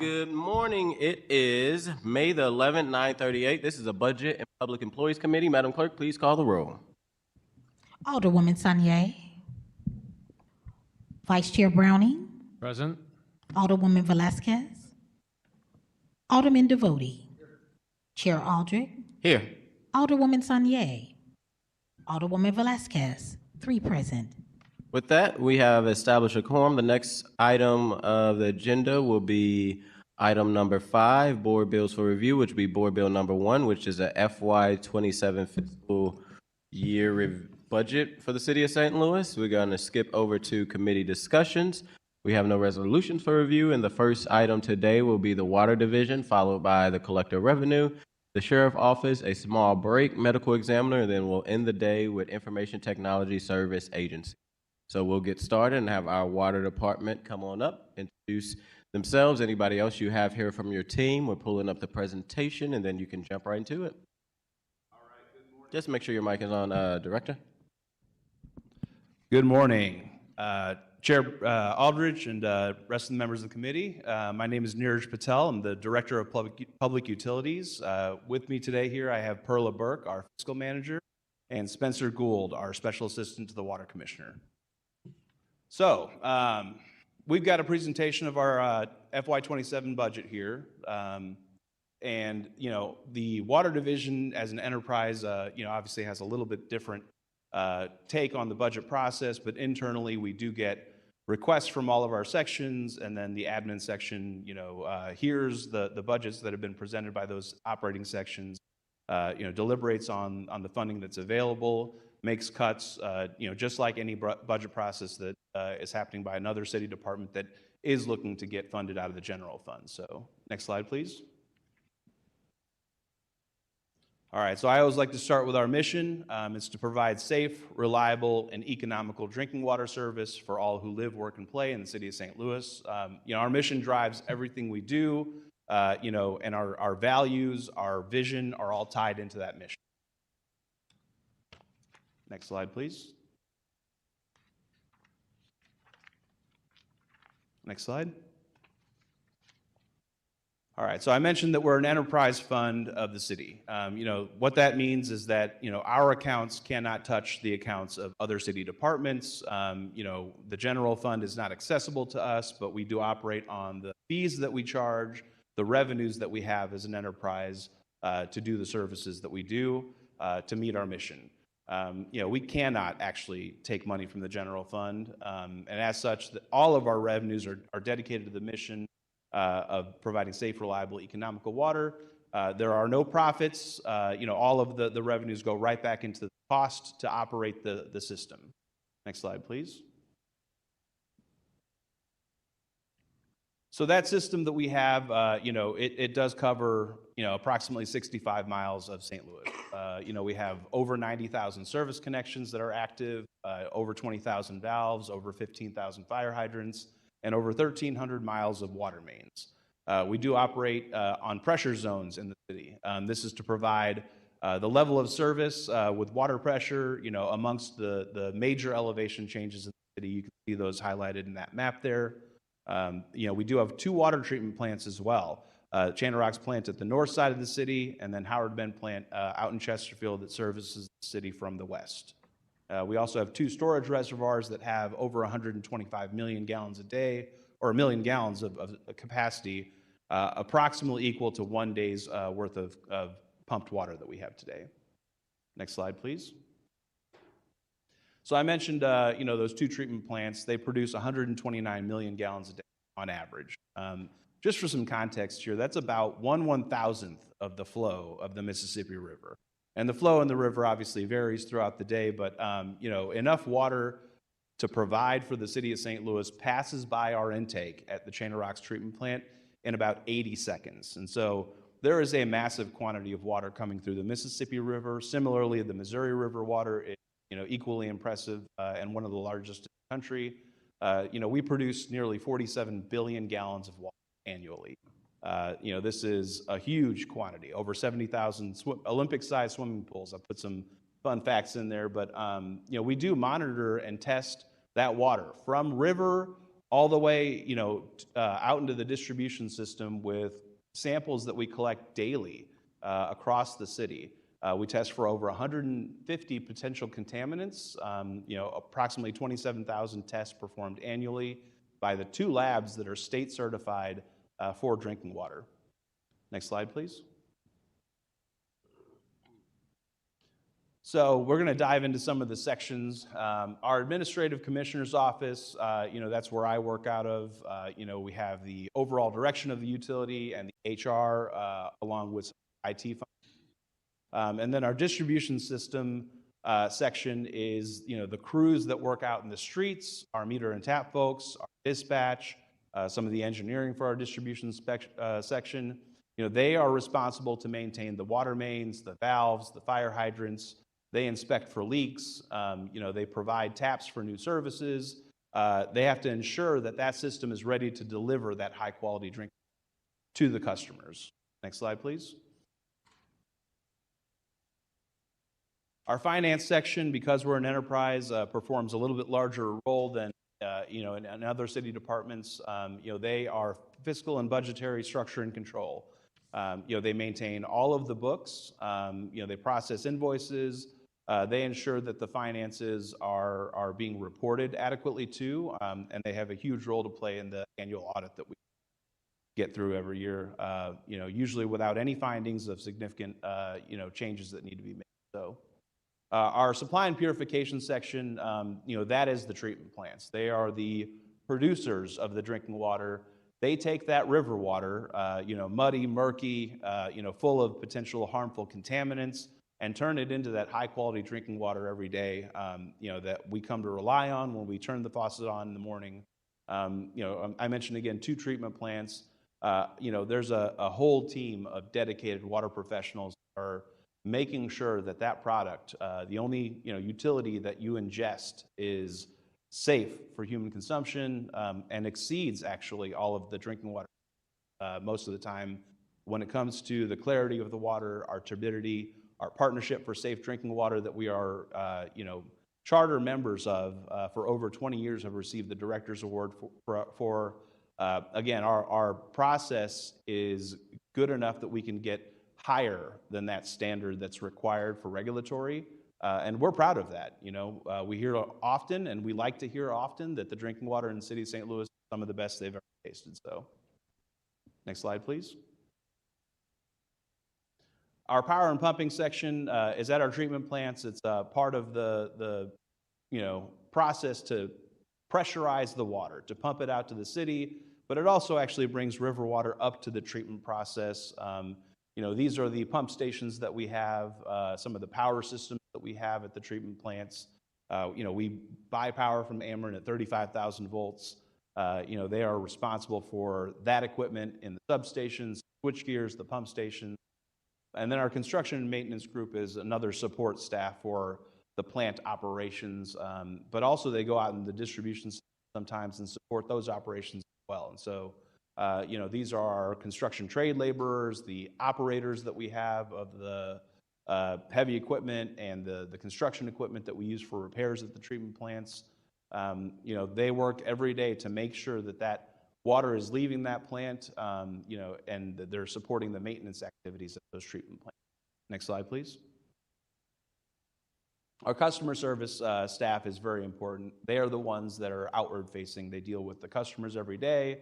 Good morning. It is May the 11th, 9:38. This is a Budget and Public Employees Committee. Madam Clerk, please call the roll. Alderwoman Sanier. Vice Chair Browning. Present. Alderwoman Velasquez. Alderman Devotie. Chair Aldrich. Here. Alderwoman Sanier. Alderwoman Velasquez. 3 present. With that, we have established a quorum. The next item of the agenda will be item number 5, Board Bills for Review, which will be Board Bill number 1, which is a FY27 fiscal year budget for the city of St. Louis. We're going to skip over to committee discussions. We have no resolutions for review, and the first item today will be the Water Division, followed by the Collector of Revenue, the Sheriff Office, a small break, Medical Examiner, and then we'll end the day with Information Technology Service Agency. So we'll get started and have our Water Department come on up, introduce themselves. Anybody else you have here from your team, we're pulling up the presentation, and then you can jump right into it. All right, good morning. Just make sure your mic is on, Director. Good morning, Chair Aldridge and rest of the members of the committee. My name is Neeraj Patel. I'm the Director of Public Utilities. With me today here, I have Perla Burke, our Fiscal Manager, and Spencer Gould, our Special Assistant to the Water Commissioner. So, we've got a presentation of our FY27 budget here. And, the Water Division as an enterprise, obviously has a little bit different take on the budget process, but internally we do get requests from all of our sections, and then the admin section, hears the budgets that have been presented by those operating sections, deliberates on the funding that's available, makes cuts, just like any budget process that is happening by another city department that is looking to get funded out of the general fund. So next slide, please. All right, so I always like to start with our mission. It's to provide safe, reliable, and economical drinking water service for all who live, work, and play in the city of St. Louis. Our mission drives everything we do, and our values, our vision are all tied into that mission. Next slide, please. Next slide. All right, so I mentioned that we're an enterprise fund of the city. What that means is that, our accounts cannot touch the accounts of other city departments. The general fund is not accessible to us, but we do operate on the fees that we charge, the revenues that we have as an enterprise to do the services that we do to meet our mission. We cannot actually take money from the general fund, and as such, all of our revenues are dedicated to the mission of providing safe, reliable, economical water. There are no profits. All of the revenues go right back into the cost to operate the system. Next slide, please. So that system that we have, it does cover, approximately 65 miles of St. Louis. We have over 90,000 service connections that are active, over 20,000 valves, over 15,000 fire hydrants, and over 1,300 miles of water mains. We do operate on pressure zones in the city. This is to provide the level of service with water pressure, amongst the major elevation changes in the city. You can see those highlighted in that map there. We do have 2 water treatment plants as well. Chandler Rocks plant at the north side of the city, and then Howard Bend plant out in Chesterfield that services the city from the west. We also have 2 storage reservoirs that have over 125 million gallons a day, or 1 million gallons of capacity, approximately equal to 1 day's worth of pumped water that we have today. Next slide, please. So I mentioned, those 2 treatment plants. They produce 129 million gallons a day on average. Just for some context here, that's about 1/1000th of the flow of the Mississippi River. And the flow in the river obviously varies throughout the day, but enough water to provide for the city of St. Louis passes by our intake at the Chandler Rocks treatment plant in about 80 seconds. And so there is a massive quantity of water coming through the Mississippi River. Similarly, the Missouri River water is equally impressive and one of the largest in the country. We produce nearly 47 billion gallons of water annually. This is a huge quantity, over 70,000 Olympic-sized swimming pools. I put some fun facts in there, but we do monitor and test that water from river all the way, out into the distribution system with samples that we collect daily across the city. We test for over 150 potential contaminants, approximately 27,000 tests performed annually by the 2 labs that are state certified for drinking water. Next slide, please. So we're going to dive into some of the sections. Our administrative commissioner's office, that's where I work out of. We have the overall direction of the utility and the HR along with IT functions. And then our distribution system section is, the crews that work out in the streets, our meter and tap folks, our dispatch, some of the engineering for our distribution section. They are responsible to maintain the water mains, the valves, the fire hydrants. They inspect for leaks. They provide taps for new services. They have to ensure that that system is ready to deliver that high quality drink to the customers. Next slide, please. Our finance section, because we're an enterprise, performs a little bit larger role than in other city departments. They are fiscal and budgetary structure and control. They maintain all of the books. They process invoices. They ensure that the finances are being reported adequately too, and they have a huge role to play in the annual audit that we get through every year. Usually without any findings of significant changes that need to be made. So. Our supply and purification section, that is the treatment plants. They are the producers of the drinking water. They take that river water, muddy, murky, full of potential harmful contaminants, and turn it into that high quality drinking water every day, that we come to rely on when we turn the faucet on in the morning. I mentioned again 2 treatment plants. There's a whole team of dedicated water professionals that are making sure that that product, the only utility that you ingest, is safe for human consumption and exceeds actually all of the drinking water most of the time when it comes to the clarity of the water, our turbidity, our partnership for safe drinking water that we are charter members of for over 20 years have received the Director's Award for again, our process is good enough that we can get higher than that standard that's required for regulatory, and we're proud of that. We hear often, and we like to hear often, that the drinking water in the city of St. Louis is some of the best they've ever tasted. So, next slide, please. Our power and pumping section is at our treatment plants. It's part of the process to pressurize the water, to pump it out to the city, but it also actually brings river water up to the treatment process. These are the pump stations that we have, some of the power systems that we have at the treatment plants. We buy power from Ameren at 35,000 volts. They are responsible for that equipment in the substations, switch gears, the pump station. And then our construction and maintenance group is another support staff for the plant operations, but also they go out in the distribution sometimes and support those operations as well. And so these are our construction trade laborers, the operators that we have of the heavy equipment and the construction equipment that we use for repairs at the treatment plants. They work every day to make sure that that water is leaving that plant, and that they're supporting the maintenance activities of those treatment plants. Next slide, please. Our customer service staff is very important. They are the ones that are outward facing. They deal with the customers every day.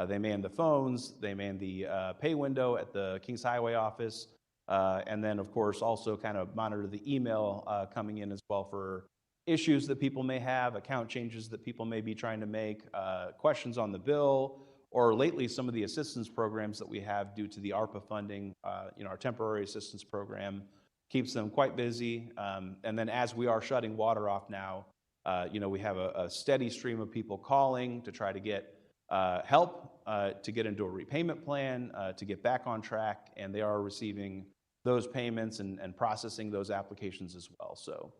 They man the phones, they man the pay window at the Kings Highway office, and then of course also kind of monitor the email coming in as well for issues that people may have, account changes that people may be trying to make, questions on the bill, or lately some of the assistance programs that we have due to the ARPA funding. Our temporary assistance program keeps them quite busy. And then as we are shutting water off now, we have a steady stream of people calling to try to get help, to get into a repayment plan, to get back on track, and they are receiving those payments and processing those applications as well. So,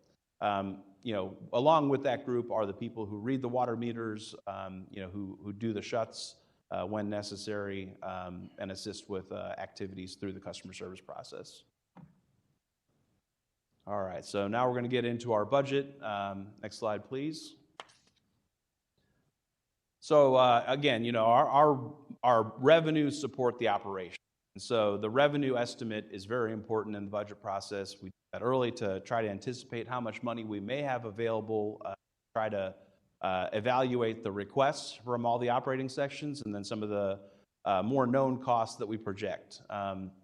along with that group are the people who read the water meters, who do the shuts when necessary, and assist with activities through the customer service process. All right, so now we're going to get into our budget. Next slide, please. So again, our revenues support the operation. And so the revenue estimate is very important in the budget process. We do that early to try to anticipate how much money we may have available, try to evaluate the requests from all the operating sections, and then some of the more known costs that we project.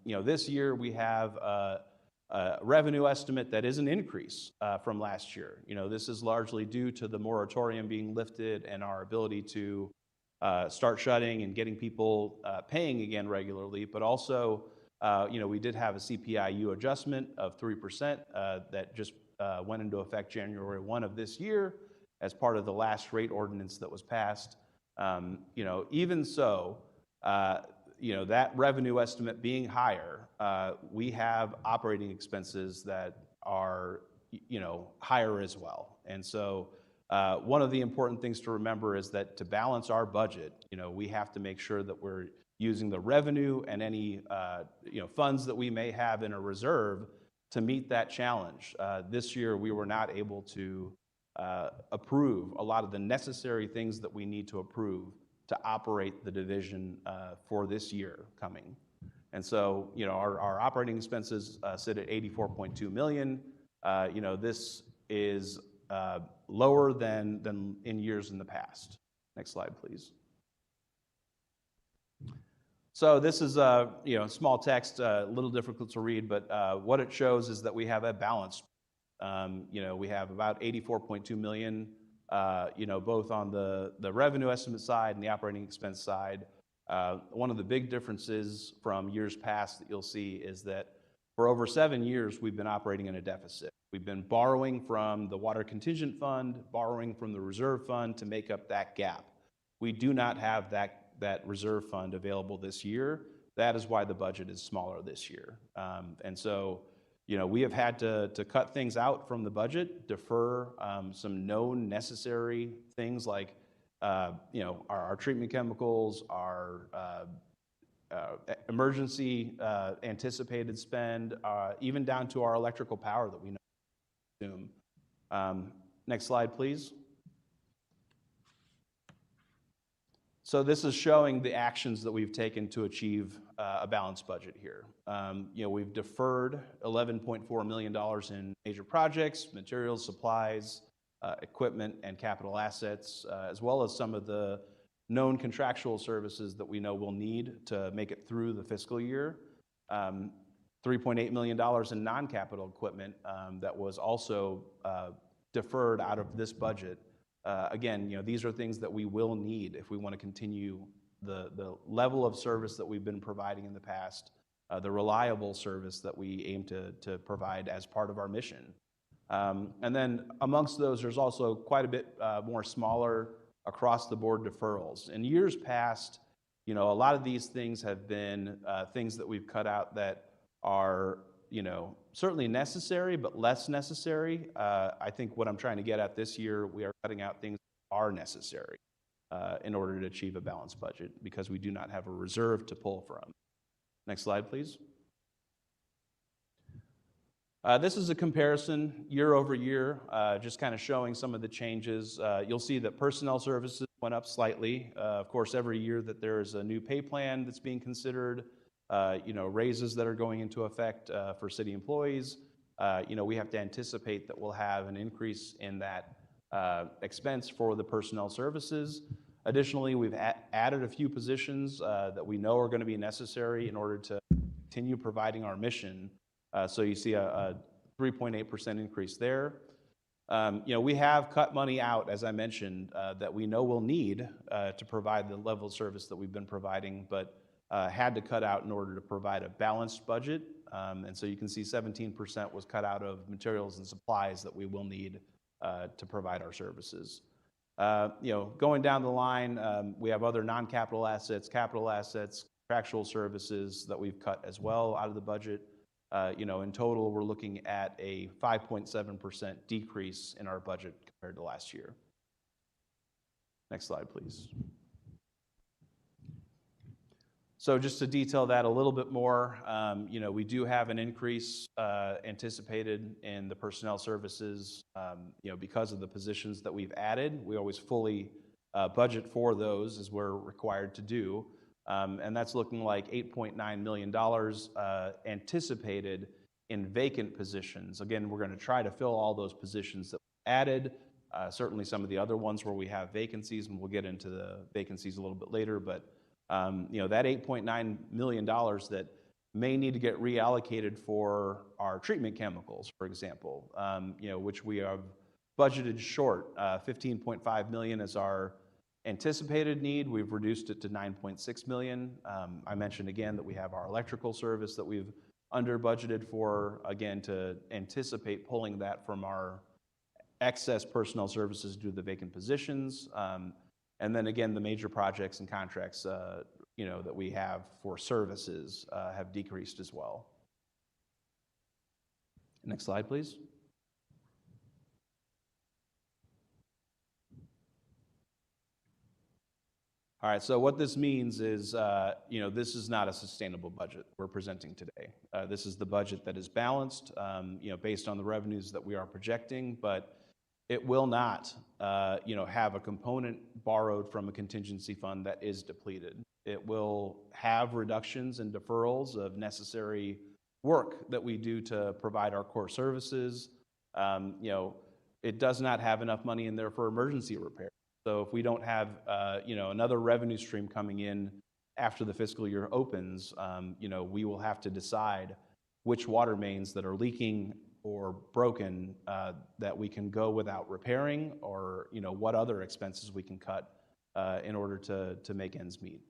This year we have a revenue estimate that is an increase from last year. This is largely due to the moratorium being lifted and our ability to start shutting and getting people paying again regularly, but also, we did have a CPI-U adjustment of 3% that just went into effect January 1 of this year as part of the last rate ordinance that was passed. Even so, that revenue estimate being higher, we have operating expenses that are, higher as well. And so one of the important things to remember is that to balance our budget, we have to make sure that we're using the revenue and any, funds that we may have in a reserve to meet that challenge. This year, we were not able to approve a lot of the necessary things that we need to approve to operate the division for this year coming. And so, our operating expenses sit at $84.2 million. This is lower than in years in the past. Next slide, please. So this is small text, a little difficult to read, but what it shows is that we have a balance. We have about $84.2 million, both on the revenue estimate side and the operating expense side. One of the big differences from years past that you'll see is that for over 7 years, we've been operating in a deficit. We've been borrowing from the Water Contingent Fund, borrowing from the Reserve Fund to make up that gap. We do not have that Reserve Fund available this year. That is why the budget is smaller this year. And so, we have had to cut things out from the budget, defer some known necessary things like, our treatment chemicals, our emergency anticipated spend, even down to our electrical power that we know we consume. Next slide, please. So this is showing the actions that we've taken to achieve a balanced budget here. We've deferred $11.4 million in major projects, materials, supplies, equipment, and capital assets, as well as some of the known contractual services that we know we'll need to make it through the fiscal year. $3.8 million in non-capital equipment that was also deferred out of this budget. Again, these are things that we will need if we want to continue the level of service that we've been providing in the past, the reliable service that we aim to provide as part of our mission. And then amongst those, there's also quite a bit more smaller across-the-board deferrals. In years past, a lot of these things have been things that we've cut out that are, certainly necessary, but less necessary. I think what I'm trying to get at this year, we are cutting out things that are necessary in order to achieve a balanced budget because we do not have a reserve to pull from. Next slide, please. This is a comparison year over year, just kind of showing some of the changes. You'll see that personnel services went up slightly. Of course, every year that there is a new pay plan that's being considered, raises that are going into effect for city employees, we have to anticipate that we'll have an increase in that expense for the personnel services. Additionally, we've added a few positions that we know are going to be necessary in order to continue providing our mission. So you see a 3.8% increase there. We have cut money out, as I mentioned, that we know we'll need to provide the level of service that we've been providing, but had to cut out in order to provide a balanced budget. And so you can see 17% was cut out of materials and supplies that we will need to provide our services. Going down the line, we have other non-capital assets, capital assets, contractual services that we've cut as well out of the budget. In total, we're looking at a 5.7% decrease in our budget compared to last year. Next slide, please. So just to detail that a little bit more, we do have an increase anticipated in the personnel services, because of the positions that we've added. We always fully budget for those as we're required to do. And that's looking like $8.9 million anticipated in vacant positions. Again, we're going to try to fill all those positions that we added. Certainly some of the other ones where we have vacancies, and we'll get into the vacancies a little bit later, but that $8.9 million that may need to get reallocated for our treatment chemicals, for example, which we have budgeted short. $15.5 million is our anticipated need. We've reduced it to $9.6 million. I mentioned again that we have our electrical service that we've under budgeted for, again, to anticipate pulling that from our excess personnel services due to the vacant positions. And then again, the major projects and contracts that we have for services have decreased as well. Next slide, please. All right, so what this means is, this is not a sustainable budget we're presenting today. This is the budget that is balanced, based on the revenues that we are projecting, but it will not, have a component borrowed from a contingency fund that is depleted. It will have reductions and deferrals of necessary work that we do to provide our core services. It does not have enough money in there for emergency repair. So if we don't have, another revenue stream coming in after the fiscal year opens, we will have to decide which water mains that are leaking or broken that we can go without repairing, or what other expenses we can cut in order to make ends meet.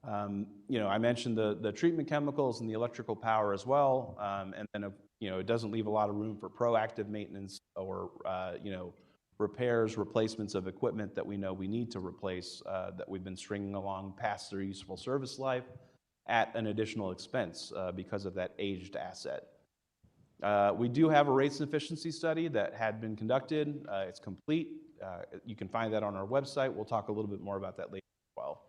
I mentioned the treatment chemicals and the electrical power as well, and then it doesn't leave a lot of room for proactive maintenance or repairs, replacements of equipment that we know we need to replace that we've been stringing along past their useful service life at an additional expense because of that aged asset. We do have a rates and efficiency study that had been conducted. It's complete. You can find that on our website. We'll talk a little bit more about that later as well.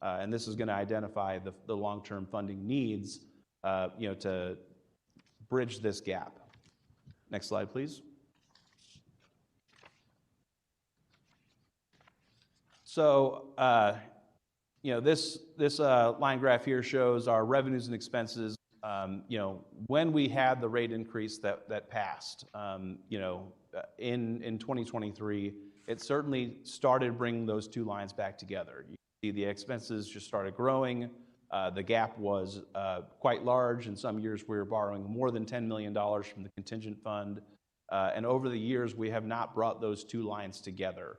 And this is going to identify the long-term funding needs, to bridge this gap. Next slide, please. So, this line graph here shows our revenues and expenses. When we had the rate increase that passed, in 2023, it certainly started bringing those two lines back together. You see the expenses just started growing. The gap was quite large. In some years, we were borrowing more than $10 million from the contingent fund. And over the years, we have not brought those two lines together.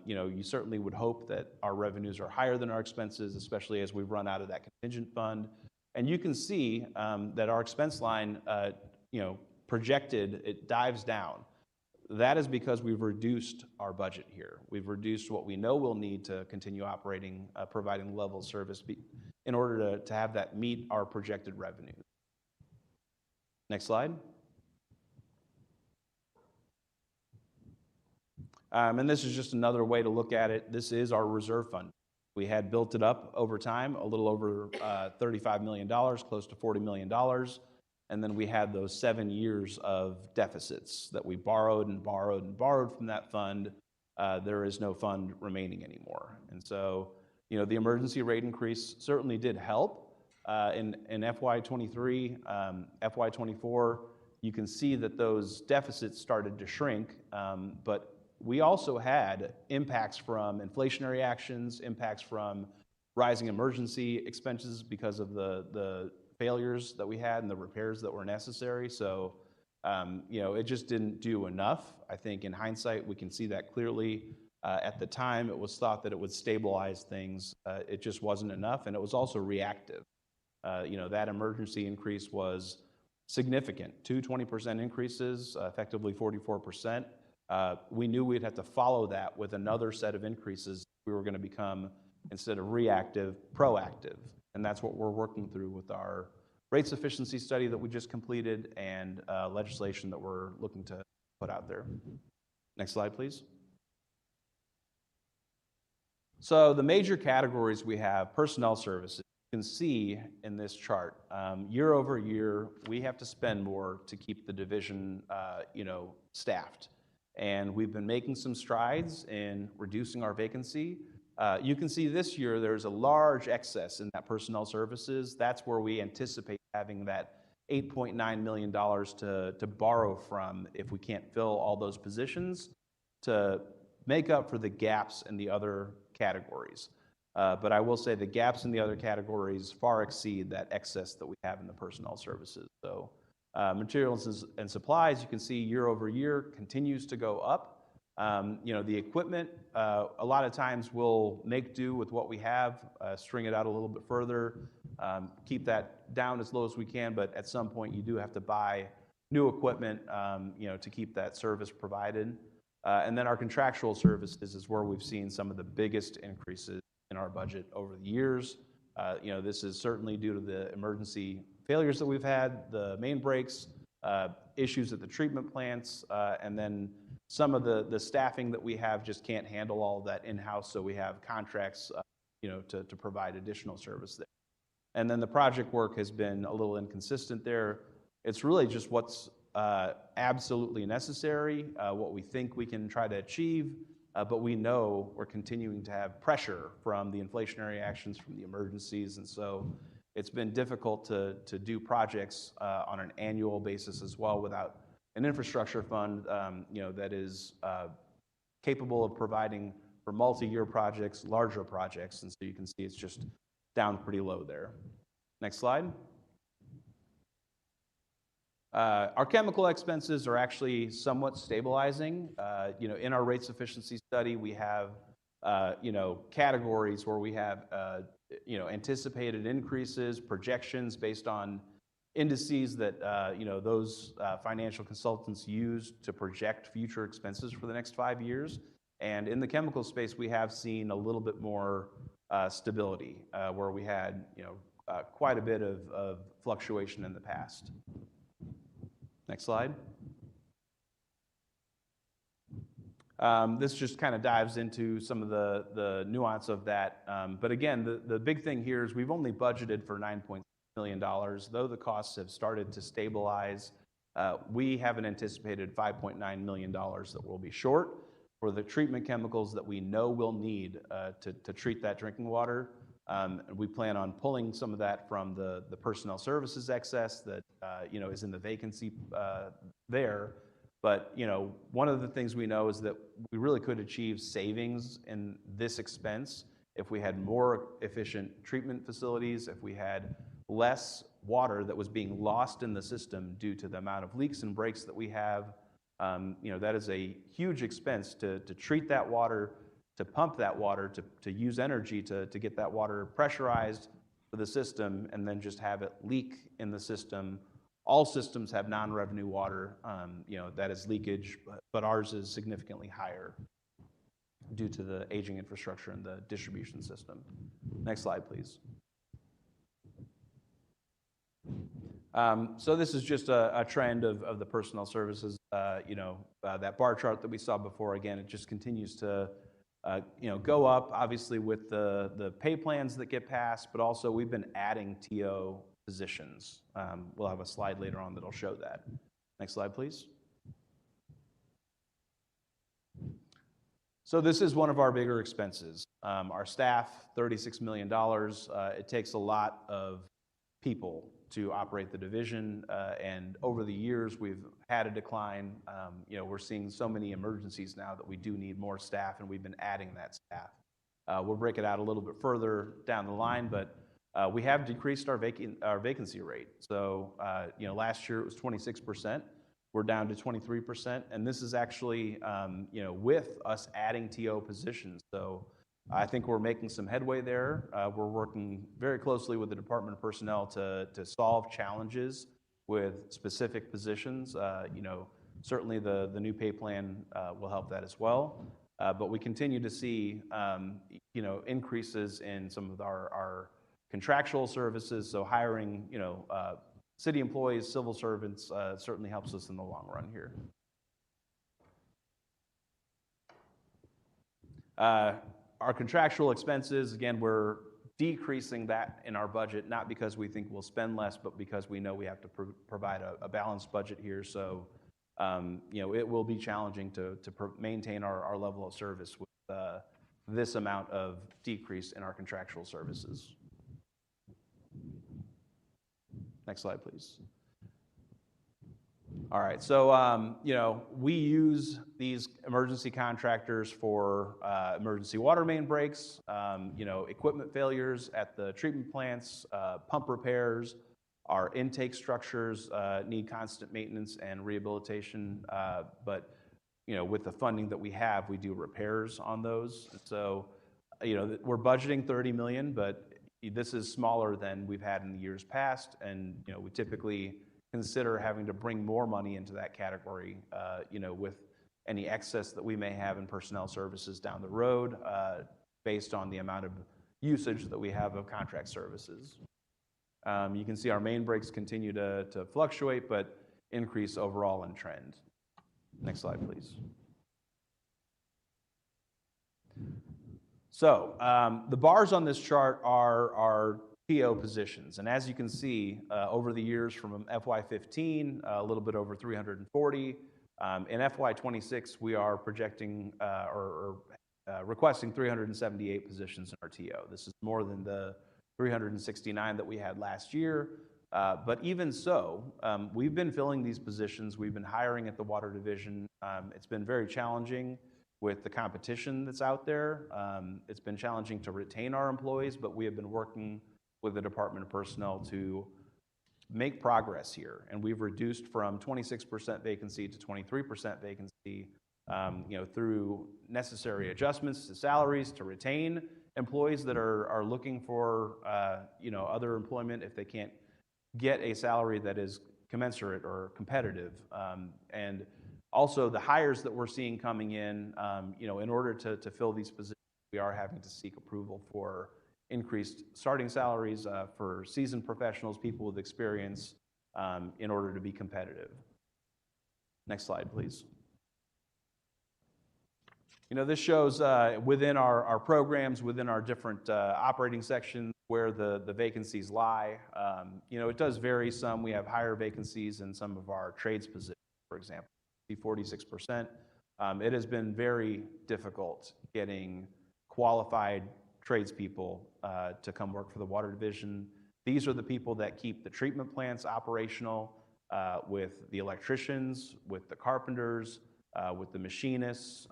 You certainly would hope that our revenues are higher than our expenses, especially as we run out of that contingent fund. And you can see that our expense line, projected, it dives down. That is because we've reduced our budget here. We've reduced what we know we'll need to continue operating, providing the level of service in order to have that meet our projected revenue. Next slide. And this is just another way to look at it. This is our reserve fund. We had built it up over time, a little over $35 million, close to $40 million. And then we had those 7 years of deficits that we borrowed and borrowed and borrowed from that fund. There is no fund remaining anymore. And so, the emergency rate increase certainly did help in FY23, FY24. You can see that those deficits started to shrink, but we also had impacts from inflationary actions, impacts from rising emergency expenses because of the failures that we had and the repairs that were necessary. So, it just didn't do enough. I think in hindsight, we can see that clearly. At the time, it was thought that it would stabilize things. It just wasn't enough, and it was also reactive. That emergency increase was significant, 20% increases, effectively 44%. We knew we'd have to follow that with another set of increases. We were going to become, instead of reactive, proactive. And that's what we're working through with our rates efficiency study that we just completed and legislation that we're looking to put out there. Next slide, please. So the major categories we have, personnel services, you can see in this chart, year over year, we have to spend more to keep the division, staffed. and we've been making some strides in reducing our vacancy. You can see this year there's a large excess in that personnel services. That's where we anticipate having that $8.9 million to borrow from if we can't fill all those positions to make up for the gaps in the other categories. But I will say the gaps in the other categories far exceed that excess that we have in the personnel services. So materials and supplies, you can see year over year continues to go up. The equipment, a lot of times we'll make do with what we have, string it out a little bit further, keep that down as low as we can, but at some point you do have to buy new equipment, to keep that service provided. And then our contractual services is where we've seen some of the biggest increases in our budget over the years. This is certainly due to the emergency failures that we've had, the main breaks, issues at the treatment plants, and then some of the staffing that we have just can't handle all of that in-house, so we have contracts, to provide additional service there. And then the project work has been a little inconsistent there. It's really just what's absolutely necessary, what we think we can try to achieve, but we know we're continuing to have pressure from the inflationary actions, from the emergencies, and so it's been difficult to do projects on an annual basis as well without an infrastructure fund, that is capable of providing for multi-year projects, larger projects, and so you can see it's just down pretty low there. Next slide. Our chemical expenses are actually somewhat stabilizing. In our rate sufficiency study, we have, categories where we have, anticipated increases, projections based on indices that, those financial consultants use to project future expenses for the next 5 years. And in the chemical space, we have seen a little bit more stability, where we had, quite a bit of fluctuation in the past. Next slide. This just kind of dives into some of the nuance of that. But again, the big thing here is we've only budgeted for $9.6 million. Though the costs have started to stabilize, we have an anticipated $5.9 million that will be short for the treatment chemicals that we know we'll need to treat that drinking water. We plan on pulling some of that from the personnel services excess that is in the vacancy there. But one of the things we know is that we really could achieve savings in this expense if we had more efficient treatment facilities, if we had less water that was being lost in the system due to the amount of leaks and breaks that we have. That is a huge expense to treat that water, to pump that water, to use energy to get that water pressurized for the system, and then just have it leak in the system. All systems have non-revenue water, that is leakage, but ours is significantly higher due to the aging infrastructure and the distribution system. Next slide, please. So this is just a trend of the personnel services. That bar chart that we saw before, again, it just continues to go up, obviously with the pay plans that get passed, but also we've been adding TO positions. We'll have a slide later on that'll show that. Next slide, please. So this is one of our bigger expenses. Our staff, $36 million. It takes a lot of people to operate the division, and over the years we've had a decline. We're seeing so many emergencies now that we do need more staff, and we've been adding that staff. We'll break it out a little bit further down the line, but we have decreased our vacancy rate. So last year it was 26%. We're down to 23%, and this is actually with us adding TO positions. So I think we're making some headway there. We're working very closely with the Department of Personnel to solve challenges with specific positions. Certainly the new pay plan will help that as well. But we continue to see increases in some of our contractual services. So hiring city employees, civil servants certainly helps us in the long run here. Our contractual expenses, again, we're decreasing that in our budget, not because we think we'll spend less, but because we know we have to provide a balanced budget here. So it will be challenging to maintain our level of service with this amount of decrease in our contractual services. Next slide, please. All right, so we use these emergency contractors for emergency water main breaks, equipment failures at the treatment plants, pump repairs. Our intake structures need constant maintenance and rehabilitation, but with the funding that we have, we do repairs on those. So, we're budgeting $30 million, but this is smaller than we've had in the years past, and we typically consider having to bring more money into that category, with any excess that we may have in personnel services down the road, based on the amount of usage that we have of contract services. You can see our main breaks continue to fluctuate, but increase overall in trend. Next slide, please. So the bars on this chart are TO positions, and as you can see, over the years from FY15, a little bit over 340. In FY26, we are projecting requesting 378 positions in our TO. This is more than the 369 that we had last year, but even so, we've been filling these positions. We've been hiring at the Water Division. It's been very challenging with the competition that's out there. It's been challenging to retain our employees, but we have been working with the Department of Personnel to make progress here. And we've reduced from 26% vacancy to 23% vacancy, through necessary adjustments to salaries to retain employees that are looking for, other employment if they can't get a salary that is commensurate or competitive. And also the hires that we're seeing coming in, in order to fill these positions, we are having to seek approval for increased starting salaries for seasoned professionals, people with experience, in order to be competitive. Next slide, please. This shows within our programs, within our different operating sections, where the vacancies lie. It does vary some. We have higher vacancies in some of our trades positions, for example, 46%. It has been very difficult getting qualified tradespeople to come work for the Water Division. These are the people that keep the treatment plants operational, with the electricians, with the carpenters, with the machinists,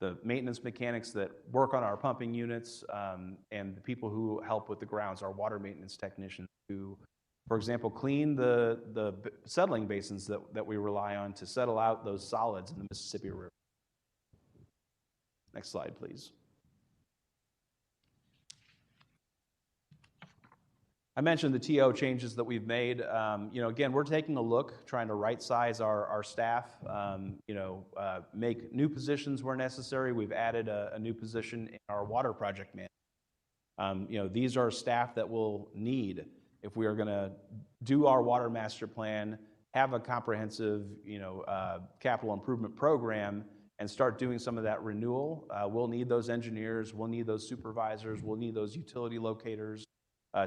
the maintenance mechanics that work on our pumping units, and the people who help with the grounds, our water maintenance technicians who, for example, clean the settling basins that we rely on to settle out those solids in the Mississippi River. Next slide, please. I mentioned the TO changes that we've made. Again, we're taking a look, trying to right-size our staff, make new positions where necessary. We've added a new position in our water project management. These are staff that we'll need if we are going to do our water master plan, have a comprehensive, capital improvement program, and start doing some of that renewal. We'll need those engineers, we'll need those supervisors, we'll need those utility locators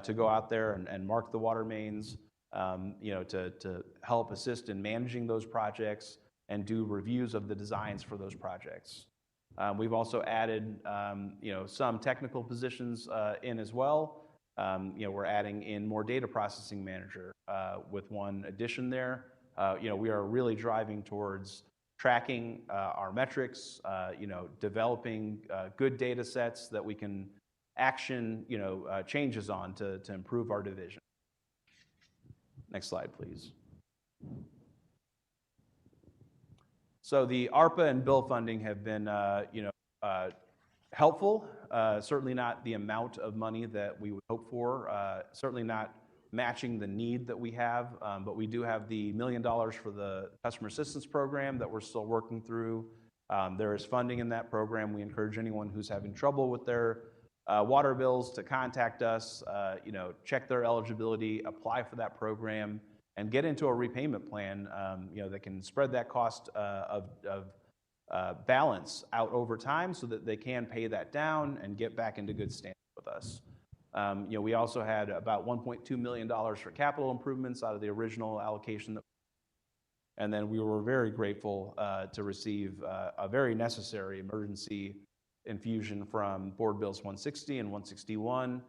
to go out there and mark the water mains, to help assist in managing those projects and do reviews of the designs for those projects. We've also added, some technical positions in as well. We're adding in more data processing manager with one addition there. We are really driving towards tracking our metrics, developing good data sets that we can action, changes on to improve our division. Next slide, please. So the ARPA and bill funding have been, helpful. Certainly not the amount of money that we would hope for. Certainly not matching the need that we have, but we do have the $1 million for the customer assistance program that we're still working through. There is funding in that program. We encourage anyone who's having trouble with their water bills to contact us, check their eligibility, apply for that program, and get into a repayment plan, that can spread that cost of balance out over time so that they can pay that down and get back into good standing with us. We also had about $1.2 million for capital improvements out of the original allocation. And then we were very grateful to receive a very necessary emergency infusion from Board Bills 160 and 161,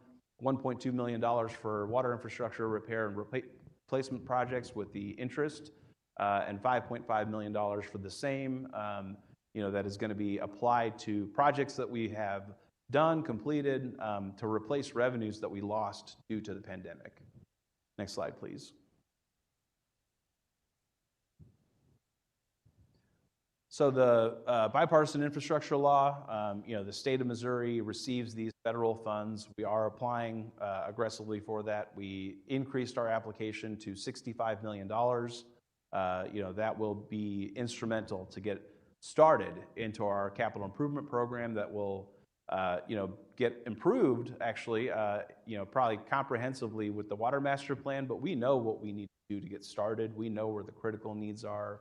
$1.2 million for water infrastructure repair and replacement projects with the interest, and $5.5 million for the same, that is going to be applied to projects that we have done, completed, to replace revenues that we lost due to the pandemic. Next slide, please. So the bipartisan infrastructure law, the state of Missouri receives these federal funds. We are applying aggressively for that. We increased our application to $65 million. That will be instrumental to get started into our capital improvement program that will, get improved actually, probably comprehensively with the Water Master Plan, but we know what we need to do to get started. We know where the critical needs are.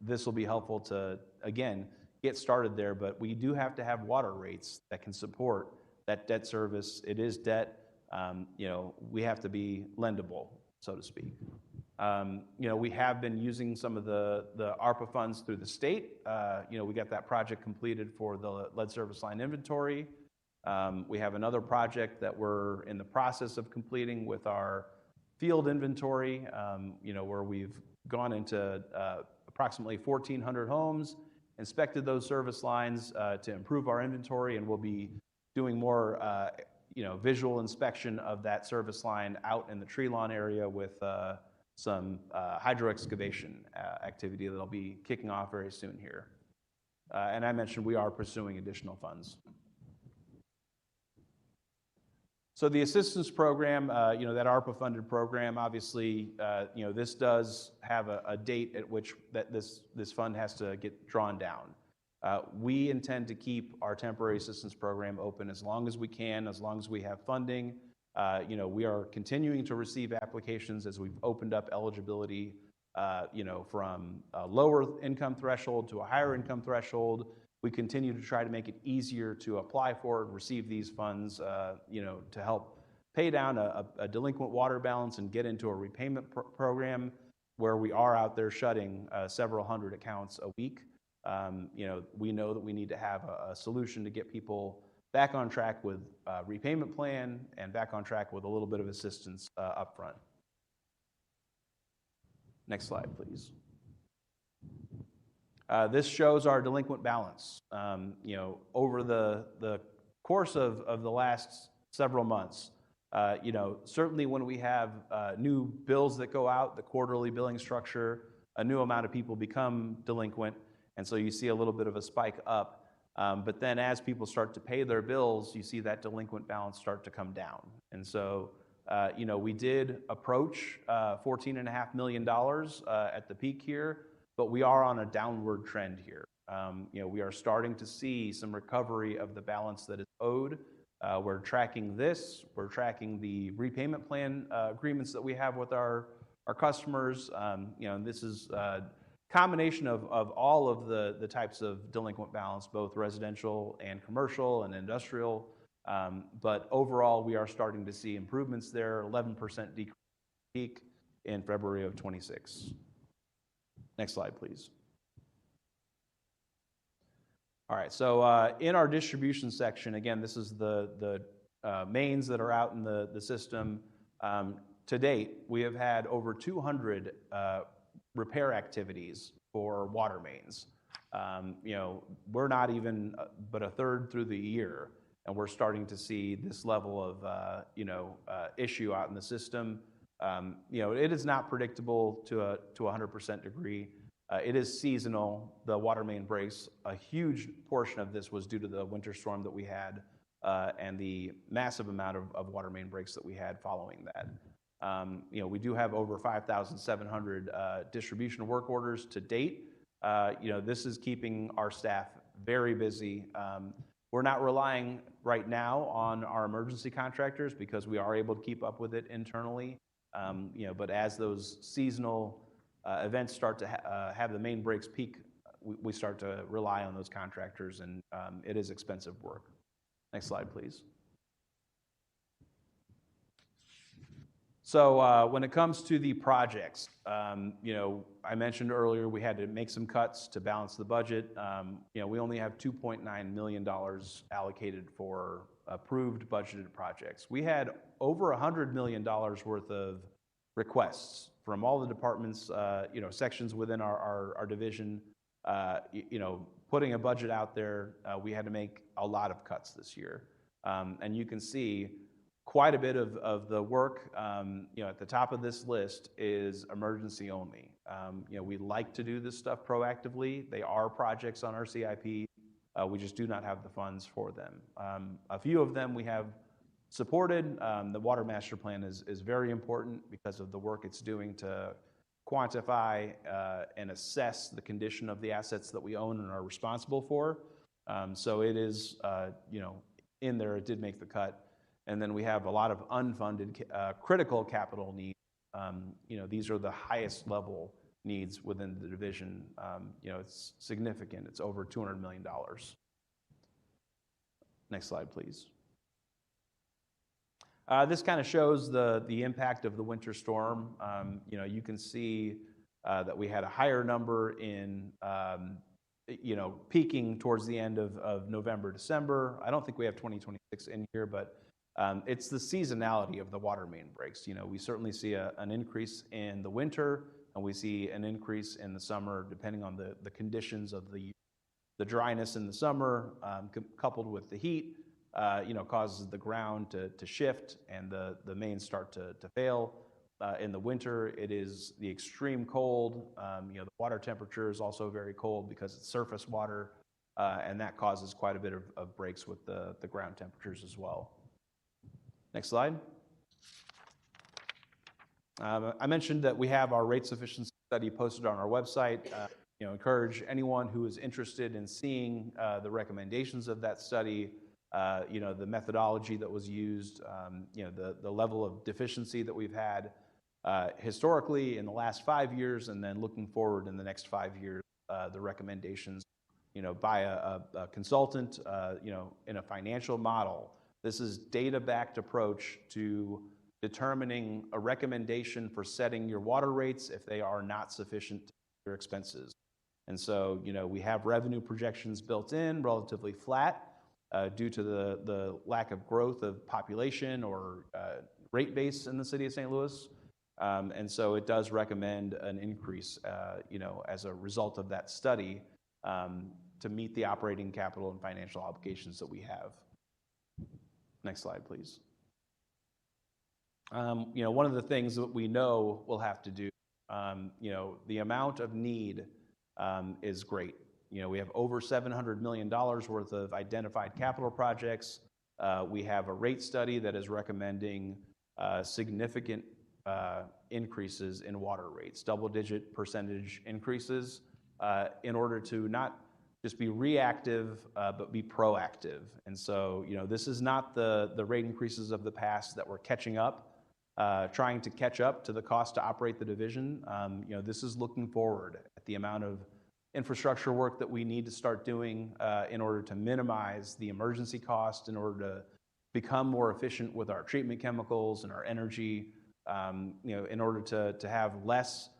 This will be helpful to, again, get started there, but we do have to have water rates that can support that debt service. It is debt. We have to be lendable, so to speak. We have been using some of the ARPA funds through the state. We got that project completed for the lead service line inventory. We have another project that we're in the process of completing with our field inventory, where we've gone into approximately 1,400 homes, inspected those service lines to improve our inventory, and we'll be doing more visual inspection of that service line out in the tree lawn area with some hydro excavation activity that'll be kicking off very soon here. And I mentioned we are pursuing additional funds. So the assistance program, that ARPA-funded program, obviously, this does have a date at which this fund has to get drawn down. We intend to keep our temporary assistance program open as long as we can, as long as we have funding. We are continuing to receive applications as we've opened up eligibility, from a lower income threshold to a higher income threshold. We continue to try to make it easier to apply for and receive these funds, to help pay down a delinquent water balance and get into a repayment program where we are out there shutting several hundred accounts a week. We know that we need to have a solution to get people back on track with a repayment plan and back on track with a little bit of assistance up front. Next slide, please. This shows our delinquent balance. Over the course of the last several months, certainly when we have new bills that go out, the quarterly billing structure, a new amount of people become delinquent, and so you see a little bit of a spike up. But then as people start to pay their bills, you see that delinquent balance start to come down. And so, we did approach $14.5 million at the peak here, but we are on a downward trend here. We are starting to see some recovery of the balance that is owed. We're tracking this. We're tracking the repayment plan agreements that we have with our customers. And this is a combination of all of the types of delinquent balance, both residential and commercial and industrial. But overall, we are starting to see improvements there, 11% decrease peak in February of 26. Next slide, please. All right, so in our distribution section, again, this is the mains that are out in the system. To date, we have had over 200 repair activities for water mains. We're not even but a third through the year, and we're starting to see this level of issue out in the system. It is not predictable to a 100% degree. It is seasonal. The water main breaks. A huge portion of this was due to the winter storm that we had and the massive amount of water main breaks that we had following that. We do have over 5,700 distribution work orders to date. This is keeping our staff very busy. We're not relying right now on our emergency contractors because we are able to keep up with it internally. But as those seasonal events start to have the main breaks peak, we start to rely on those contractors, and it is expensive work. Next slide, please. So when it comes to the projects, you know, I mentioned earlier we had to make some cuts to balance the budget. You know, we only have $2.9 million allocated for approved budgeted projects. We had over $100 million worth of requests from all the departments, you know, sections within our division. You know, putting a budget out there, we had to make a lot of cuts this year. And you can see quite a bit of the work, you know, at the top of this list is emergency only. You know, we like to do this stuff proactively. They are projects on our CIP. We just do not have the funds for them. A few of them we have supported. The Water Master Plan is very important because of the work it's doing to quantify and assess the condition of the assets that we own and are responsible for. So it is, you know, in there, it did make the cut. And then we have a lot of unfunded critical capital needs. You know, these are the highest level needs within the division. You know, it's significant. It's over $200 million. Next slide, please. This kind of shows the impact of the winter storm. You know, you can see that we had a higher number in, you know, peaking towards the end of November, December. I don't think we have 2026 in here, but it's the seasonality of the water main breaks. You know, we certainly see an increase in the winter, and we see an increase in the summer, depending on the conditions of the dryness in the summer, coupled with the heat. You know, causes the ground to shift and the mains start to fail. In the winter, it is the extreme cold. You know, the water temperature is also very cold because it's surface water, and that causes quite a bit of breaks with the ground temperatures as well. Next slide. I mentioned that we have our rate sufficiency study posted on our website. You know, encourage anyone who is interested in seeing the recommendations of that study. You know, the methodology that was used, you know, the level of deficiency that we've had historically in the last 5 years, and then looking forward in the next 5 years, the recommendations, you know, by a consultant, you know, in a financial model. This is data-backed approach to determining a recommendation for setting your water rates if they are not sufficient to your expenses. And so, you know, we have revenue projections built in, relatively flat, due to the lack of growth of population or rate base in the city of St. Louis. And so it does recommend an increase, you know, as a result of that study to meet the operating capital and financial obligations that we have. Next slide, please. You know, one of the things that we know we'll have to do, you know, the amount of need is great. You know, we have over $700 million worth of identified capital projects. We have a rate study that is recommending significant increases in water rates, double-digit percentage increases, in order to not just be reactive, but be proactive. And so, you know, this is not the rate increases of the past that we're catching up, trying to catch up to the cost to operate the division. You know, this is looking forward at the amount of infrastructure work that we need to start doing in order to minimize the emergency cost, in order to become more efficient with our treatment chemicals and our energy, you know, in order to have less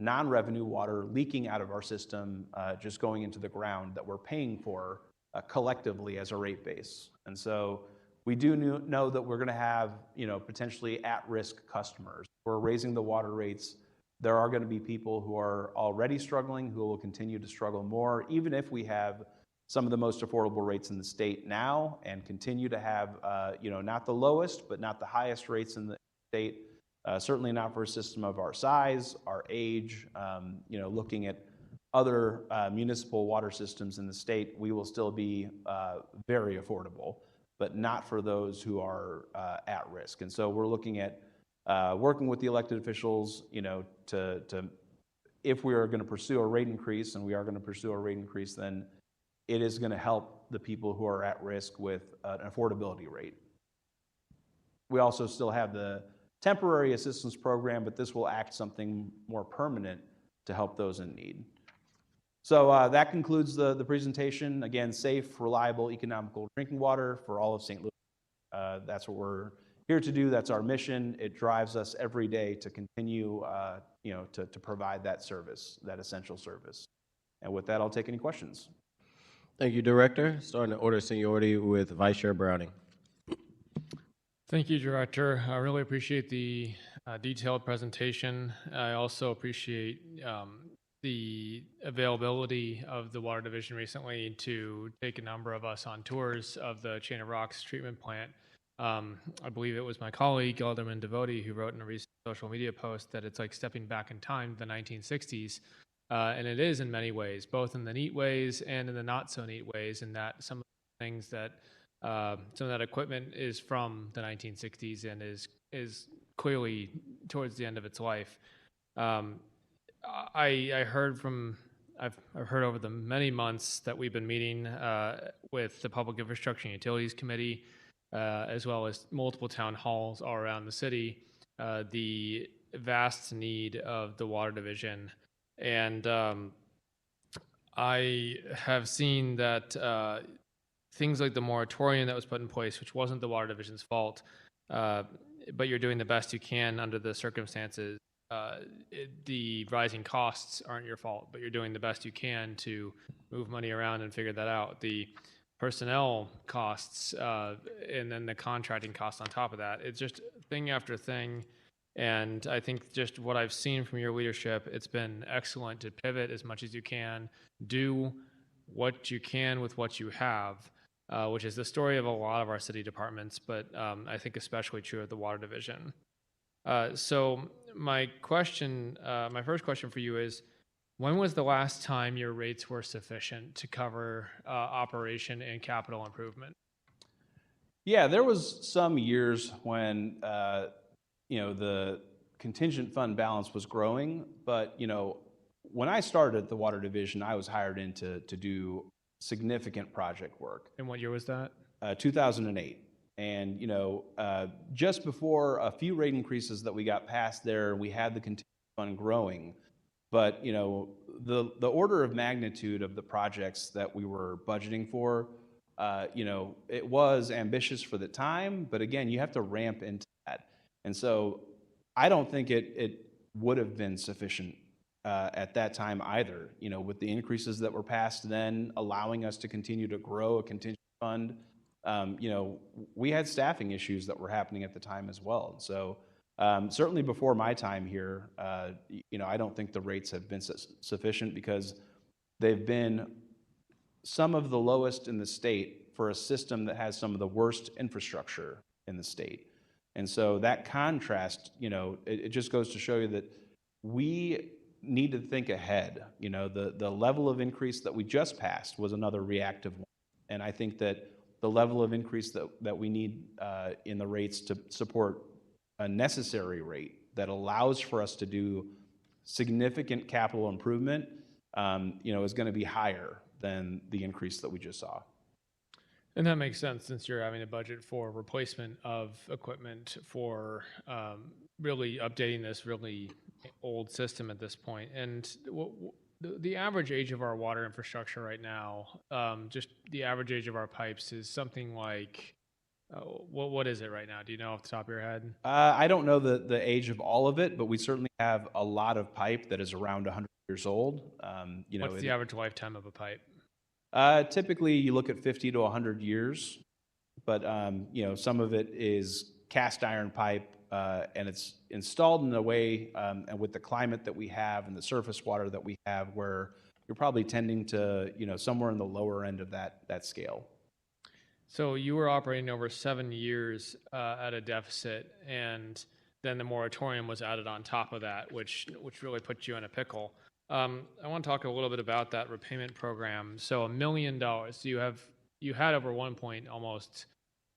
non-revenue water leaking out of our system, just going into the ground that we're paying for collectively as a rate base. And so we do know that we're going to have, you know, potentially at-risk customers. We're raising the water rates. There are going to be people who are already struggling, who will continue to struggle more, even if we have some of the most affordable rates in the state now and continue to have, you know, not the lowest, but not the highest rates in the state. Certainly not for a system of our size, our age. You know, looking at other municipal water systems in the state, we will still be very affordable, but not for those who are at risk. And so we're looking at working with the elected officials, you know, to if we are going to pursue a rate increase, and we are going to pursue a rate increase, then it is going to help the people who are at risk with an affordability rate. We also still have the temporary assistance program, but this will act something more permanent to help those in need. So that concludes the presentation. Again, safe, reliable, economical drinking water for all of St. Louis. That's what we're here to do. That's our mission. It drives us every day to continue, to provide that service, that essential service. And with that, I'll take any questions. Thank you, Director. Starting in order of seniority with Vice Chair Browning. Thank you, Director. I really appreciate the detailed presentation. I also appreciate the availability of the Water Division recently to take a number of us on tours of the Chain of Rocks treatment plant. I believe it was my colleague, Alderman Devotee, who wrote in a recent social media post that it's like stepping back in time to the 1960s. And it is in many ways, both in the neat ways and in the not so neat ways, in that some of the things that some of that equipment is from the 1960s and is clearly towards the end of its life. I heard from I've heard over the many months that we've been meeting with the Public Infrastructure and Utilities Committee, as well as multiple town halls all around the city, the vast need of the Water Division. And I have seen that things like the moratorium that was put in place, which wasn't the Water Division's fault, but you're doing the best you can under the circumstances. The rising costs aren't your fault, but you're doing the best you can to move money around and figure that out. The personnel costs and then the contracting costs on top of that. It's just thing after thing. And I think just what I've seen from your leadership, it's been excellent to pivot as much as you can, do what you can with what you have, which is the story of a lot of our city departments, but I think especially true of the Water Division. So my first question for you is, when was the last time your rates were sufficient to cover operation and capital improvement? Yeah, there was some years when the contingent fund balance was growing, but when I started at the Water Division, I was hired in to do significant project work. And what year was that? 2008. And just before a few rate increases that we got passed there, we had the contingent fund growing. But the order of magnitude of the projects that we were budgeting for, it was ambitious for the time. But again, you have to ramp into that. And so I don't think it would have been sufficient at that time either. With the increases that were passed then, allowing us to continue to grow a contingent fund. We had staffing issues that were happening at the time as well. So certainly before my time here, I don't think the rates have been sufficient because they've been some of the lowest in the state for a system that has some of the worst infrastructure in the state. And so that contrast, it just goes to show you that we need to think ahead. The level of increase that we just passed was another reactive one. And I think that the level of increase that we need in the rates to support a necessary rate that allows for us to do significant capital improvement, is going to be higher than the increase that we just saw. And that makes sense since you're having a budget for replacement of equipment for really updating this really old system at this point. And the average age of our water infrastructure right now, just the average age of our pipes is something like, what is it right now? Do you know off the top of your head? I don't know the age of all of it, but we certainly have a lot of pipe that is around 100 years old. What's the average lifetime of a pipe? Typically, you look at 50 to 100 years, but some of it is cast iron pipe, and it's installed in a way, and with the climate that we have and the surface water that we have, where you're probably tending to somewhere in the lower end of that scale. So you were operating over 7 years at a deficit, and then the moratorium was added on top of that, which really put you in a pickle. I want to talk a little bit about that repayment program. So $1 million. So you had over almost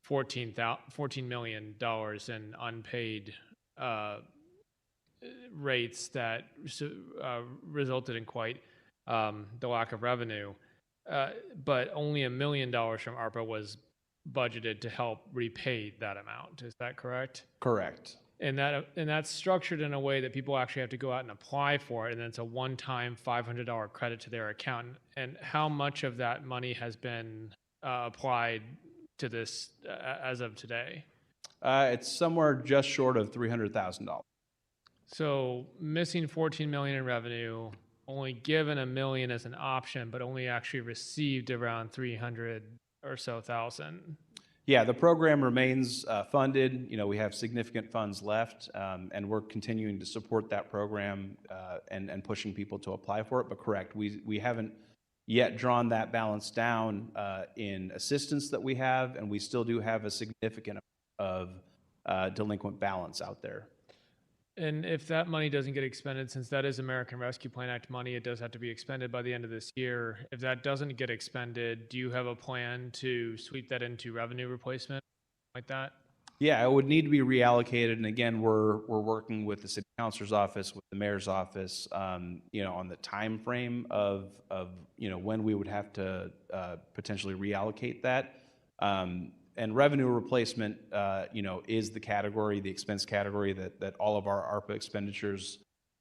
$14 million in unpaid rates that resulted in quite the lack of revenue. But only $1 million from ARPA was budgeted to help repay that amount. Is that correct? Correct. And that's structured in a way that people actually have to go out and apply for it, and then it's a one-time $500 credit to their account. And how much of that money has been applied to this as of today? It's somewhere just short of $300,000. So missing 14 million in revenue, only given $1 million as an option, but only actually received around 300 or so thousand. Yeah, the program remains funded. You know, we have significant funds left, and we're continuing to support that program and pushing people to apply for it. But correct, we haven't yet drawn that balance down in assistance that we have, and we still do have a significant amount of delinquent balance out there. And if that money doesn't get expended, since that is American Rescue Plan Act money, it does have to be expended by the end of this year. If that doesn't get expended, do you have a plan to sweep that into revenue replacement like that? Yeah, it would need to be reallocated, and again, we're working with the city councilor's office, with the mayor's office, you know, on the time frame of you know, when we would have to potentially reallocate that. And revenue replacement, you know, is the category, the expense category that all of our ARPA expenditures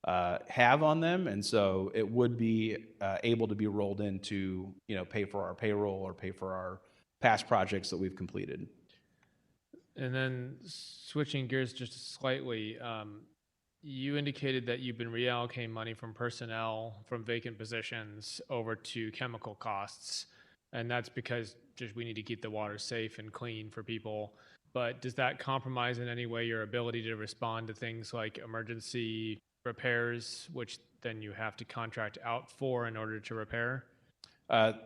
have on them, and so it would be able to be rolled into, you know, pay for our payroll or pay for our past projects that we've completed. And then switching gears just slightly, you indicated that you've been reallocating money from personnel, from vacant positions over to chemical costs. And that's because just we need to keep the water safe and clean for people. But does that compromise in any way your ability to respond to things like emergency repairs, which then you have to contract out for in order to repair?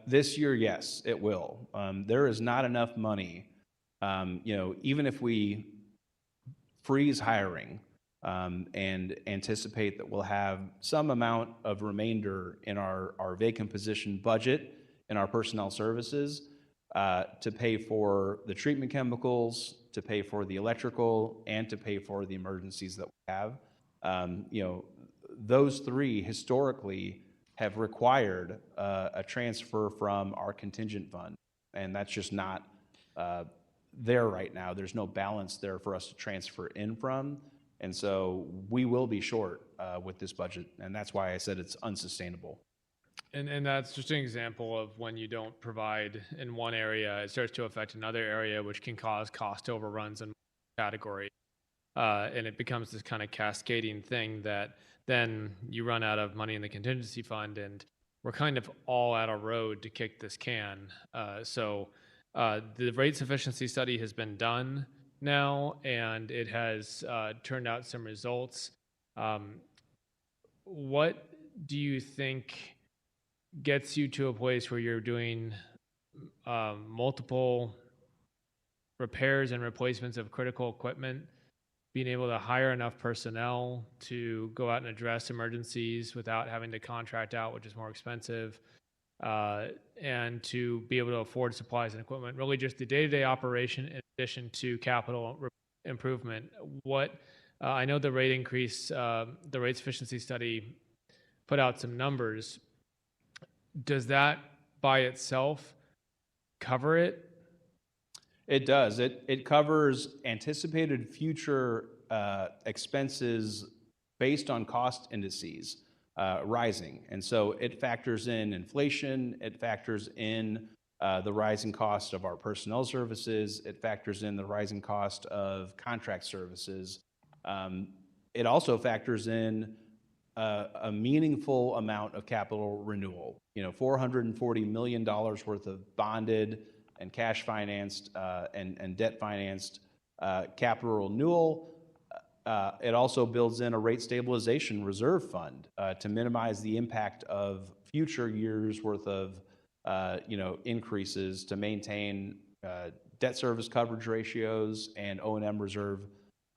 This year, yes, it will. There is not enough money. You know, even if we freeze hiring and anticipate that we'll have some amount of remainder in our vacant position budget in our personnel services to pay for the treatment chemicals, to pay for the electrical, and to pay for the emergencies that we have. You know, those three historically have required a transfer from our contingent fund, and that's just not there right now. There's no balance there for us to transfer in from, and so we will be short with this budget, and that's why I said it's unsustainable. And that's just an example of when you don't provide in one area, it starts to affect another area, which can cause cost overruns in one category. And it becomes this kind of cascading thing that then you run out of money in the contingency fund, and we're kind of all at a road to kick this can. So the rate sufficiency study has been done now, and it has turned out some results. What do you think gets you to a place where you're doing multiple repairs and replacements of critical equipment, being able to hire enough personnel to go out and address emergencies without having to contract out, which is more expensive, and to be able to afford supplies and equipment, really just the day-to-day operation in addition to capital improvement? What I know the rate increase, the rate sufficiency study put out some numbers. Does that by itself cover it? It does. It covers anticipated future expenses based on cost indices rising. And so it factors in inflation, it factors in the rising cost of our personnel services, it factors in the rising cost of contract services. It also factors in a meaningful amount of capital renewal. You know, $440 million worth of bonded and cash financed and debt financed capital renewal. It also builds in a rate stabilization reserve fund to minimize the impact of future years worth of you know, increases, to maintain debt service coverage ratios and O&M reserve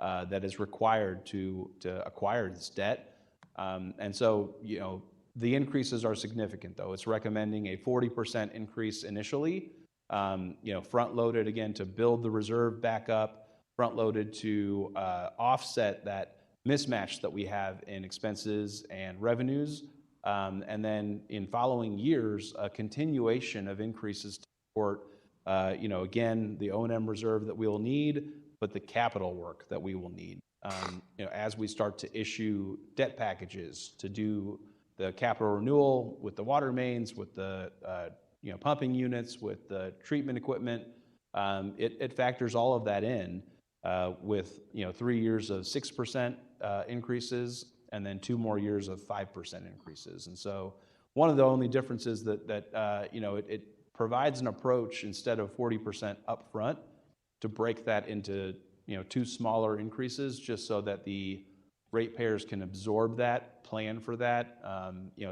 that is required to acquire this debt. And so, you know, the increases are significant, though. It's recommending a 40% increase initially, you know, front-loaded again to build the reserve back up, front-loaded to offset that mismatch that we have in expenses and revenues, and then in following years, a continuation of increases to support, you know, again, the O&M reserve that we will need, but the capital work that we will need. You know, as we start to issue debt packages to do the capital renewal with the water mains, with the you know, pumping units, with the treatment equipment, it factors all of that in with, 3 years of 6% increases, and then 2 more years of 5% increases. And so one of the only differences it provides an approach instead of 40% upfront to break that into, 2 smaller increases, just so that the ratepayers can absorb that, plan for that.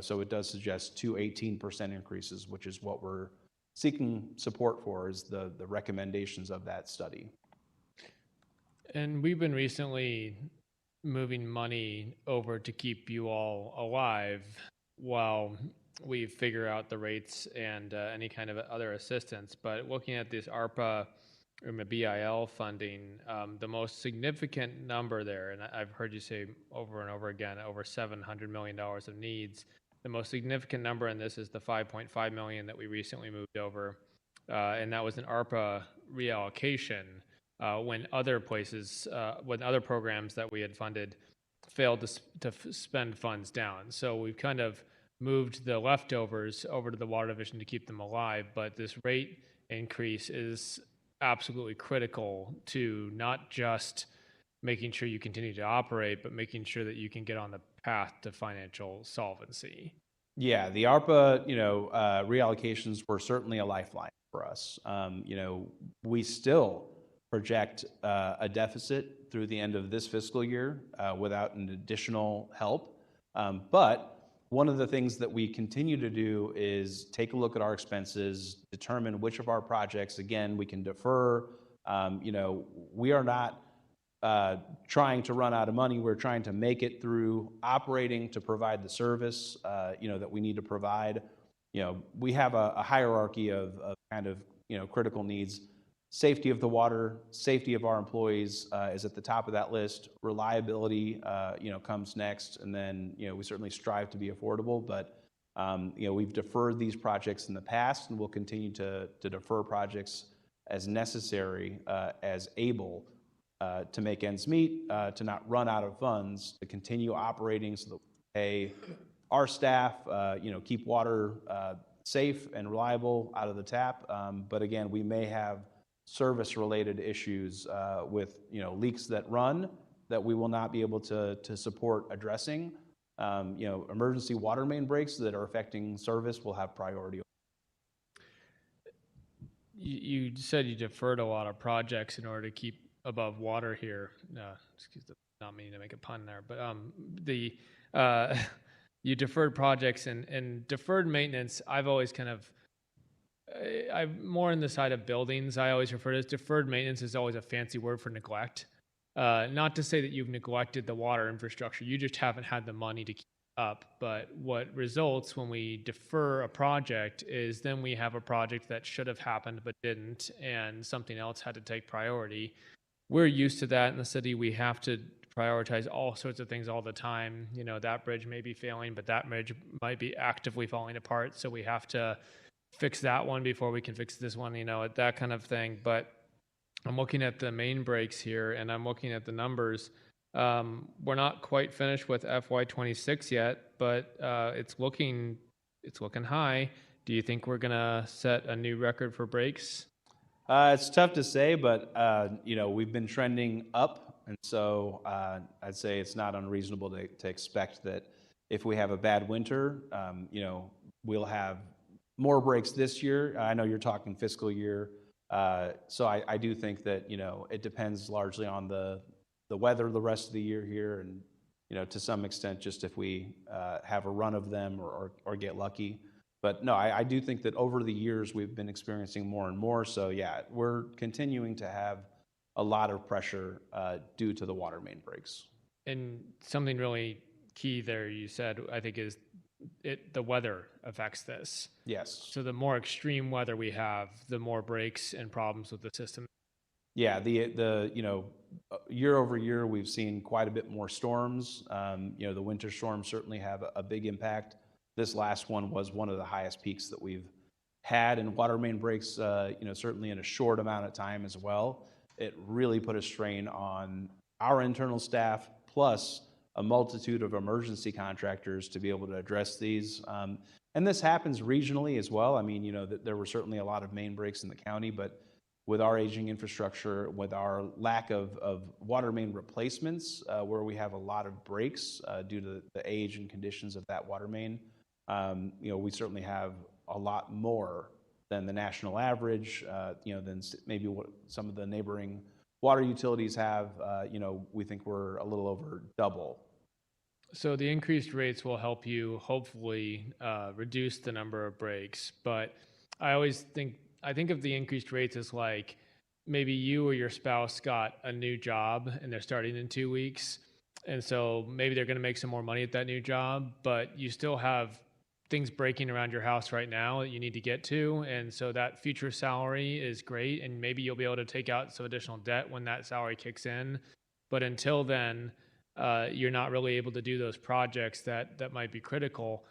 So it does suggest 2 18% increases, which is what we're seeking support for, is the recommendations of that study. And we've been recently moving money over to keep you all alive while we figure out the rates and any kind of other assistance. But looking at this ARPA or BIL funding, the most significant number there, and I've heard you say over and over again, over $700 million of needs. The most significant number in this is the $5.5 million that we recently moved over, and that was an ARPA reallocation when other places, when other programs that we had funded failed to spend funds down. So we've kind of moved the leftovers over to the Water Division to keep them alive, but this rate increase is absolutely critical to not just making sure you continue to operate, but making sure that you can get on the path to financial solvency. Yeah, the ARPA, reallocations were certainly a lifeline for us. We still project a deficit through the end of this fiscal year without an additional help. But one of the things that we continue to do is take a look at our expenses, determine which of our projects, again, we can defer. We are not trying to run out of money. We're trying to make it through operating to provide the service, that we need to provide. We have a hierarchy of kind of, critical needs. Safety of the water, safety of our employees is at the top of that list. Reliability, comes next, and then we certainly strive to be affordable. But we've deferred these projects in the past, and we'll continue to defer projects as necessary, as able to make ends meet, to not run out of funds, to continue operating so that we pay our staff, keep water safe and reliable out of the tap. But again, we may have service-related issues with leaks that run that we will not be able to support addressing. Emergency water main breaks that are affecting service will have priority. You said you deferred a lot of projects in order to keep above water here. Excuse me, not meaning to make a pun there, but you deferred projects and deferred maintenance. I've always kind of I'm more on the side of buildings. I always refer to it as deferred maintenance is always a fancy word for neglect. Not to say that you've neglected the water infrastructure, you just haven't had the money to keep up. But what results when we defer a project is then we have a project that should have happened but didn't, and something else had to take priority. We're used to that in the city. We have to prioritize all sorts of things all the time. That bridge may be failing, but that bridge might be actively falling apart. So we have to fix that one before we can fix this one, that kind of thing. But I'm looking at the main breaks here, and I'm looking at the numbers. We're not quite finished with FY26 yet, but it's looking high. Do you think we're gonna set a new record for breaks? It's tough to say, but we've been trending up, and so I'd say it's not unreasonable to expect that if we have a bad winter, we'll have more breaks this year. I know you're talking fiscal year, so I do think that it depends largely on the weather the rest of the year here, and to some extent just if we have a run of them or get lucky. But no, I do think that over the years we've been experiencing more and more. So yeah, we're continuing to have a lot of pressure due to the water main breaks. And something really key there you said, I think, is the weather affects this. Yes. So the more extreme weather we have, the more breaks and problems with the system. Yeah, the year over year we've seen quite a bit more storms. The winter storms certainly have a big impact. This last one was one of the highest peaks that we've had, and water main breaks, certainly in a short amount of time as well. It really put a strain on our internal staff, plus a multitude of emergency contractors to be able to address these. And this happens regionally as well. I mean, there were certainly a lot of main breaks in the county, but with our aging infrastructure, with our lack of water main replacements, where we have a lot of breaks due to the age and conditions of that water main, we certainly have a lot more than the national average, than maybe what some of the neighboring water utilities have. We think we're a little over double. So the increased rates will help you hopefully reduce the number of breaks, but I think of the increased rates as like maybe you or your spouse got a new job and they're starting in 2 weeks, and so maybe they're going to make some more money at that new job, but you still have things breaking around your house right now that you need to get to, and so that future salary is great, and maybe you'll be able to take out some additional debt when that salary kicks in, but until then, you're not really able to do those projects that might be critical.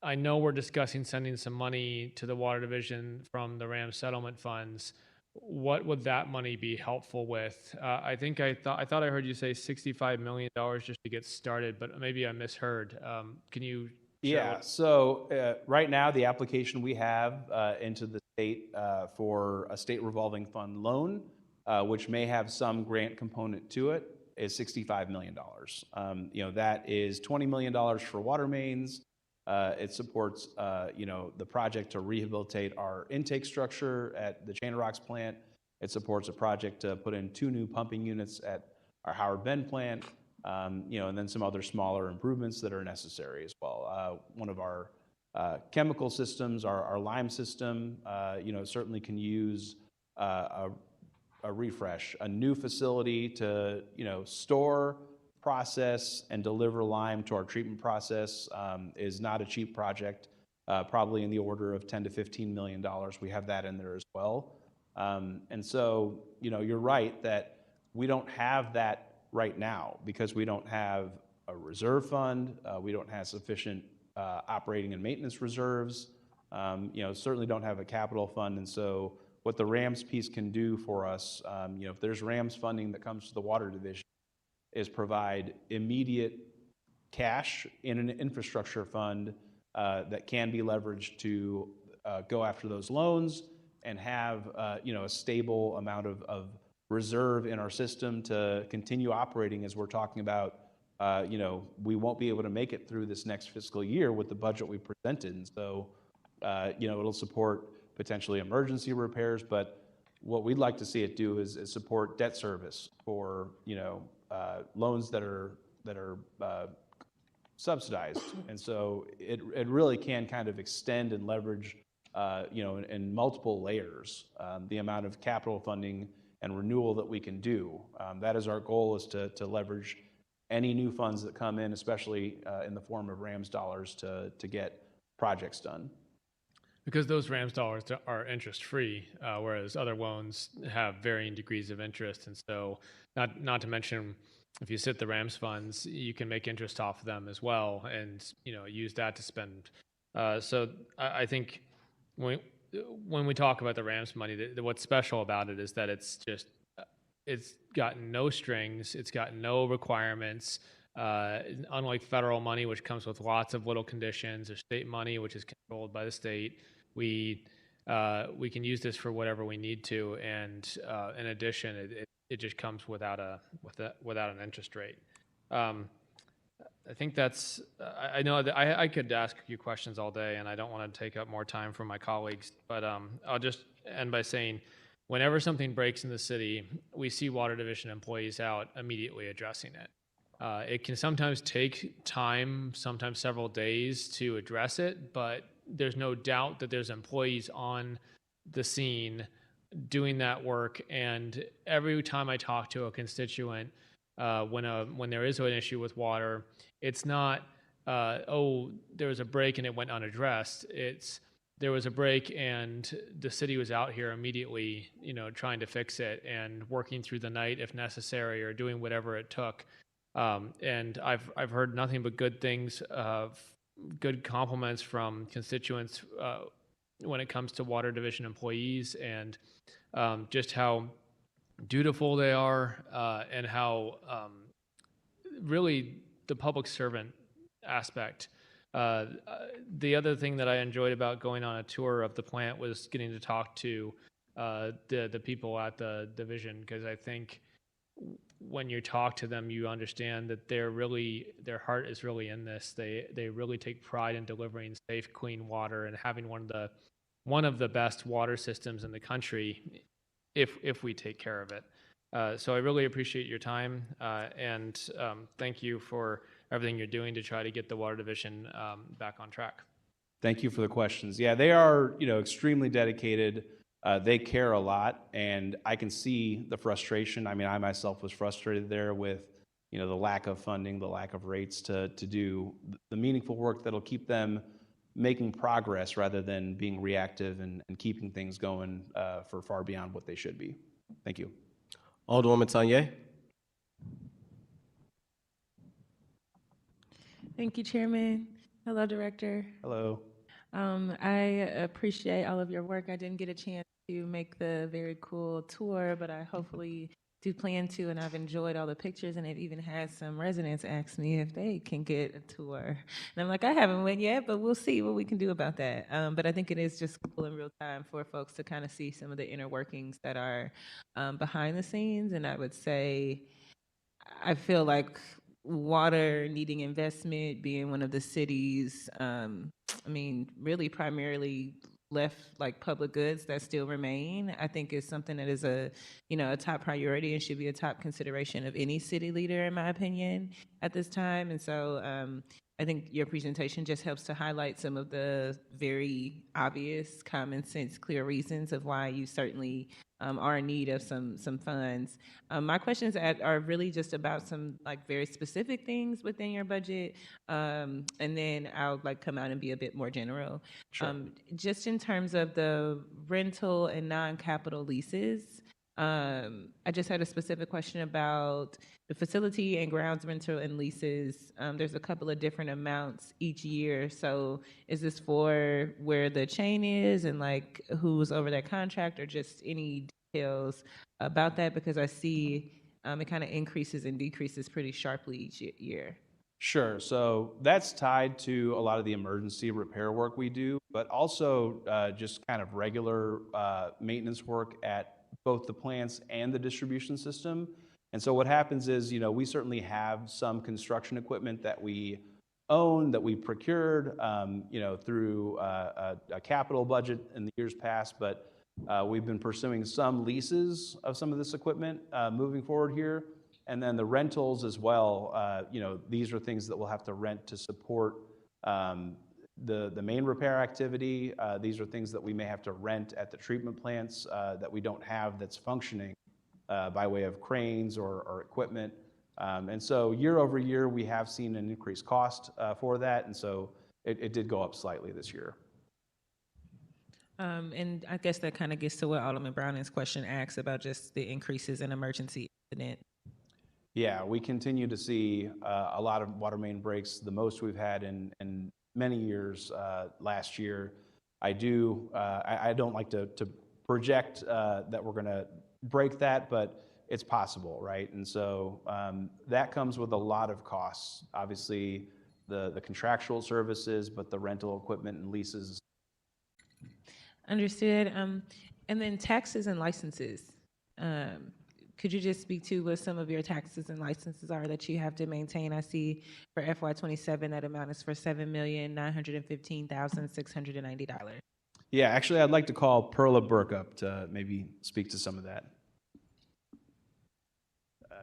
I know we're discussing sending some money to the water division from the RAM settlement funds. What would that money be helpful with? I thought I heard you say $65 million just to get started, but maybe I misheard. Can you share Yeah, so right now, the application we have into the state for a state revolving fund loan, which may have some grant component to it, is $65 million. That is $20 million for water mains. It supports, the project to rehabilitate our intake structure at the Chain of Rocks plant. It supports a project to put in 2 new pumping units at our Howard Bend plant, and then some other smaller improvements that are necessary as well. One of our chemical systems, our lime system, certainly can use a refresh. A new facility to, store, process, and deliver lime to our treatment process is not a cheap project, probably in the order of $10 to $15 million. We have that in there as well. And so, you're right that we don't have that right now because we don't have a reserve fund. We don't have sufficient operating and maintenance reserves. Certainly don't have a capital fund. And so what the RAMS piece can do for us, if there's RAMS funding that comes to the water division, is provide immediate cash in an infrastructure fund that can be leveraged to go after those loans and have a stable amount of reserve in our system to continue operating as we're talking about. We won't be able to make it through this next fiscal year with the budget we presented. And so, it'll support potentially emergency repairs, but what we'd like to see it do is support debt service for, loans that are subsidized. And so it really can kind of extend and leverage, in multiple layers, the amount of capital funding and renewal that we can do. That is our goal, is to leverage any new funds that come in, especially in the form of RAMS dollars, to get projects done. Because those RAMS dollars are interest-free, whereas other loans have varying degrees of interest. And so not to mention, if you sit the RAMS funds, you can make interest off of them as well and, use that to spend. So I think when we talk about the RAMS money, what's special about it is that it's got no strings, it's got no requirements. Unlike federal money, which comes with lots of little conditions, or state money, which is controlled by the state, we can use this for whatever we need to, and in addition, it just comes without an interest rate. I think that's. I know that I could ask you questions all day, and I don't want to take up more time from my colleagues, but I'll just end by saying, whenever something breaks in the city, we see Water Division employees out immediately addressing it. It can sometimes take time, sometimes several days to address it, but there's no doubt that there's employees on the scene doing that work. And every time I talk to a constituent, when there is an issue with water, it's not, there was a break and it went unaddressed. It's, there was a break and the city was out here immediately, trying to fix it and working through the night if necessary, or doing whatever it took. And I've heard nothing but good things, good compliments from constituents when it comes to Water Division employees, and just how dutiful they are, and how really the public servant aspect. The other thing that I enjoyed about going on a tour of the plant was getting to talk to the people at the division, because I think when you talk to them, you understand that their heart is really in this. They really take pride in delivering safe, clean water and having one of the best water systems in the country, if we take care of it. So I really appreciate your time, and thank you for everything you're doing to try to get the water division back on track. Thank you for the questions. Yeah, they are, extremely dedicated. They care a lot, and I can see the frustration. I mean, I myself was frustrated there with, the lack of funding, the lack of rates to do the meaningful work that'll keep them making progress rather than being reactive and keeping things going for far beyond what they should be. Thank you. Alderwoman Tanya. Thank you, Chairman. Hello, Director. Hello. I appreciate all of your work. I didn't get a chance to make the very cool tour, but I hopefully do plan to, and I've enjoyed all the pictures, and I've even had some residents ask me if they can get a tour. And I'm like, I haven't went yet, but we'll see what we can do about that. But I think it is just cool in real time for folks to kind of see some of the inner workings that are behind the scenes. And I would say, I feel like water needing investment, being one of the cities, really primarily left like public goods that still remain, I think is something that is a top priority and should be a top consideration of any city leader, in my opinion, at this time. And so I think your presentation just helps to highlight some of the very obvious, common sense, clear reasons of why you certainly are in need of some funds. My questions are really just about some like very specific things within your budget, and then I'll come out and be a bit more general. Sure. Just in terms of the rental and non-capital leases, I just had a specific question about the facility and grounds rental and leases. There's a couple of different amounts each year. So is this for where the chain is and like who's over that contract, or just any details about that? Because I see it kind of increases and decreases pretty sharply each year. Sure. So that's tied to a lot of the emergency repair work we do, but also just kind of regular maintenance work at both the plants and the distribution system. And so what happens is, we certainly have some construction equipment that we own, that we procured, through a capital budget in the years past, but we've been pursuing some leases of some of this equipment moving forward here. And then the rentals as well, these are things that we'll have to rent to support the main repair activity. These are things that we may have to rent at the treatment plants that we don't have that's functioning by way of cranes or equipment. And so year over year, we have seen an increased cost for that. And so it did go up slightly this year. And I guess that kind of gets to what Alderman Browning's question asks about just the increases in emergency incident. Yeah, we continue to see a lot of water main breaks, the most we've had in many years last year. I don't like to project that we're going to break that, but it's possible, right? And so that comes with a lot of costs. Obviously, the contractual services, but the rental equipment and leases. Understood. And then taxes and licenses. Could you just speak to what some of your taxes and licenses are that you have to maintain? I see for FY27 that amount is for $7,915,690. Yeah, actually, I'd like to call Perla Burke up to maybe speak to some of that.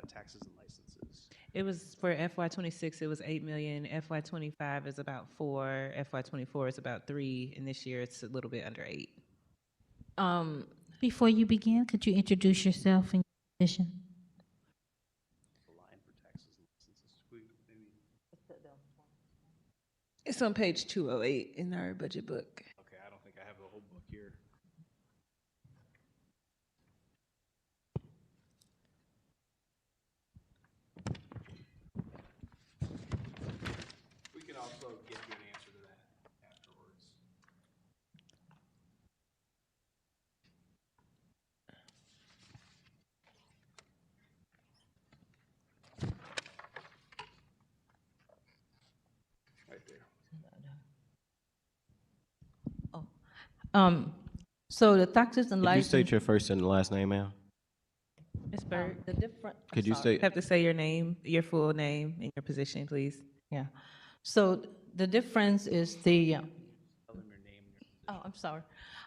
Taxes and licenses. It was for FY26, it was $8 million. FY25 is about $4 million. FY24 is about $3 million. And this year it's a little bit under $8 million. Before you begin, could you introduce yourself and your position? It's on page 208 in our budget book. Okay, I don't think I have the whole book here. We can also get you an answer to that afterwards. Right there. So the taxes and Could you license. state your first and last name, ma'am? Ms. Bird, The different. I'm Could you sorry. state? have to say your name, your full name, and your position, please. Yeah. So the difference is the. Oh, I'm sorry.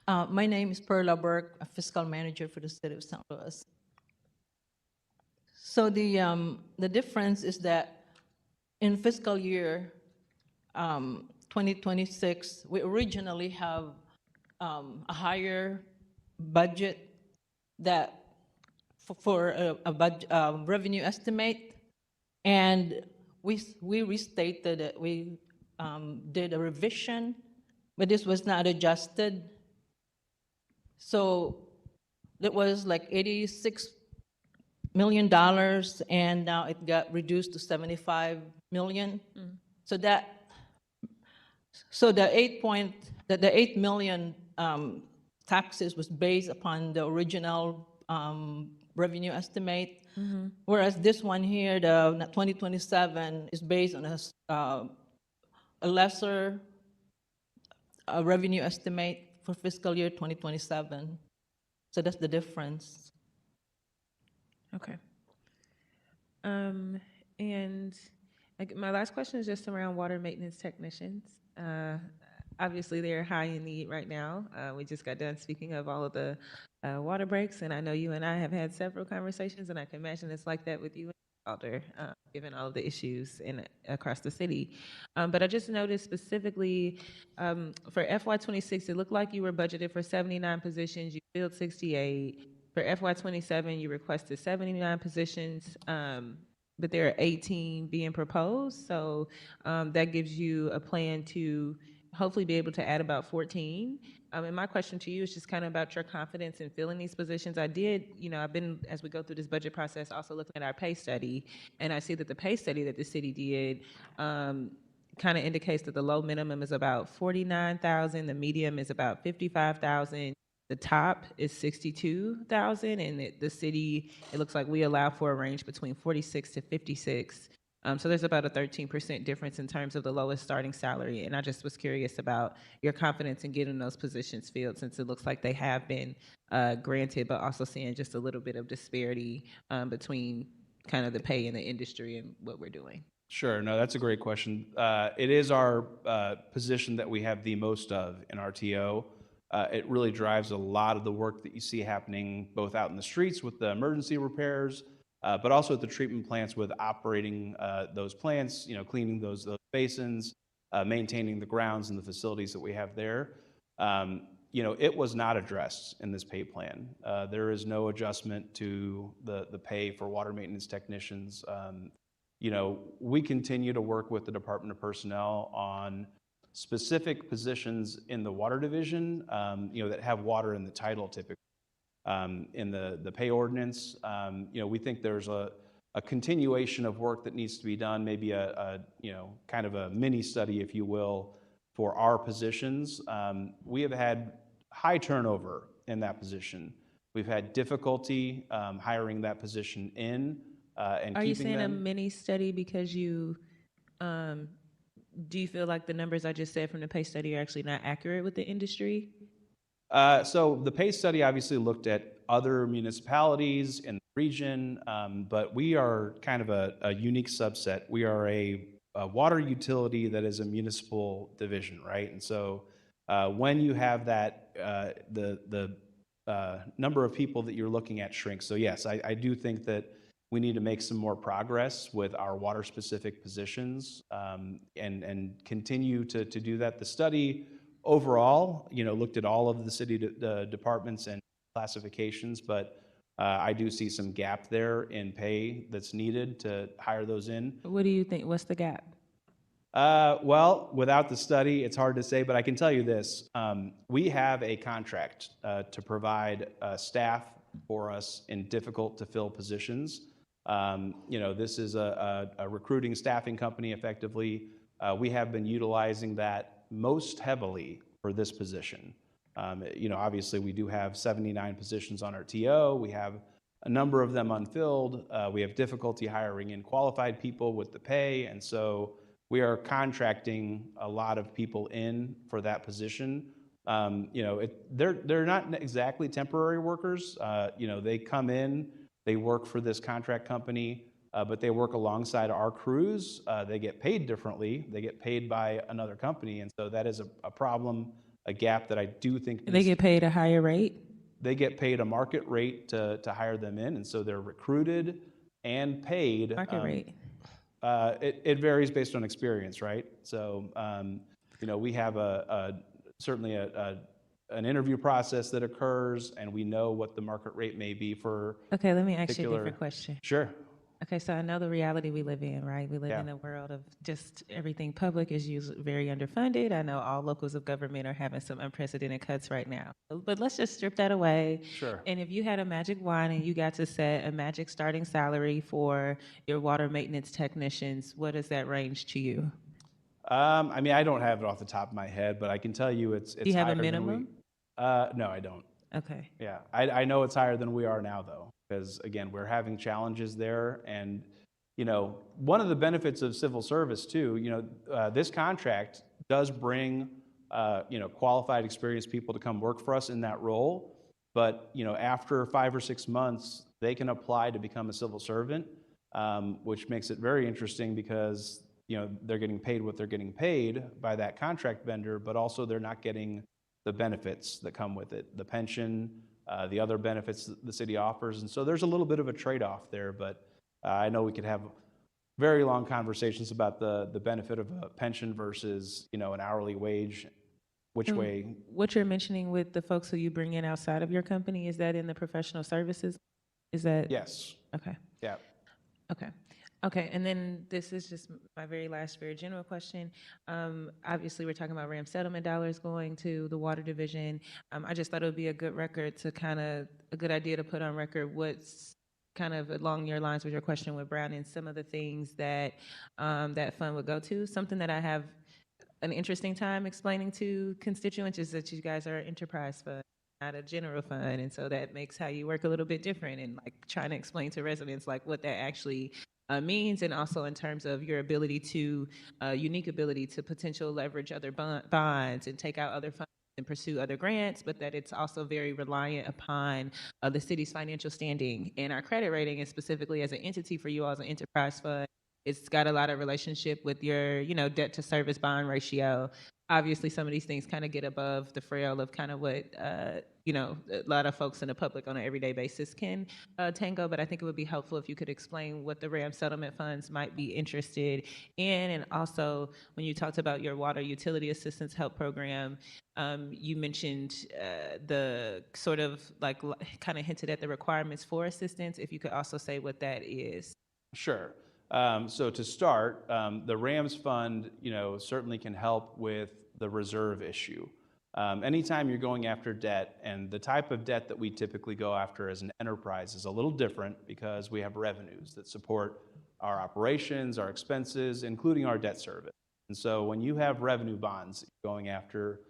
My name is Perla Burke, a fiscal manager for the city of St. Louis. So the difference is that in fiscal year 2026, we originally have a higher budget that for a revenue estimate, and we restated it. We did a revision, but this was not adjusted. So it was like $86 million, and now it got reduced to 75 million. So the 8 million taxes was based upon the original revenue estimate, whereas this one here, the 2027, is based on a lesser revenue estimate for fiscal year 2027. So that's the difference. Okay. And my last question is just around water maintenance technicians. Obviously, they're high in need right now. We just got done speaking of all of the water breaks, and I know you and I have had several conversations, and I can imagine it's like that with you and Alder, given all of the issues across the city. But I just noticed specifically for FY26, it looked like you were budgeted for 79 positions. You filled 68. For FY27, you requested 79 positions, but there are 18 being proposed. So that gives you a plan to hopefully be able to add about 14. And my question to you is just kind of about your confidence in filling these positions. I've been, as we go through this budget process, also looking at our pay study, and I see that the pay study that the city did kind of indicates that the low minimum is about 49,000, the medium is about 55,000. The top is 62,000, and the city, it looks like we allow for a range between 46 to 56. So there's about a 13% difference in terms of the lowest starting salary. And I just was curious about your confidence in getting those positions filled, since it looks like they have been granted, but also seeing just a little bit of disparity between kind of the pay in the industry and what we're doing. Sure. No, that's a great question. It is our position that we have the most of in RTO. It really drives a lot of the work that you see happening both out in the streets with the emergency repairs, but also at the treatment plants with operating those plants, cleaning those basins, maintaining the grounds and the facilities that we have there. It was not addressed in this pay plan. There is no adjustment to the pay for water maintenance technicians. We continue to work with the Department of Personnel on specific positions in the water division, that have water in the title typically. In the pay ordinance, we think there's a continuation of work that needs to be done, maybe a kind of a mini study, if you will, for our positions. We have had high turnover in that position. We've had difficulty hiring that position in and Are you keeping saying a them. mini study because do you feel like the numbers I just said from the pay study are actually not accurate with the industry? So the pay study obviously looked at other municipalities in the region, but we are kind of a unique subset. We are a water utility that is a municipal division, right? And so when you have that, the number of people that you're looking at shrinks. So yes, I do think that we need to make some more progress with our water-specific positions and continue to do that. The study overall, looked at all of the city departments and classifications, but I do see some gap there in pay that's needed to hire those in. What do you think? What's the gap? Well, without the study, it's hard to say, but I can tell you this. We have a contract to provide staff for us in difficult-to-fill positions. This is a recruiting staffing company, effectively. We have been utilizing that most heavily for this position. Obviously, we do have 79 positions on our TO. We have a number of them unfilled. We have difficulty hiring in qualified people with the pay, and so we are contracting a lot of people in for that position. They're not exactly temporary workers. They come in, they work for this contract company, but they work alongside our crews. They get paid differently. They get paid by another company, and so that is a problem, a gap that I do think They needs get paid a higher rate? they get paid a market rate to hire them in, and so they're recruited and paid. Market rate? It varies based on experience, right? So, we have certainly an interview process that occurs, and we know what the market rate may be for. Okay, let me ask you a particular- different question. Sure. Okay, so I know the reality we live in, right? We live Yeah. in a world of just everything public is usually very underfunded. I know all locals of government are having some unprecedented cuts right now. But let's just strip that away. Sure. And if you had a magic wand and you got to set a magic starting salary for your water maintenance technicians, what does that range to you? I don't have it off the top of my head, but I can tell you it's Do you have a higher than we- minimum? No, I don't. Okay. Yeah, I know it's higher than we are now, though, because again, we're having challenges there. And, one of the benefits of civil service too, this contract does bring, qualified, experienced people to come work for us in that role. But, after 5 or 6 months, they can apply to become a civil servant, which makes it very interesting because, they're getting paid what they're getting paid by that contract vendor, but also they're not getting the benefits that come with it, the pension, the other benefits that the city offers. And so there's a little bit of a trade-off there, but I know we could have very long conversations about the benefit of a pension versus, an hourly wage, which way. What you're mentioning with the folks who you bring in outside of your company, is that in the professional services? Is that? Yes. Okay. Yeah. Okay. Okay, and then this is just my very last, very general question. Obviously, we're talking about RAM settlement dollars going to the water division. I just thought it would be a good record to a good idea to put on record what's kind of along your lines with your question with Brown and some of the things that that fund would go to. Something that I have an interesting time explaining to constituents is that you guys are an enterprise fund, not a general fund, and so that makes how you work a little bit different, and like trying to explain to residents like what that actually means, and also in terms of your ability to unique ability to potential leverage other bonds and take out other funds and pursue other grants, but that it's also very reliant upon the city's financial standing and our credit rating, and specifically as an entity for you all as an enterprise fund. It's got a lot of relationship with your, debt to service bond ratio. Obviously, some of these things kind of get above the frail of kind of what, a lot of folks in the public on an everyday basis can tango, but I think it would be helpful if you could explain what the RAM settlement funds might be interested in. And also, when you talked about your water utility assistance help program, you mentioned the sort of like kind of hinted at the requirements for assistance. If you could also say what that is. Sure. So to start, the RAMS fund, certainly can help with the reserve issue. Anytime you're going after debt, and the type of debt that we typically go after as an enterprise is a little different because we have revenues that support our operations, our expenses, including our debt service. And so when you have revenue bonds going after,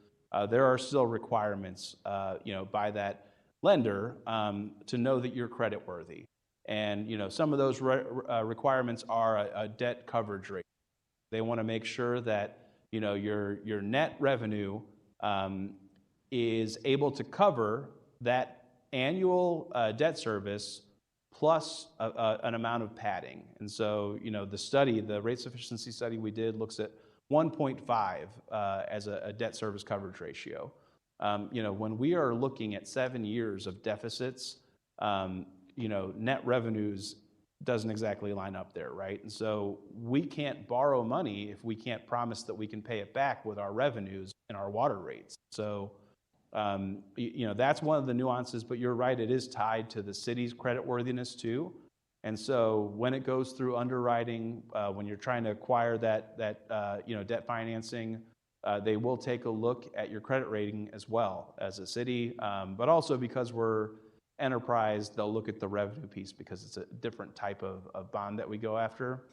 there are still requirements, by that lender to know that you're creditworthy. And some of those requirements are a debt coverage rate. They want to make sure that your net revenue is able to cover that annual debt service plus an amount of padding. And so the rate sufficiency study we did looks at 1.5 as a debt service coverage ratio. When we are looking at 7 years of deficits, net revenues doesn't exactly line up there, right? And so we can't borrow money if we can't promise that we can pay it back with our revenues and our water rates. So, that's one of the nuances, but you're right, it is tied to the city's creditworthiness too. And so when it goes through underwriting, when you're trying to acquire that debt financing, they will take a look at your credit rating as well as a city, but also because we're enterprise, they'll look at the revenue piece because it's a different type of bond that we go after.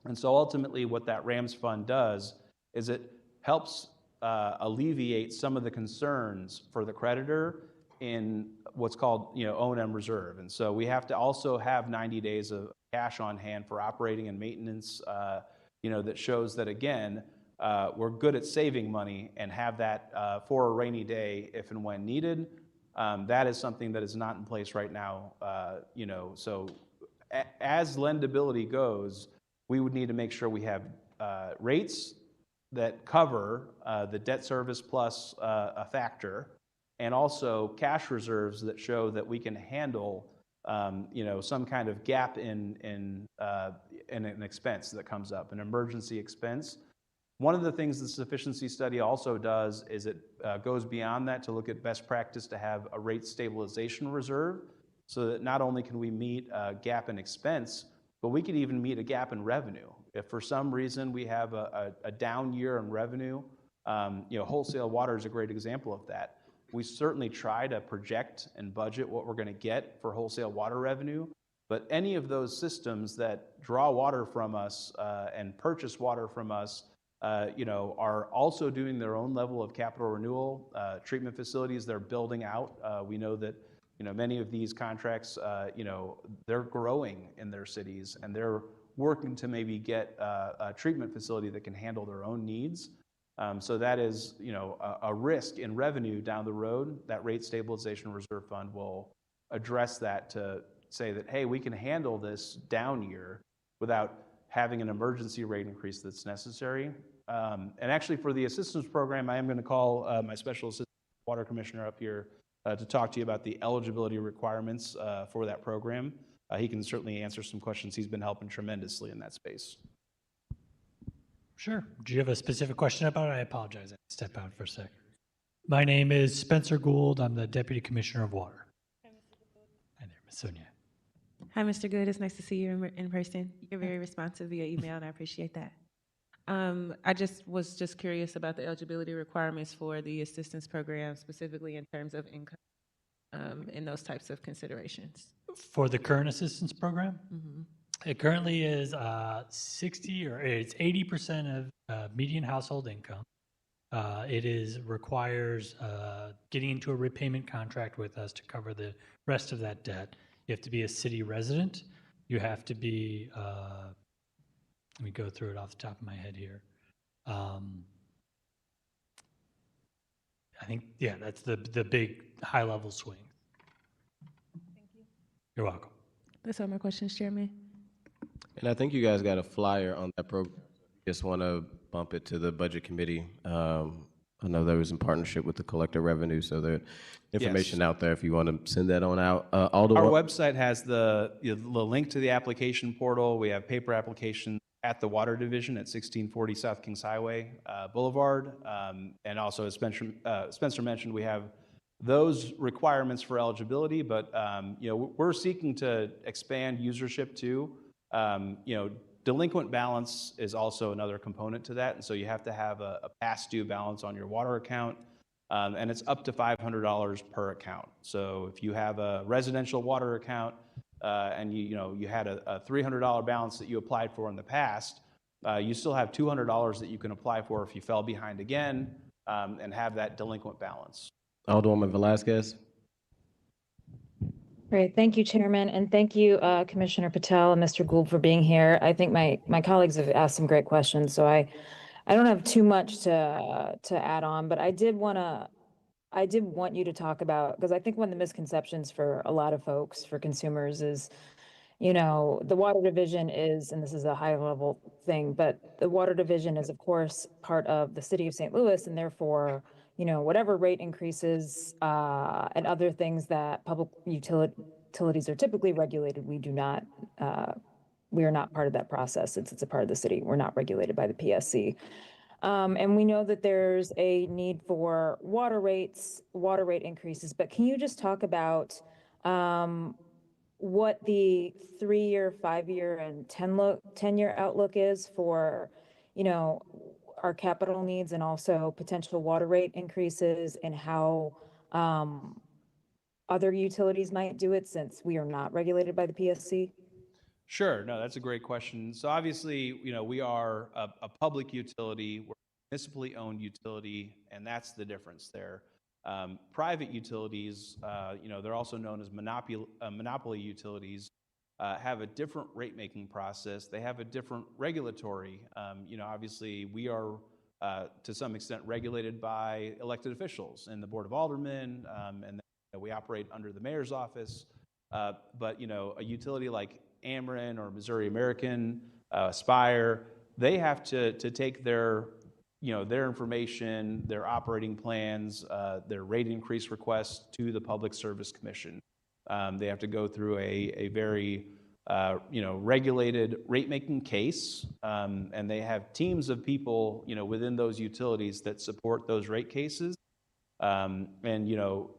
And so ultimately what that RAMS fund does is it helps alleviate some of the concerns for the creditor in what's called O&M reserve. And so we have to also have 90 days of cash on hand for operating and maintenance, that shows that again, we're good at saving money and have that for a rainy day if and when needed. That is something that is not in place right now. So as lendability goes, we would need to make sure we have rates that cover the debt service plus a factor, and also cash reserves that show that we can handle some kind of gap in an expense that comes up, an emergency expense. One of the things the sufficiency study also does is it goes beyond that to look at best practice to have a rate stabilization reserve, so that not only can we meet a gap in expense, but we could even meet a gap in revenue. If for some reason we have a down year in revenue, wholesale water is a great example of that. We certainly try to project and budget what we're going to get for wholesale water revenue, but any of those systems that draw water from us and purchase water from us are also doing their own level of capital renewal. Treatment facilities they're building out. We know that many of these contracts, they're growing in their cities, and they're working to maybe get a treatment facility that can handle their own needs. So that is a risk in revenue down the road. That rate stabilization reserve fund will address that to say that, hey, we can handle this down year without having an emergency rate increase that's necessary. And actually, for the assistance program, I am going to call my special assistant water commissioner up here to talk to you about the eligibility requirements for that program. He can certainly answer some questions. He's been helping tremendously in that space. Sure. Do you have a specific question about it? I apologize. I step out for a sec. My name is Spencer Gould. I'm the Deputy Commissioner of Water. Hi there, Ms. Sonia. Hi, Mr. Good. It's nice to see you in person. You're very responsive via email, and I appreciate that. I was just curious about the eligibility requirements for the assistance program, specifically in terms of income and those types of considerations. For the current assistance program, it currently is 80% of median household income. It requires getting into a repayment contract with us to cover the rest of that debt. You have to be a city resident. You have to be, let me go through it off the top of my head here. I think, yeah, that's the big high level swing. Thank you. You're welcome. That's all my questions, Chairman. And I think you guys got a flyer on that program. Just want to bump it to the budget committee. I know that was in partnership with the collector revenue, so the information out there if you want to send that on out. Our website has the link to the application portal. We have paper applications at the Water Division at 1640 South Kings Highway Boulevard. And also, as Spencer mentioned, we have those requirements for eligibility, but we're seeking to expand usership too. Delinquent balance is also another component to that, and so you have to have a past due balance on your water account, and it's up to $500 per account. So if you have a residential water account and you had a $300 balance that you applied for in the past, you still have $200 that you can apply for if you fell behind again and have that delinquent balance. Alderwoman Velasquez. Great. Thank you, Chairman, and thank you, Commissioner Patel and Mr. Gould for being here. I think my colleagues have asked some great questions, so I don't have too much to add on, but I did want you to talk about, because I think one of the misconceptions for a lot of folks, for consumers, is the Water Division is, and this is a high level thing, but the Water Division is, of course, part of the City of St. Louis, and therefore, whatever rate increases and other things that public utilities are typically regulated, we are not part of that process. It's a part of the city. We're not regulated by the PSC. And we know that there's a need for water rate increases, but can you just talk about what the 3-year, 5-year, and 10-year outlook is for, our capital needs and also potential water rate increases, and how other utilities might do it since we are not regulated by the PSC? Sure. No, that's a great question. So obviously, we are a public utility. We're a municipally owned utility, and that's the difference there. Private utilities, they're also known as monopoly utilities, have a different rate-making process. They have a different regulatory. Obviously, we are to some extent regulated by elected officials and the Board of Aldermen, and then we operate under the mayor's office. But a utility like Ameren or Missouri American, Spire, they have to take their information, their operating plans, their rate increase requests to the Public Service Commission. They have to go through a very regulated rate-making case, and they have teams of people, within those utilities that support those rate cases. And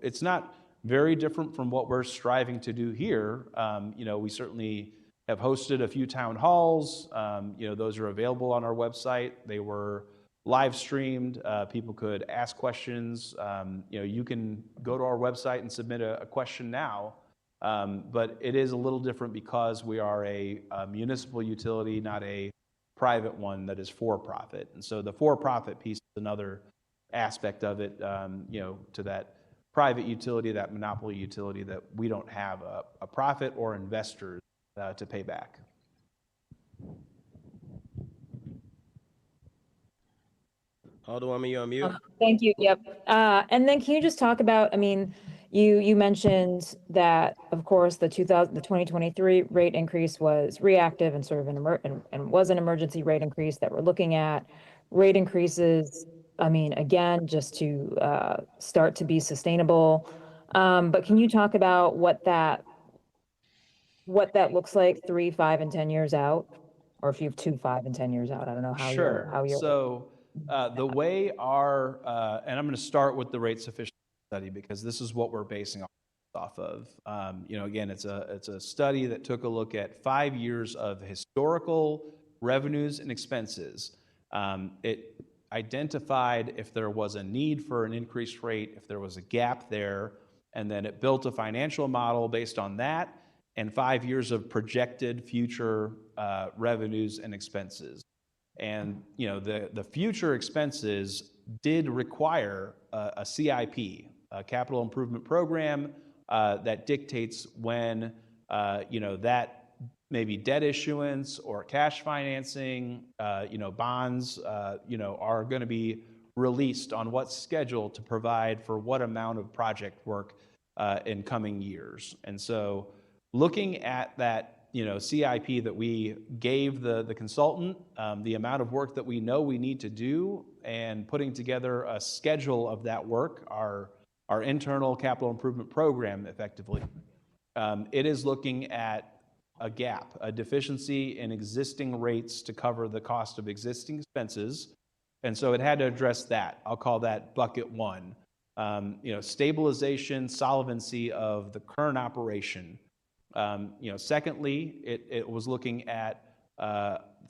it's not very different from what we're striving to do here. We certainly have hosted a few town halls. Those are available on our website. They were live streamed. People could ask questions. You can go to our website and submit a question now. But it is a little different because we are a municipal utility, not a private one that is for-profit. And so the for-profit piece is another aspect of it, to that private utility, that monopoly utility, that we don't have a profit or investors to pay back. Alderwoman, you on mute? Thank you. Yep. And then can you just talk about, you mentioned that, of course, the 2023 rate increase was reactive and sort of and was an emergency rate increase that we're looking at. Rate increases, again, just to start to be sustainable. But can you talk about what that looks like 3, 5, and 10 years out? Or if you have 2, 5, and 10 years out, I don't know how you're. So the way and I'm going to start with the rate sufficiency study because this is what we're basing off of. Again, it's a study that took a look at 5 years of historical revenues and expenses. It identified if there was a need for an increased rate, if there was a gap there, and then it built a financial model based on that and 5 years of projected future revenues and expenses. And the future expenses did require a CIP, a capital improvement program, that dictates when that maybe debt issuance or cash financing, bonds, are going to be released on what schedule to provide for what amount of project work in coming years. And so looking at that CIP that we gave the consultant, the amount of work that we know we need to do, and putting together a schedule of that work, our internal capital improvement program, effectively, it is looking at a gap, a deficiency in existing rates to cover the cost of existing expenses. And so it had to address that. I'll call that bucket one. Stabilization, solvency of the current operation. Secondly, it was looking at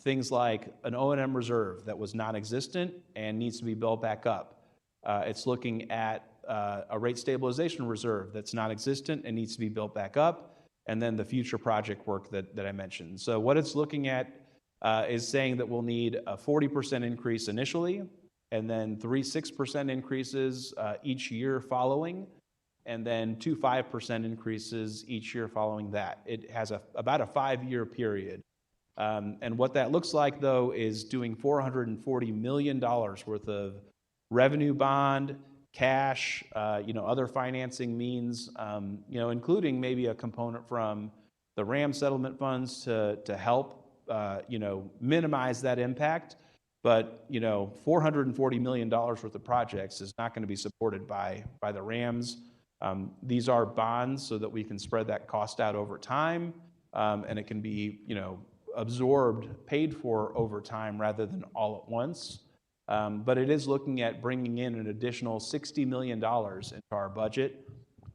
things like an O&M reserve that was non-existent and needs to be built back up. It's looking at a rate stabilization reserve that's non-existent and needs to be built back up, and then the future project work that I mentioned. So what it's looking at is saying that we'll need a 40% increase initially, and then 3 6% increases each year following, and then 2 5% increases each year following that. It has about a 5-year period. And what that looks like, though, is doing $440 million worth of revenue bond, cash, other financing means, including maybe a component from the RAM settlement funds to help, minimize that impact. But, $440 million worth of projects is not going to be supported by the RAMs. These are bonds so that we can spread that cost out over time, and it can be, absorbed, paid for over time rather than all at once. But it is looking at bringing in an additional $60 million into our budget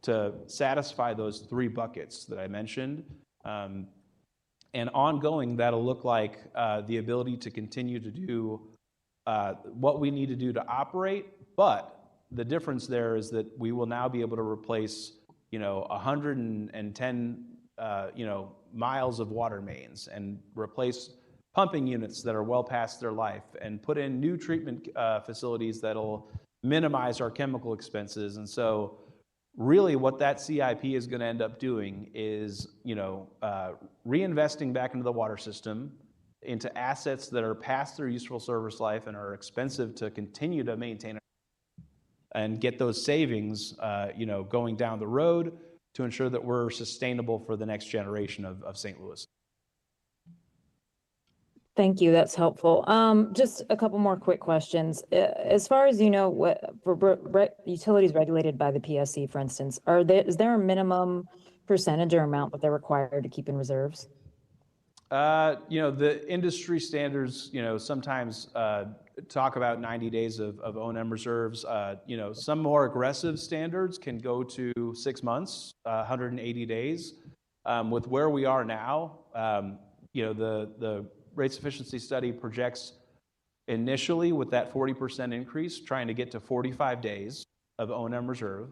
to satisfy those 3 buckets that I mentioned. And ongoing, that'll look like the ability to continue to do what we need to do to operate. But the difference there is that we will now be able to replace, 110, miles of water mains and replace pumping units that are well past their life and put in new treatment facilities that'll minimize our chemical expenses. And so really what that CIP is going to end up doing is, reinvesting back into the water system, into assets that are past their useful service life and are expensive to continue to maintain and get those savings, going down the road to ensure that we're sustainable for the next generation of St. Louis. Thank you, that's helpful. Just a couple more quick questions. As far as you know, utilities regulated by the PSC, for instance, is there a minimum percentage or amount that they're required to keep in reserves? The industry standards, sometimes talk about 90 days of O&M reserves. Some more aggressive standards can go to 6 months, 180 days. With where we are now, the rate sufficiency study projects initially with that 40% increase, trying to get to 45 days of O&M reserve.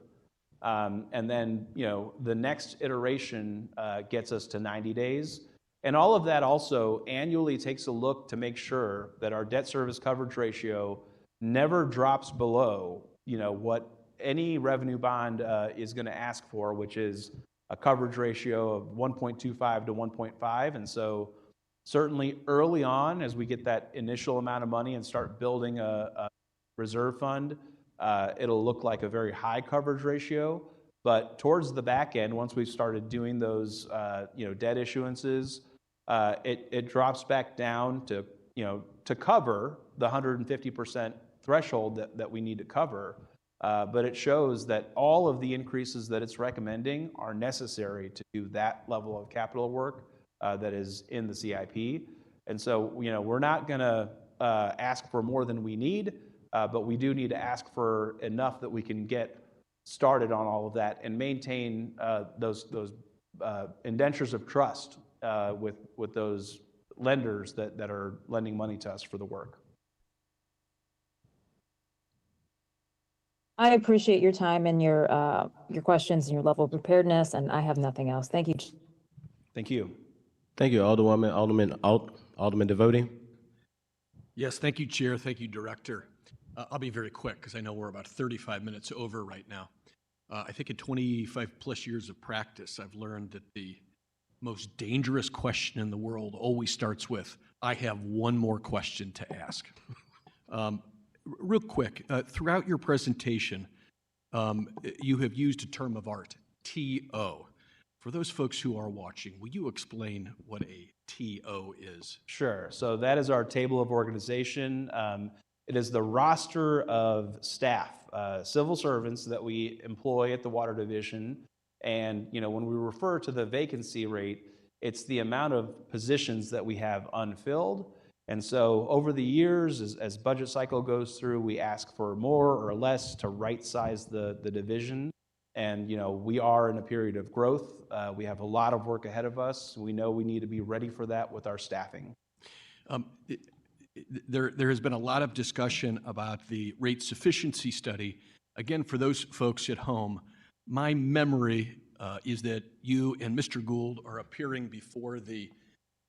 And then, the next iteration gets us to 90 days. And all of that also annually takes a look to make sure that our debt service coverage ratio never drops below, what any revenue bond is going to ask for, which is a coverage ratio of 1.25 to 1.5. And so certainly early on, as we get that initial amount of money and start building a reserve fund, it'll look like a very high coverage ratio. But towards the back end, once we've started doing those, debt issuances, it drops back down to, to cover the 150% threshold that we need to cover. But it shows that all of the increases that it's recommending are necessary to do that level of capital work that is in the CIP. And so, we're not going to ask for more than we need, but we do need to ask for enough that we can get started on all of that and maintain those indentures of trust with those lenders that are lending money to us for the work. I appreciate your time and your questions and your level of preparedness, and I have nothing else. Thank you. Thank you. Thank you, Alderman Devotie. Yes, thank you, Chair. Thank you, Director. I'll be very quick because I know we're about 35 minutes over right now. I think in 25 plus years of practice, I've learned that the most dangerous question in the world always starts with, I have one more question to ask. Real quick, throughout your presentation, you have used a term of art, TO. For those folks who are watching, will you explain what a TO is? Sure. So that is our table of organization. It is the roster of staff, civil servants that we employ at the Water Division. And, when we refer to the vacancy rate, it's the amount of positions that we have unfilled. And so over the years, as budget cycle goes through, we ask for more or less to right-size the division. And, we are in a period of growth. We have a lot of work ahead of us. We know we need to be ready for that with our staffing. There has been a lot of discussion about the rate sufficiency study. Again, for those folks at home, my memory is that you and Mr. Gould are appearing before the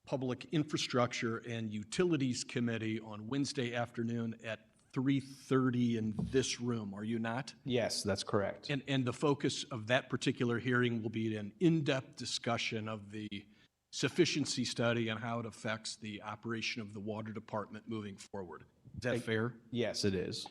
Public Infrastructure and Utilities Committee on Wednesday afternoon at 3:30 in this room, are you not? Yes, that's correct. And the focus of that particular hearing will be an in-depth discussion of the sufficiency study and how it affects the operation of the water department moving forward. Is that fair? Yes, it is.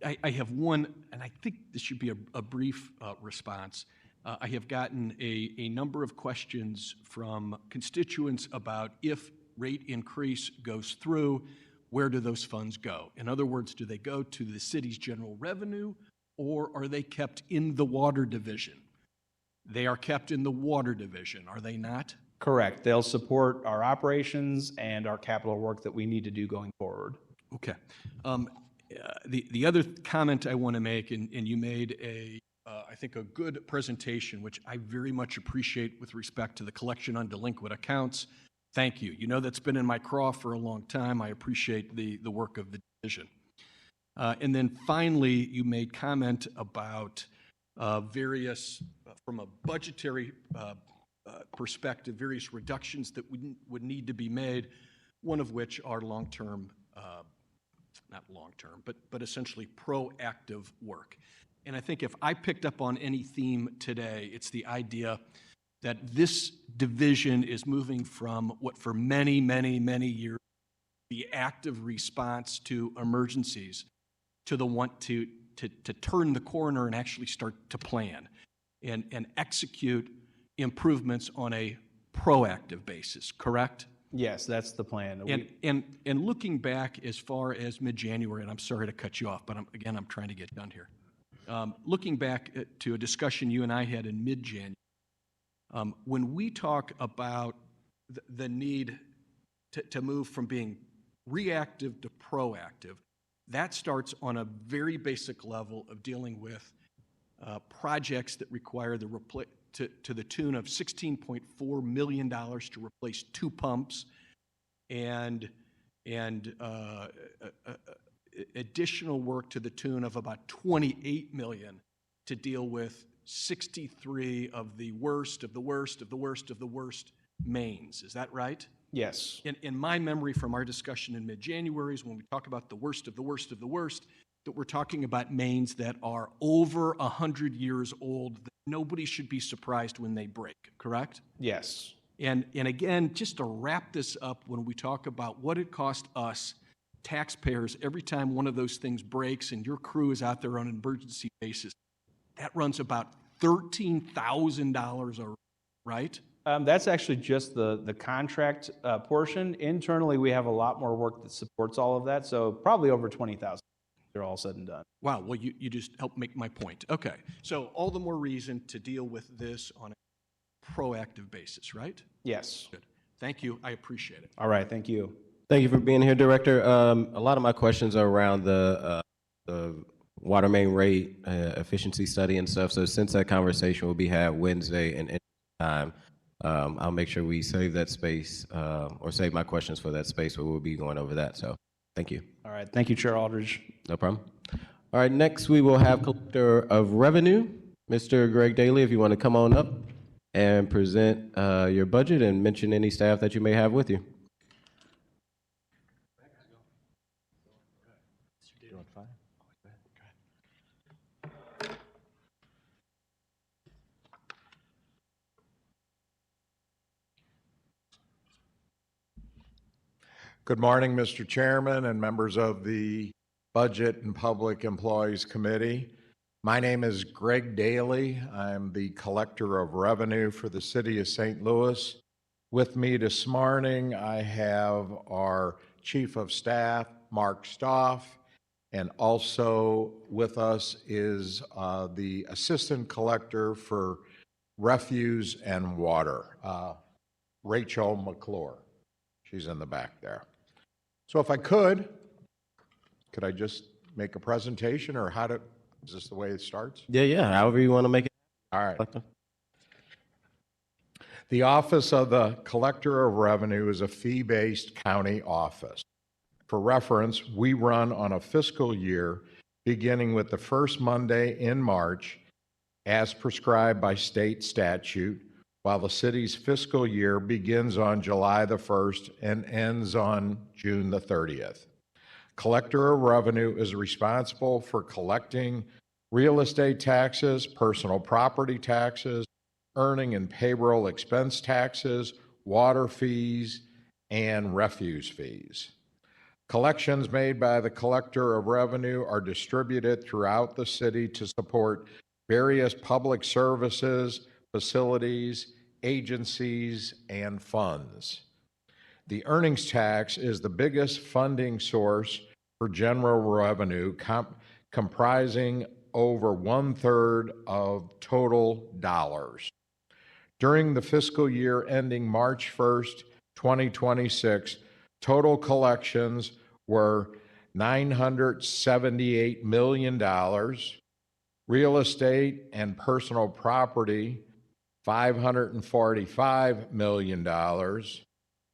I have one, and I think this should be a brief response. I have gotten a number of questions from constituents about if rate increase goes through, where do those funds go? In other words, do they go to the city's general revenue, or are they kept in the water division? They are kept in the water division, are they not? Correct. They'll support our operations and our capital work that we need to do going forward. Okay. The other comment I want to make, and you made I think a good presentation, which I very much appreciate with respect to the collection on delinquent accounts. Thank you. That's been in my craw for a long time. I appreciate the work of the division. And then finally, you made comment about various, from a budgetary perspective, various reductions that would need to be made, one of which are long-term, not long-term, but essentially proactive work. And I think if I picked up on any theme today, it's the idea that this division is moving from what for many, many, many years, the active response to emergencies, to the want to turn the corner and actually start to plan and execute improvements on a proactive basis, correct? Yes, that's the plan. And looking back as far as mid-January, and I'm sorry to cut you off, but I'm trying to get done here. Looking back to a discussion you and I had in mid-January, when we talk about the need to move from being reactive to proactive, that starts on a very basic level of dealing with projects that require to the tune of $16.4 million to replace 2 pumps and additional work to the tune of about $28 million to deal with 63 of the worst mains. Is that right? Yes. In my memory from our discussion in mid-January is when we talk about the worst of the worst of the worst, that we're talking about mains that are over 100 years old. That nobody should be surprised when they break, correct? Yes. And again, just to wrap this up, when we talk about what it cost us, taxpayers, every time one of those things breaks and your crew is out there on an emergency basis, that runs about $13,000, right? That's actually just the contract portion. Internally, we have a lot more work that supports all of that, so probably over 20,000. They're all said and done. Wow, well, you just helped make my point. Okay, so all the more reason to deal with this on a proactive basis, right? Yes. Good. Thank you. I appreciate it. All right, thank you. Thank you for being here, Director. A lot of my questions are around the water main rate efficiency study and stuff. So since that conversation will be had Wednesday and time, I'll make sure we save that space or save my questions for that space where we'll be going over that. So thank you. All right, thank you, Chair Aldridge. No problem. All right, next we will have Collector of Revenue, Mr. Greg Daly, if you want to come on up and present your budget and mention any staff that you may have with you. Good morning, Mr. Chairman and members of the Budget and Public Employees Committee. My name is Greg Daly. I'm the Collector of Revenue for the City of St. Louis. With me this morning, I have our Chief of Staff, Mark Stoff, and also with us is the Assistant Collector for Refuse and Water, Rachel McClure. She's in the back there. So if I could I just make a presentation, or is this the way it starts? Yeah, however you want to make it. All right. The Office of the Collector of Revenue is a fee-based county office. For reference, we run on a fiscal year beginning with the first Monday in March as prescribed by state statute, while the city's fiscal year begins on July the 1st and ends on June the 30th. Collector of Revenue is responsible for collecting real estate taxes, personal property taxes, earning and payroll expense taxes, water fees, and refuse fees. Collections made by the Collector of Revenue are distributed throughout the city to support various public services, facilities, agencies, and funds. The earnings tax is the biggest funding source for general revenue, comprising over 1/3 of total dollars. During the fiscal year ending March 1st, 2026, total collections were $978 million, real estate and personal property, $545 million,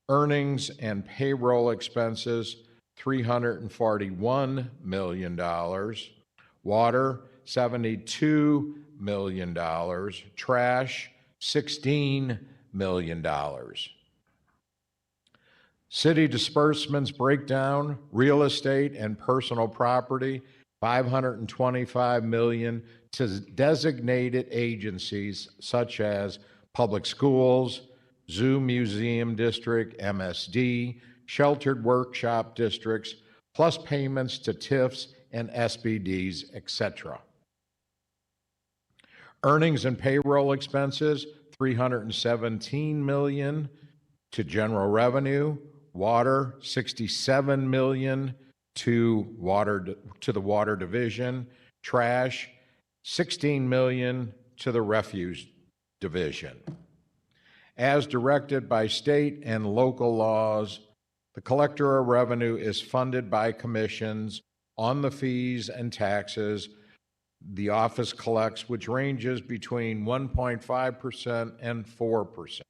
earnings and payroll expenses, $341 million, water, $72 million, trash, $16 million. City disbursements breakdown: real estate and personal property, $525 million to designated agencies such as public schools, zoo museum district, MSD, sheltered workshop districts, plus payments to TIFs and SBDs, etc. Earnings and payroll expenses, $317 million to general revenue, water, $67 million to the water division, trash, $16 million to the refuse division. As directed by state and local laws, the collector of revenue is funded by commissions on the fees and taxes the office collects, which ranges between 1.5% and 4%.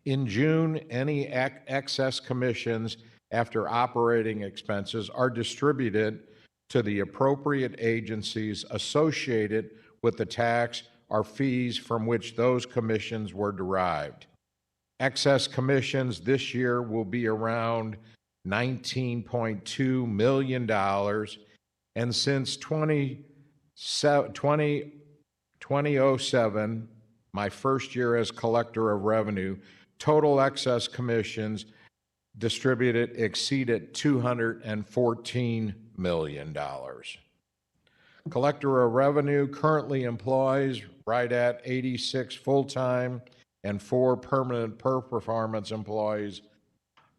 In June, any excess commissions after operating expenses are distributed to the appropriate agencies associated with the tax or fees from which those commissions were derived. Excess commissions this year will be around $19.2 million, and since 2007, my first year as collector of revenue, total excess commissions distributed exceeded $214 million. Collector of revenue currently employs right at 86 full-time and 4 permanent per-performance employees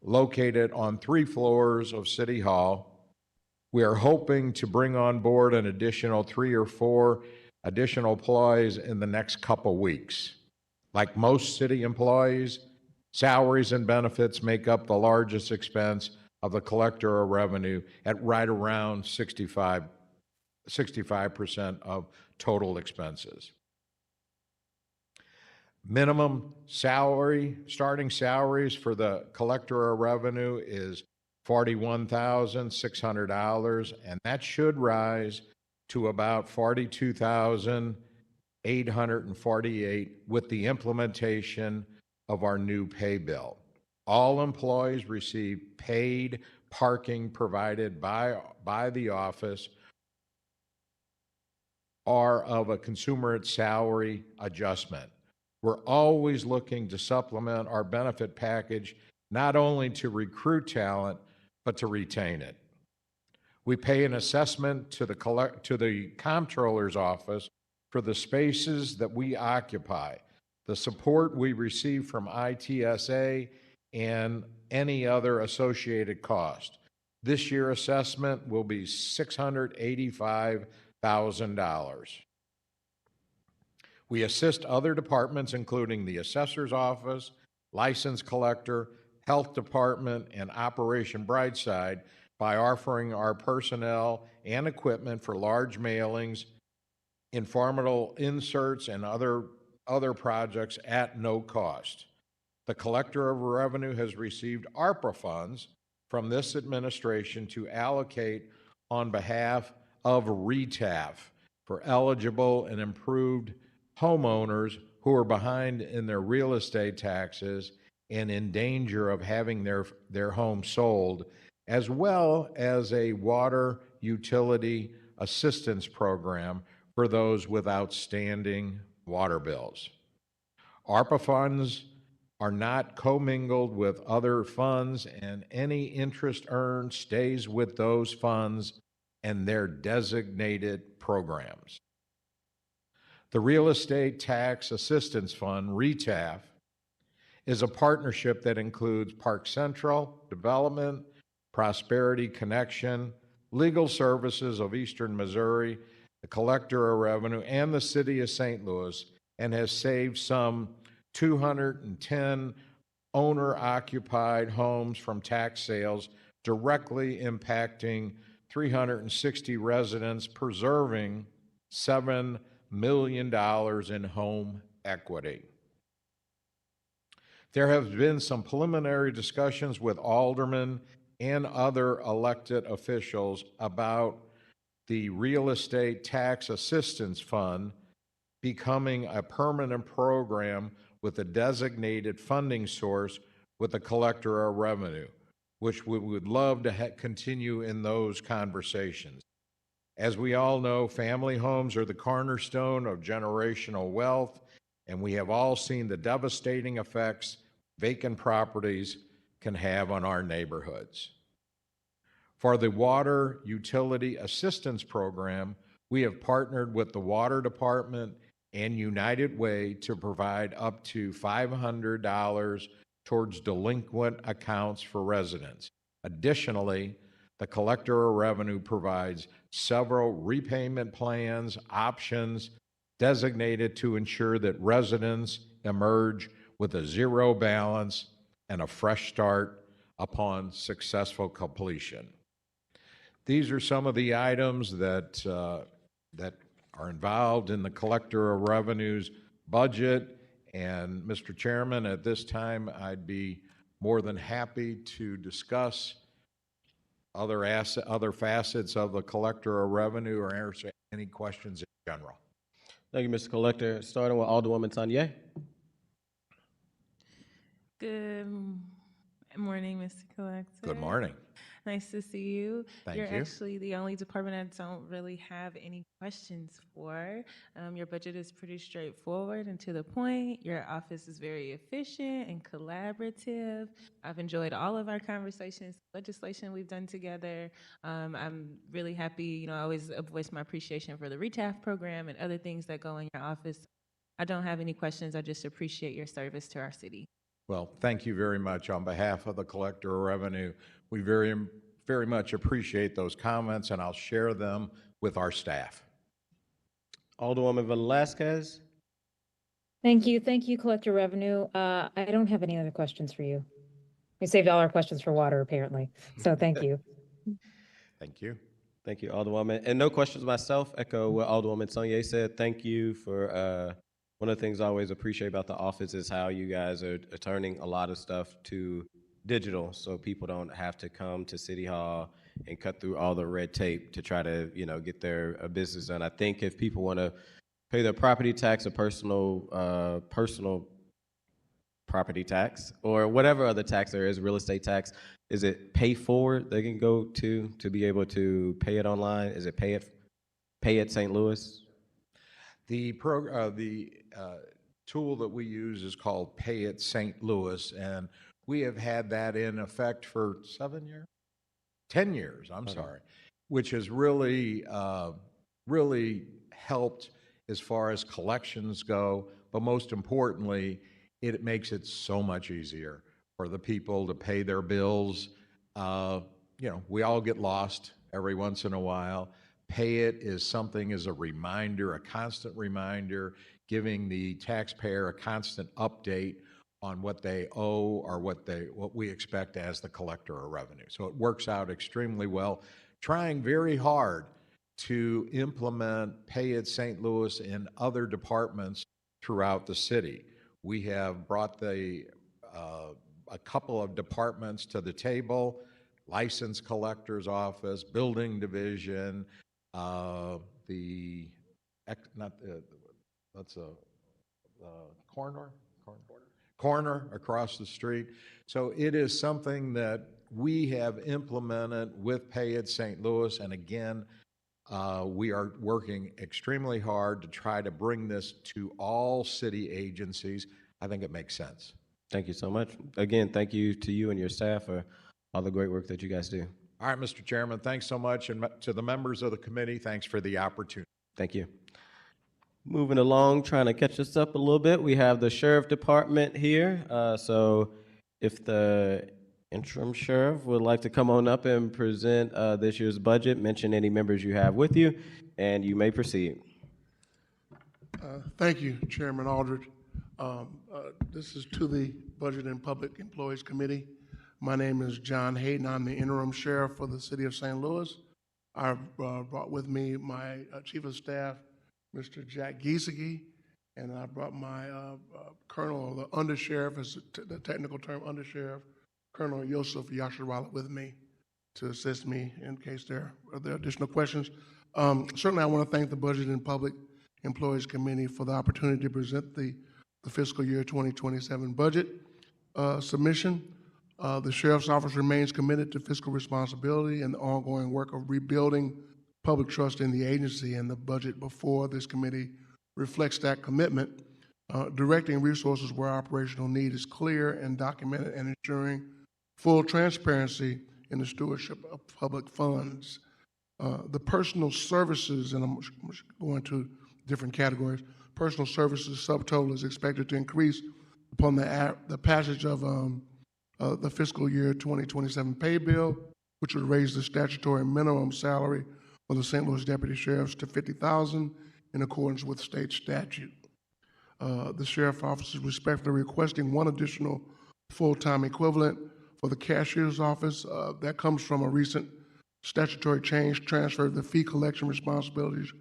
located on 3 floors of City Hall. We are hoping to bring on board an additional 3 or 4 additional employees in the next couple weeks. Like most city employees, salaries and benefits make up the largest expense of the collector of revenue at right around 65% of total expenses. Minimum salary, starting salaries for the collector of revenue is $41,600, and that should rise to about $42,848 with the implementation of our new pay bill. All employees receive paid parking provided by the office or of a consumer salary adjustment. We're always looking to supplement our benefit package, not only to recruit talent, but to retain it. We pay an assessment to the comptroller's office for the spaces that we occupy, the support we receive from ITSA, and any other associated cost. This year assessment will be $685,000. We assist other departments, including the assessor's office, license collector, health department, and Operation Brightside, by offering our personnel and equipment for large mailings, informational inserts, and other projects at no cost. The collector of revenue has received ARPA funds from this administration to allocate on behalf of RETAF for eligible and improved homeowners who are behind in their real estate taxes and in danger of having their home sold, as well as a water utility assistance program for those with outstanding water bills. ARPA funds are not commingled with other funds, and any interest earned stays with those funds and their designated programs. The Real Estate Tax Assistance Fund, RETAF, is a partnership that includes Park Central Development, Prosperity Connection, Legal Services of Eastern Missouri, the Collector of Revenue, and the City of St. Louis, and has saved some 210 owner-occupied homes from tax sales, directly impacting 360 residents, preserving $7 million in home equity. There have been some preliminary discussions with aldermen and other elected officials about the Real Estate Tax Assistance Fund becoming a permanent program with a designated funding source with the Collector of Revenue, which we would love to continue in those conversations. As we all know, family homes are the cornerstone of generational wealth and we have all seen the devastating effects vacant properties can have on our neighborhoods. For the Water Utility Assistance Program, we have partnered with the Water Department and United Way to provide up to $500 towards delinquent accounts for residents. Additionally, the Collector of Revenue provides several repayment plans, options designated to ensure that residents emerge with a zero balance and a fresh start upon successful completion. These are some of the items that are involved in the Collector of Revenue's budget. And Mr. Chairman, at this time, I'd be more than happy to discuss other facets of the Collector of Revenue or answer any questions in general. Thank you, Mr. Collector. Starting with Alderwoman Tanya. Good morning, Mr. Collector. Good morning. Nice to see you. Thank You're you. actually the only department I don't really have any questions for. Your budget is pretty straightforward and to the point. Your office is very efficient and collaborative. I've enjoyed all of our conversations, legislation we've done together. I'm really happy. I always voice my appreciation for the RETAF program and other things that go in your office. I don't have any questions. I just appreciate your service to our city. Well, thank you very much. On behalf of the Collector of Revenue, we very, very much appreciate those comments, and I'll share them with our staff. Alderwoman Velasquez. Thank you, Collector Revenue. I don't have any other questions for you. We saved all our questions for water, apparently, so thank you. Thank you. Thank you, Alderwoman. And no questions myself. Echo what Alderwoman Sonye said. Thank you for, one of the things I always appreciate about the office is how you guys are turning a lot of stuff to digital, so people don't have to come to City Hall and cut through all the red tape to try to, get their business done. I think if people want to pay their property tax or personal property tax or whatever other tax there is, real estate tax, is it Pay Forward they can go to be able to pay it online? Is it Pay It St. Louis? The tool that we use is called Pay It St. Louis, and we have had that in effect for 7 years? 10 years, I'm sorry, which has really, really helped as far as collections go, but most importantly, it makes it so much easier for the people to pay their bills. We all get lost every once in a while. Pay It is something as a reminder, a constant reminder, giving the taxpayer a constant update on what they owe or what we expect as the Collector of Revenue. So it works out extremely well. Trying very hard to implement Pay It St. Louis in other departments throughout the city. We have brought a couple of departments to the table: license collector's office, building division, corner across the street. So it is something that we have implemented with Pay It St. Louis, and again, we are working extremely hard to try to bring this to all city agencies. I think it makes sense. Thank you so much. Again, thank you to you and your staff for all the great work that you guys do. All right, Mr. Chairman, thanks so much. And to the members of the committee, thanks for the opportunity. Thank you. Moving along, trying to catch us up a little bit, we have the Sheriff Department here. So if the interim sheriff would like to come on up and present this year's budget, mention any members you have with you, and you may proceed. Thank you, Chairman Aldridge. This is to the Budget and Public Employees Committee. My name is John Hayden. I'm the interim sheriff for the city of St. Louis. I've brought with me my chief of staff, Mr. Jack Giesecke, and I brought my colonel, or the undersheriff, is the technical term, undersheriff, Colonel Yosef Yasharala, with me to assist me in case there are additional questions. Certainly, I want to thank the Budget and Public Employees Committee for the opportunity to present the fiscal year 2027 budget submission. The Sheriff's Office remains committed to fiscal responsibility and the ongoing work of rebuilding public trust in the agency, and the budget before this committee reflects that commitment. directing resources where operational need is clear and documented, and ensuring full transparency in the stewardship of public funds. The personal services, and I'm going to different categories, personal services subtotal is expected to increase upon the passage of the fiscal year 2027 pay bill, which would raise the statutory minimum salary for the St. Louis deputy sheriffs to $50,000 in accordance with state statute. The sheriff office is respectfully requesting one additional full-time equivalent for the cashier's office. That comes from a recent statutory change, transferred the fee collection responsibilities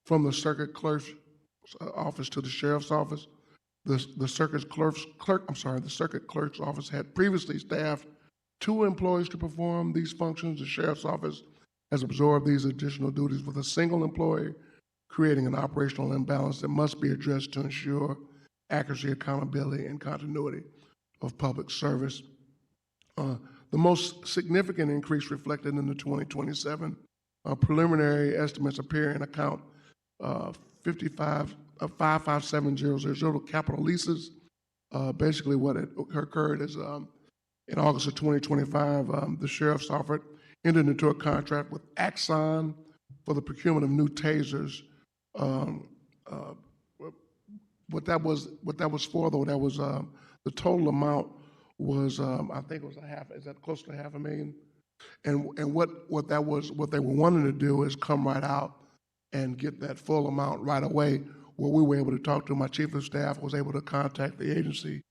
from the circuit clerk's office to the sheriff's office. The circuit clerk's office had previously staffed 2 employees to perform these functions. The sheriff's office has absorbed these additional duties with a single employee, creating an operational imbalance that must be addressed to ensure accuracy, accountability, and continuity of public service. The most significant increase reflected in the 2027 preliminary estimates appear in account 557000 capital leases. Basically, what occurred is in August of 2025, the sheriff's office entered into a contract with Axon for the procurement of new tasers. What that was for, though, that was the total amount was I think it was close to $500,000. And what they were wanting to do is come right out and get that full amount right away. What we were able to talk to, my chief of staff was able to contact the agency,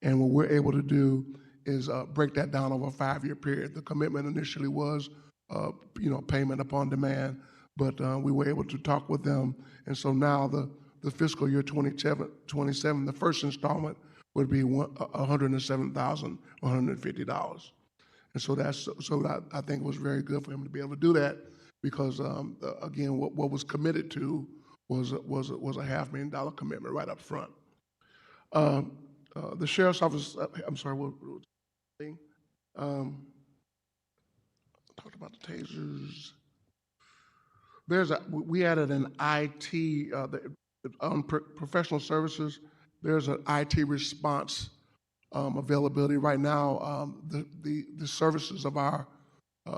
and what we're able to do is break that down over a 5-year period. The commitment initially was, payment upon demand, but we were able to talk with them, and so now the fiscal year 27, the first installment would be $107,150. And so I think it was very good for him to be able to do that because, again, what was committed to was a $500,000 commitment right up front. The sheriff's office, I'm sorry, what was the thing? Talked about the tasers. We added an IT, on professional services, there's an IT response availability right now. The services of our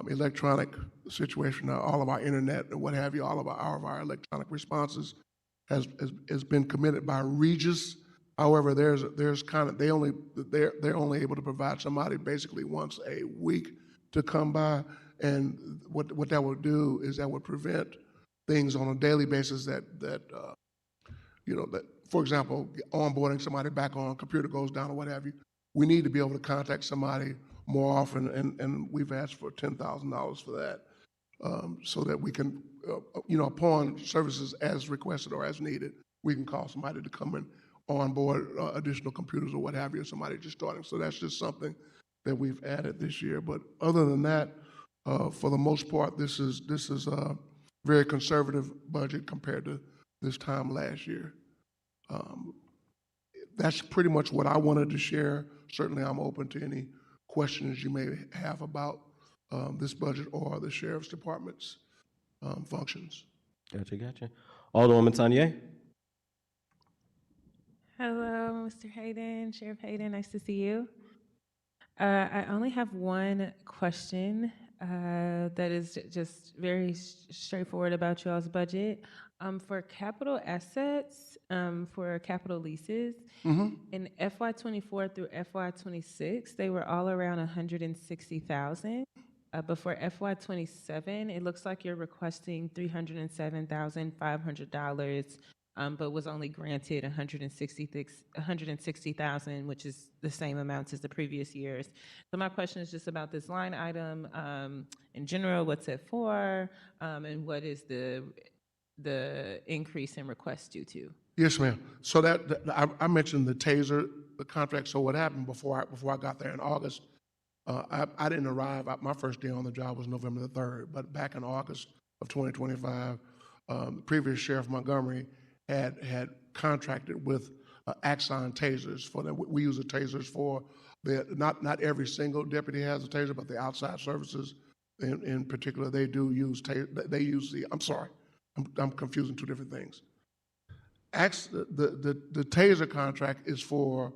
electronic situation, all of our internet and what have you, all of our electronic responses has been committed by Regis. However, there's kind of they're only able to provide somebody basically once a week to come by, and what that would do is that would prevent things on a daily basis that for example, onboarding somebody back on, computer goes down or what have you. We need to be able to contact somebody more often, and we've asked for $10,000 for that, so that we can, upon services as requested or as needed, we can call somebody to come and onboard additional computers or what have you, somebody just starting. So that's just something that we've added this year. But other than that, for the most part, this is a very conservative budget compared to this time last year. That's pretty much what I wanted to share. Certainly, I'm open to any questions you may have about this budget or the Sheriff's Department's functions. Gotcha. Alderwoman Tanya. Hello, Mr. Hayden, Sheriff Hayden, nice to see you. I only have one question that is just very straightforward about y'all's budget. For capital assets, for capital leases, in FY24 through FY26, they were all around $160,000. But for FY27, it looks like you're requesting $307,500, but was only granted $160,000, which is the same amount as the previous years. So my question is just about this line item in general. What's it for, and what is the increase in requests due to? Yes, ma'am. So I mentioned the taser, the contract. So what happened before I got there in August? I didn't arrive. My first day on the job was November the 3rd, but back in August of 2025, the previous Sheriff Montgomery had contracted with Axon tasers for that. We use the tasers for not every single deputy has a taser, but the outside services in particular, they do use I'm sorry, I'm confusing two different things. the TASER contract is for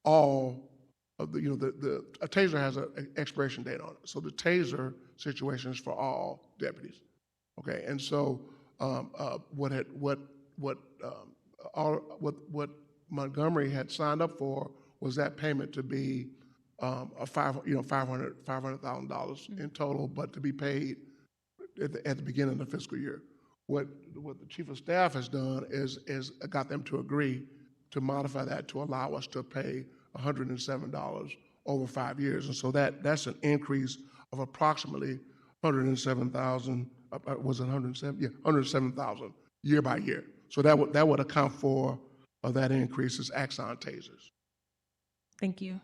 all of the, a TASER has an expiration date on it. So the TASER situation is for all deputies. Okay, and so what Montgomery had signed up for was that payment to be $500,000 in total, but to be paid at the beginning of the fiscal year. What the chief of staff has done is got them to agree to modify that to allow us to pay $107 over 5 years, and so that's an increase of approximately 107,000. Was it 107? Yeah, 107,000 year by year. So that would account for that increase as Axon tasers. Thank you.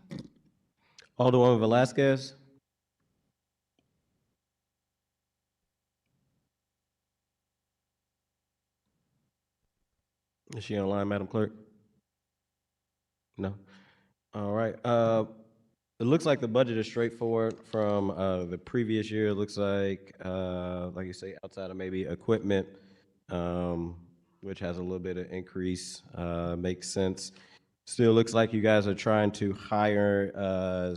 Alderwoman Velasquez. Is she online, Madam Clerk? No. All right. It looks like the budget is straightforward from the previous year. It looks like you say, outside of maybe equipment, which has a little bit of increase, makes sense. Still looks like you guys are trying to hire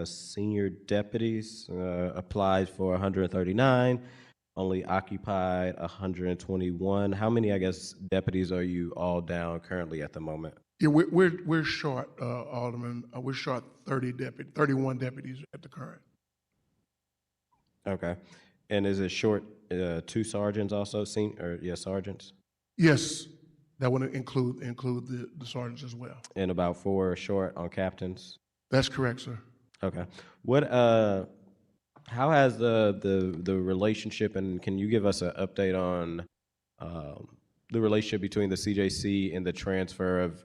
senior deputies. Applied for 139, only occupied 121. How many, I guess, deputies are you all down currently at the moment? Yeah, we're short, Alderman. We're short 31 deputies at the current. Okay. And is it short 2 sergeants also, sergeants? Yes, that would include the sergeants as well. And about 4 short on captains? That's correct, sir. Okay. What how has the relationship, and can you give us an update on the relationship between the CJC and the transfer of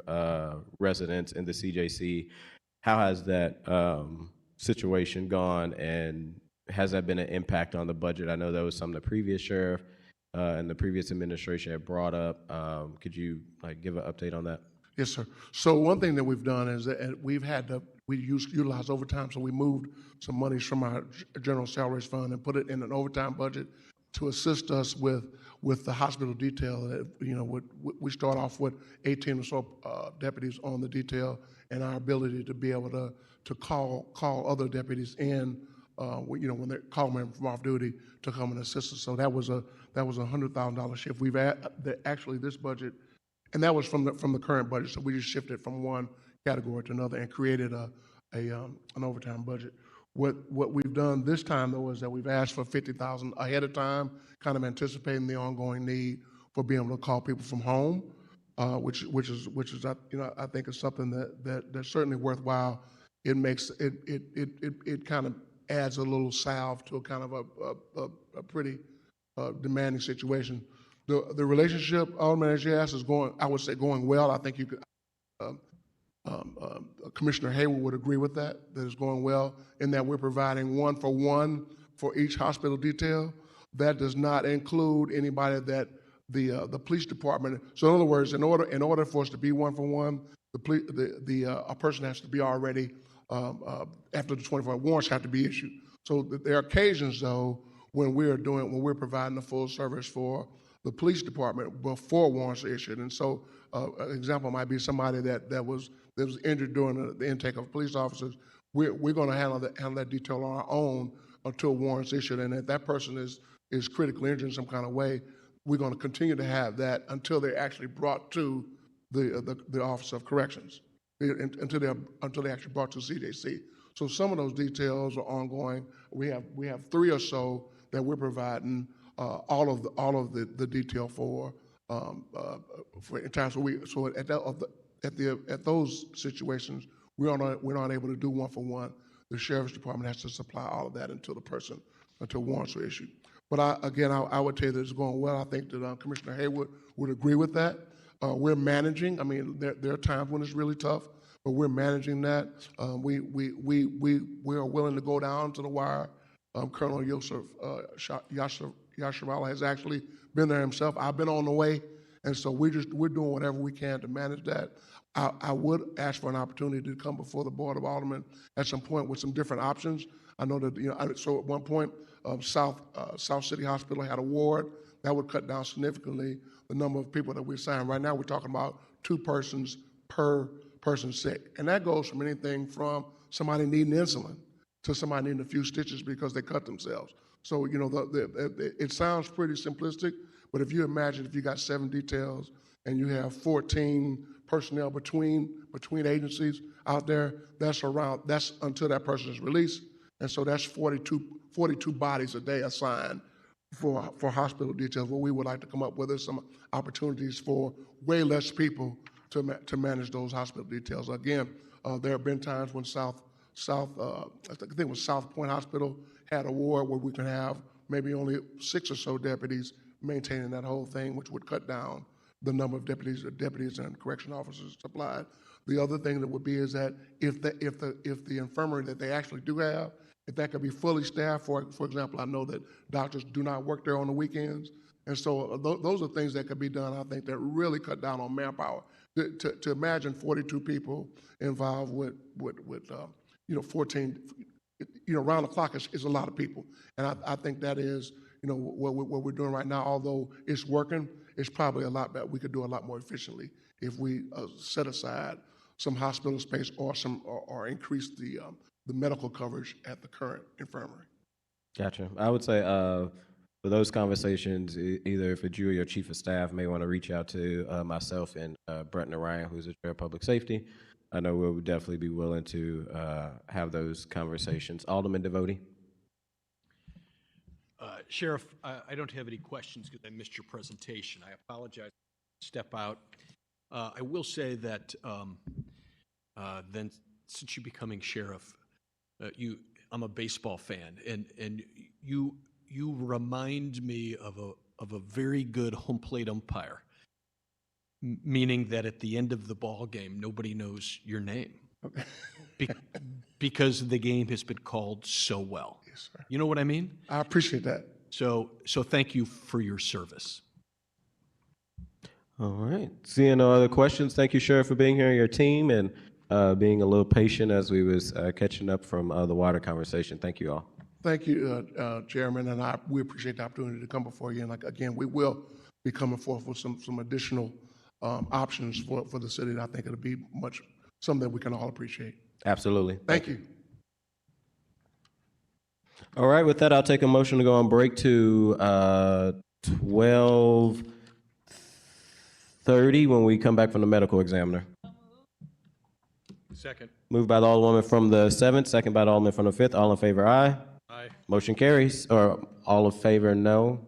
residents in the CJC? How has that situation gone, and has that been an impact on the budget? I know that was something the previous sheriff and the previous administration had brought up. Could you give an update on that? Yes, sir. So one thing that we've done is that we utilize overtime, so we moved some monies from our general salaries fund and put it in an overtime budget to assist us with the hospital detail. We start off with 18 or so deputies on the detail, and our ability to be able to call other deputies in, when they call them from off duty to come and assist us. So that was a $100,000 shift. We've actually this budget, and that was from the current budget. So we just shifted from one category to another and created an overtime budget. What we've done this time, though, is that we've asked for $50,000 ahead of time, kind of anticipating the ongoing need for being able to call people from home, which is I think is something that's certainly worthwhile. It makes it kind of adds a little salve to a kind of a pretty demanding situation. The relationship, Alderman, as you asked, is going well. I think you could. Commissioner Hayward would agree with that it's going well, in that we're providing 1-for-1 for each hospital detail. That does not include anybody that the police department. So in other words, in order for us to be 1-for-1, a person has to be already after the 24 warrants have to be issued. So there are occasions, though, when we're providing a full service for the police department before warrants are issued. And so an example might be somebody that was injured during the intake of police officers. We're going to handle that detail on our own until warrants issued. And if that person is critically injured in some kind of way, we're going to continue to have that until they're actually brought to the Office of Corrections, until they're actually brought to CJC. So some of those details are ongoing. We have 3 or so that we're providing all of the detail for in time. So at those situations, we're not able to do 1-for-1. The sheriff's department has to supply all of that until warrants are issued. But I would tell you that it's going well. I think that Commissioner Hayward would agree with that. We're managing. I mean, there are times when it's really tough, but we're managing that. We are willing to go down to the wire. Colonel Yusuf Yasharala has actually been there himself. I've been on the way, and so we're doing whatever we can to manage that. I would ask for an opportunity to come before the Board of Aldermen at some point with some different options. I know that so at one point, South City Hospital had a ward that would cut down significantly the number of people that we assign. Right now, we're talking about 2 persons per person sick. And that goes from anything from somebody needing insulin to somebody needing a few stitches because they cut themselves. So, you know, it sounds pretty simplistic, but if you imagine if you got 7 details and you have 14 personnel between agencies out there, that's until that person is released. And so that's 42 bodies a day assigned for hospital details. What we would like to come up with is some opportunities for way less people to manage those hospital details. Again, there have been times when I think it was South Point Hospital had a ward where we can have maybe only 6 or so deputies maintaining that whole thing, which would cut down the number of deputies and correction officers supplied. The other thing that would be is that if the infirmary that they actually do have, if that could be fully staffed, for example, I know that doctors do not work there on the weekends, and so those are things that could be done, I think, that really cut down on manpower. To imagine 42 people involved with 14, round the clock is a lot of people, and I think that is, what we're doing right now. Although it's working, it's probably a lot better. We could do a lot more efficiently if we set aside some hospital space or increase the medical coverage at the current infirmary. Gotcha. I would say for those conversations, either if it's you or your chief of staff may want to reach out to myself and Brent Ryan, who's the chair of public safety. I know we would definitely be willing to have those conversations. Alderman Devoti. Sheriff, I don't have any questions because I missed your presentation. I apologize. Step out. I will say that then, since you're becoming sheriff, I'm a baseball fan, and you remind me of a very good home plate umpire, meaning that at the end of the ball game, nobody knows your name. Because the game has been called so well. Yes, sir. You know what I mean? I appreciate that. So thank you for your service. All right. Seeing no other questions, thank you, Sheriff, for being here and your team and being a little patient as we was catching up from the water conversation. Thank you all. Thank you, Chairman, and we appreciate the opportunity to come before you. And again, we will be coming forth with some additional options for the city. And I think it'll be something that we can all appreciate. Absolutely. Thank you. All right. With that, I'll take a motion to go on break to 12:30 when we come back from the medical examiner. Second. Moved by the Alderwoman from the 7th, second by the Alderman from the 5th. All in favor, aye. Aye. Motion carries. Or all in favor, no.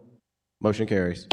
Motion carries.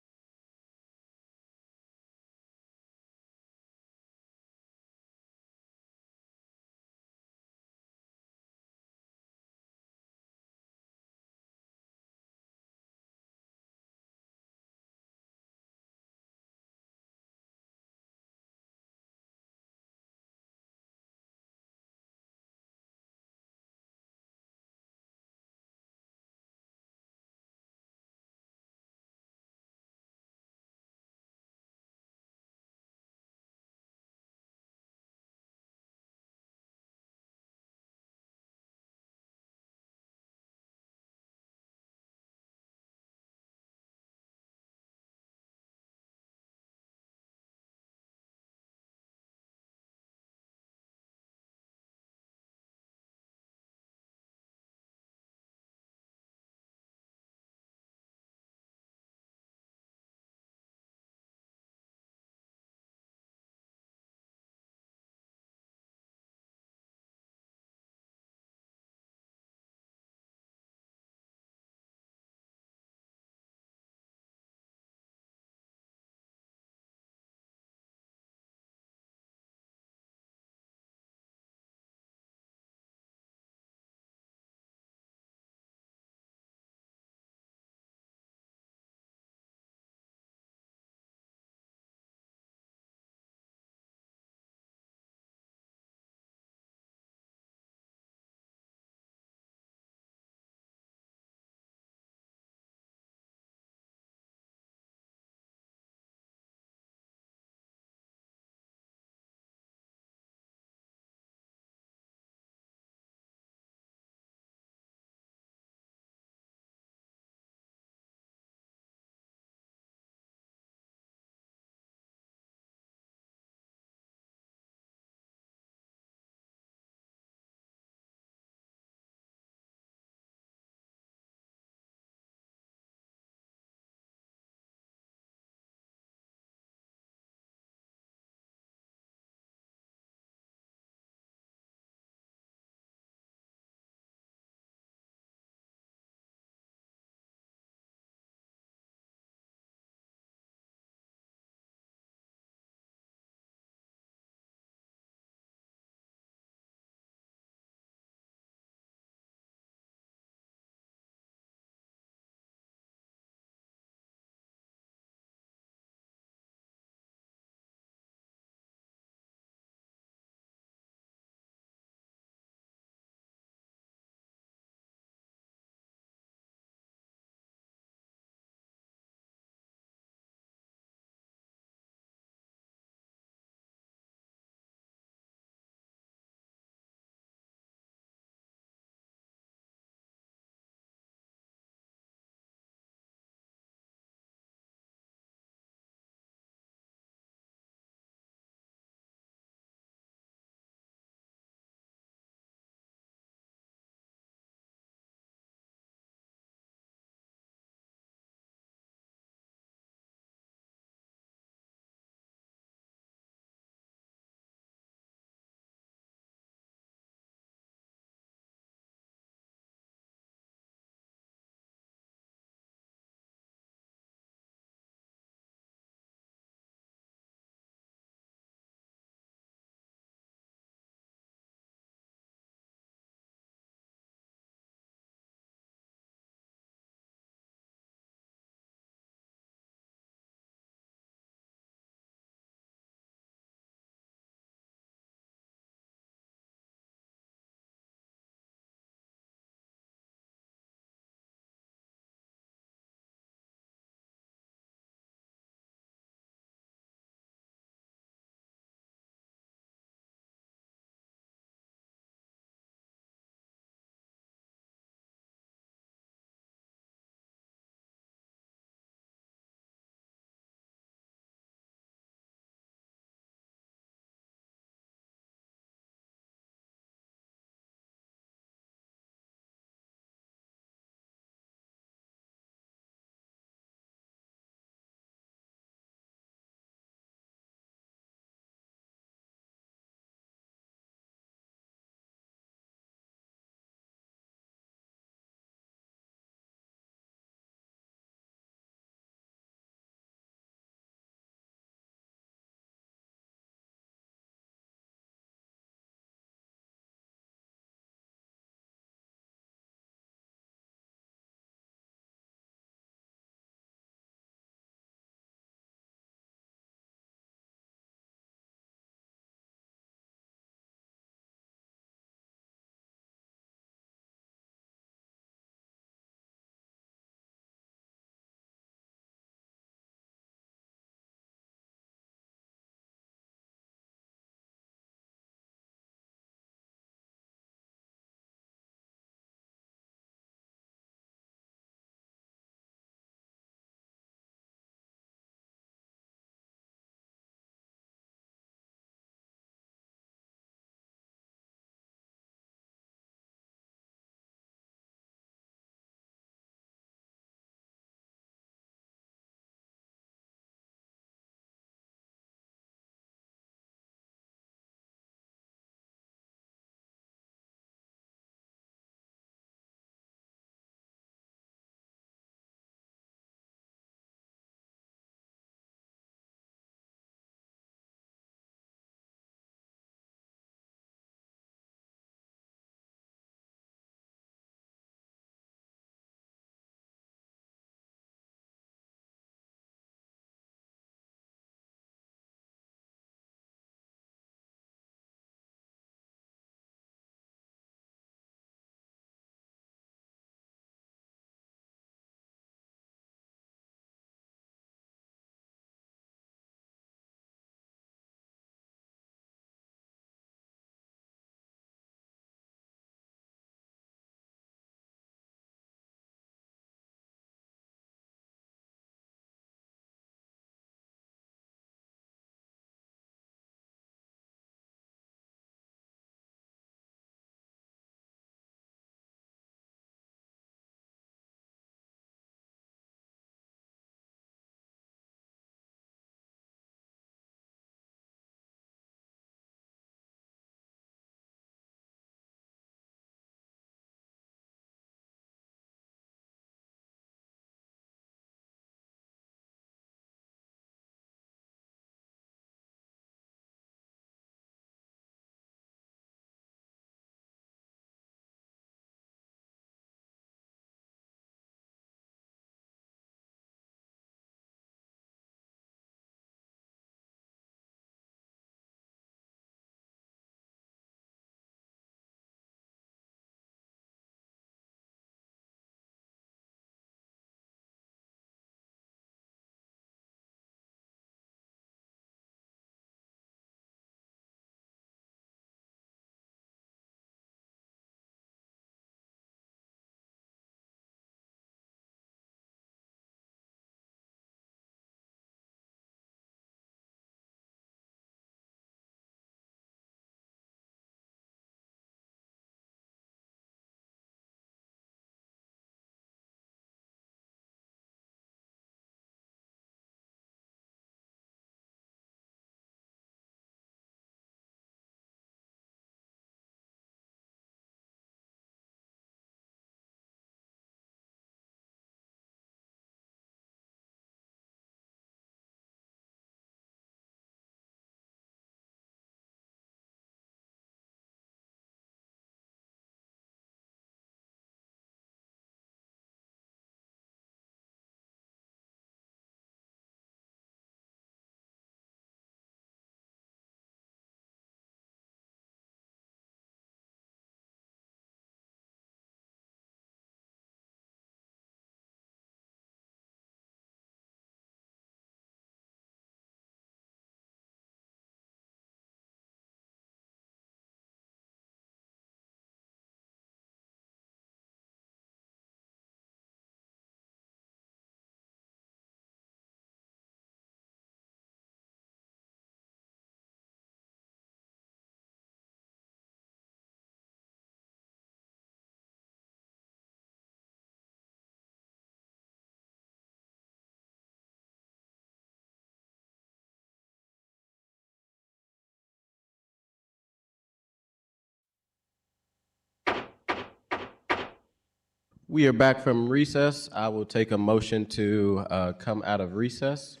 We are back from recess. I will take a motion to come out of recess.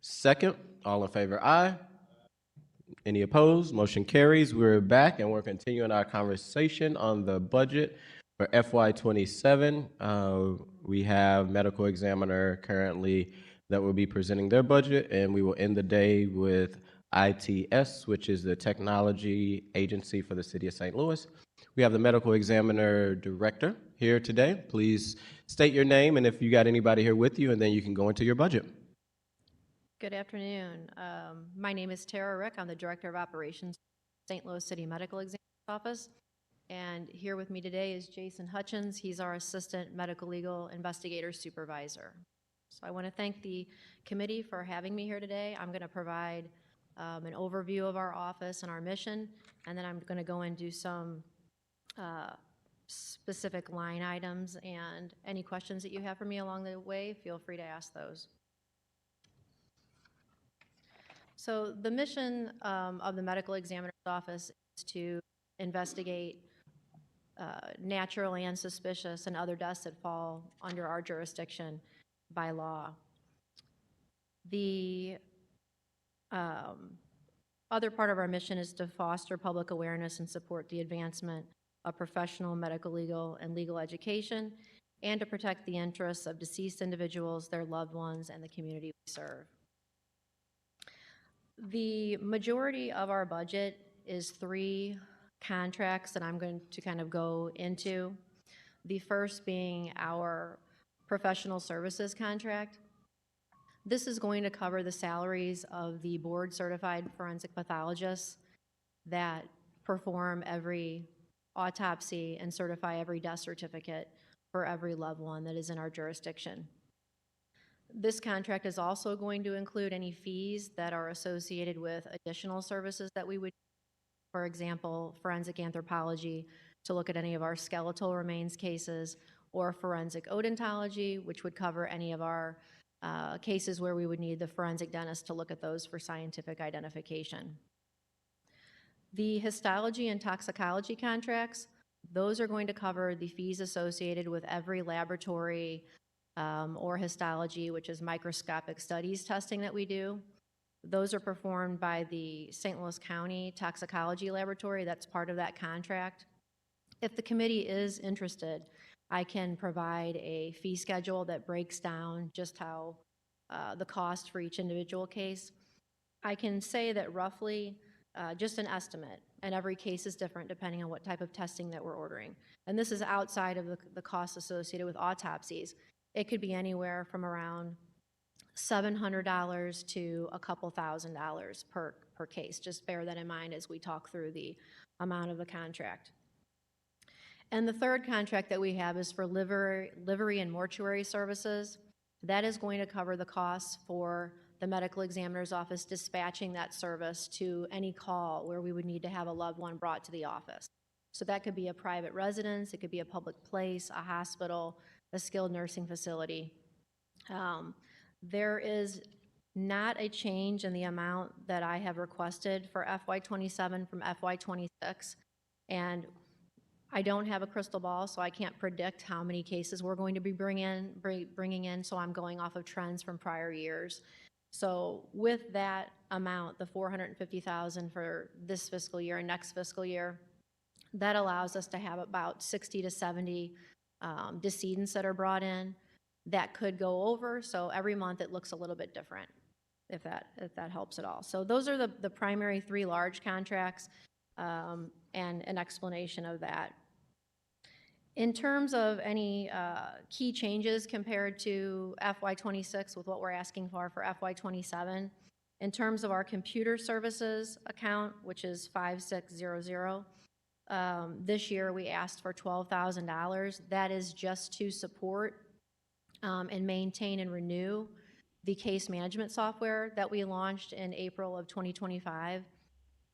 Second, all in favor, aye. Any opposed? Motion carries. We're back and we're continuing our conversation on the budget for FY27. We have medical examiner currently that will be presenting their budget, and we will end the day with ITS, which is the technology agency for the city of St. Louis. We have the medical examiner director here today. Please state your name and if you got anybody here with you, and then you can go into your budget. Good afternoon. My name is Tara Rick. I'm the Director of Operations, St. Louis City Medical Examiner's Office. And here with me today is Jason Hutchins. He's our Assistant Medical Legal Investigator Supervisor. So I want to thank the committee for having me here today. I'm going to provide an overview of our office and our mission, and then I'm going to go and do some specific line items, and any questions that you have for me along the way, feel free to ask those. So the mission of the Medical Examiner's Office is to investigate natural and suspicious and other deaths that fall under our jurisdiction by law. The other part of our mission is to foster public awareness and support the advancement of professional medical, legal, and legal education, and to protect the interests of deceased individuals, their loved ones, and the community we serve. The majority of our budget is 3 contracts that I'm going to kind of go into. The first being our professional services contract. This is going to cover the salaries of the board-certified forensic pathologists that perform every autopsy and certify every death certificate for every loved one that is in our jurisdiction. This contract is also going to include any fees that are associated with additional services that we would, for example, forensic anthropology to look at any of our skeletal remains cases, or forensic odontology, which would cover any of our cases where we would need the forensic dentist to look at those for scientific identification. The histology and toxicology contracts, those are going to cover the fees associated with every laboratory or histology, which is microscopic studies testing that we do. Those are performed by the St. Louis County Toxicology Laboratory. That's part of that contract. If the committee is interested, I can provide a fee schedule that breaks down just how the cost for each individual case. I can say that roughly, just an estimate, and every case is different depending on what type of testing that we're ordering. And this is outside of the costs associated with autopsies. It could be anywhere from around $700 to a couple $1,000s per case. Just bear that in mind as we talk through the amount of the contract. And the third contract that we have is for livery and mortuary services. That is going to cover the costs for the medical examiner's office dispatching that service to any call where we would need to have a loved one brought to the office. So that could be a private residence, it could be a public place, a hospital, a skilled nursing facility. There is not a change in the amount that I have requested for FY27 from FY26, and I don't have a crystal ball, so I can't predict how many cases we're going to be bringing in, so I'm going off of trends from prior years. So with that amount, the $450,000 for this fiscal year and next fiscal year, that allows us to have about 60 to 70 decedents that are brought in. That could go over, so every month it looks a little bit different, if that helps at all. So those are the primary 3 large contracts, and an explanation of that. In terms of any key changes compared to FY26 with what we're asking for FY27, in terms of our computer services account, which is 5600, this year we asked for $12,000. That is just to support and maintain and renew the case management software that we launched in April of 2025.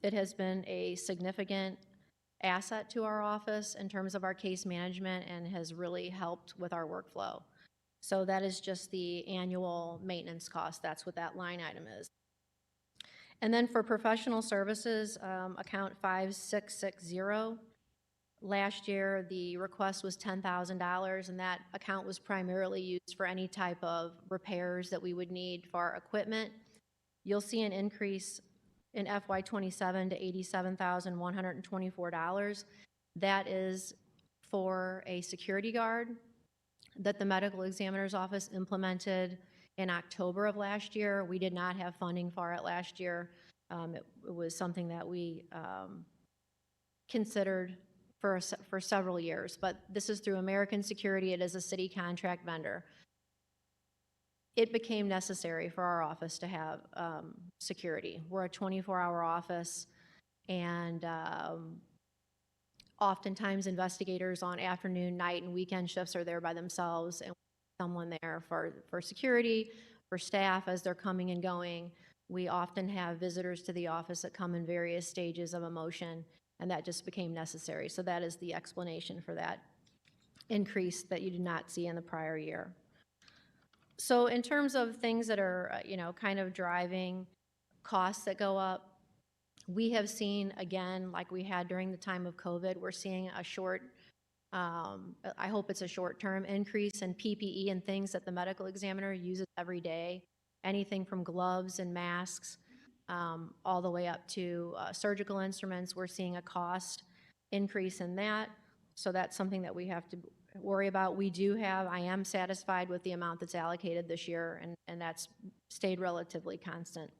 It has been a significant asset to our office in terms of our case management and has really helped with our workflow. So that is just the annual maintenance cost. That's what that line item is. And then for professional services, account 5660, Last year, the request was $10,000, and that account was primarily used for any type of repairs that we would need for our equipment. You'll see an increase in FY '27 to $87,124. That is for a security guard that the medical examiner's office implemented in October of last year. We did not have funding for it last year. It was something that we considered for several years, but this is through American Security. It is a city contract vendor. It became necessary for our office to have security. We're a 24-hour office, and oftentimes investigators on afternoon, night, and weekend shifts are there by themselves, and someone there for security, for staff as they're coming and going. We often have visitors to the office that come in various stages of emotion, and that just became necessary. So that is the explanation for that increase that you did not see in the prior year. So in terms of things that are, kind of driving costs that go up, we have seen, again, like we had during the time of COVID, we're seeing a I hope it's a short-term increase in PPE and things that the medical examiner uses every day, anything from gloves and masks, all the way up to surgical instruments. We're seeing a cost increase in that, so that's something that we have to worry about. I am satisfied with the amount that's allocated this year, and that's stayed relatively constant.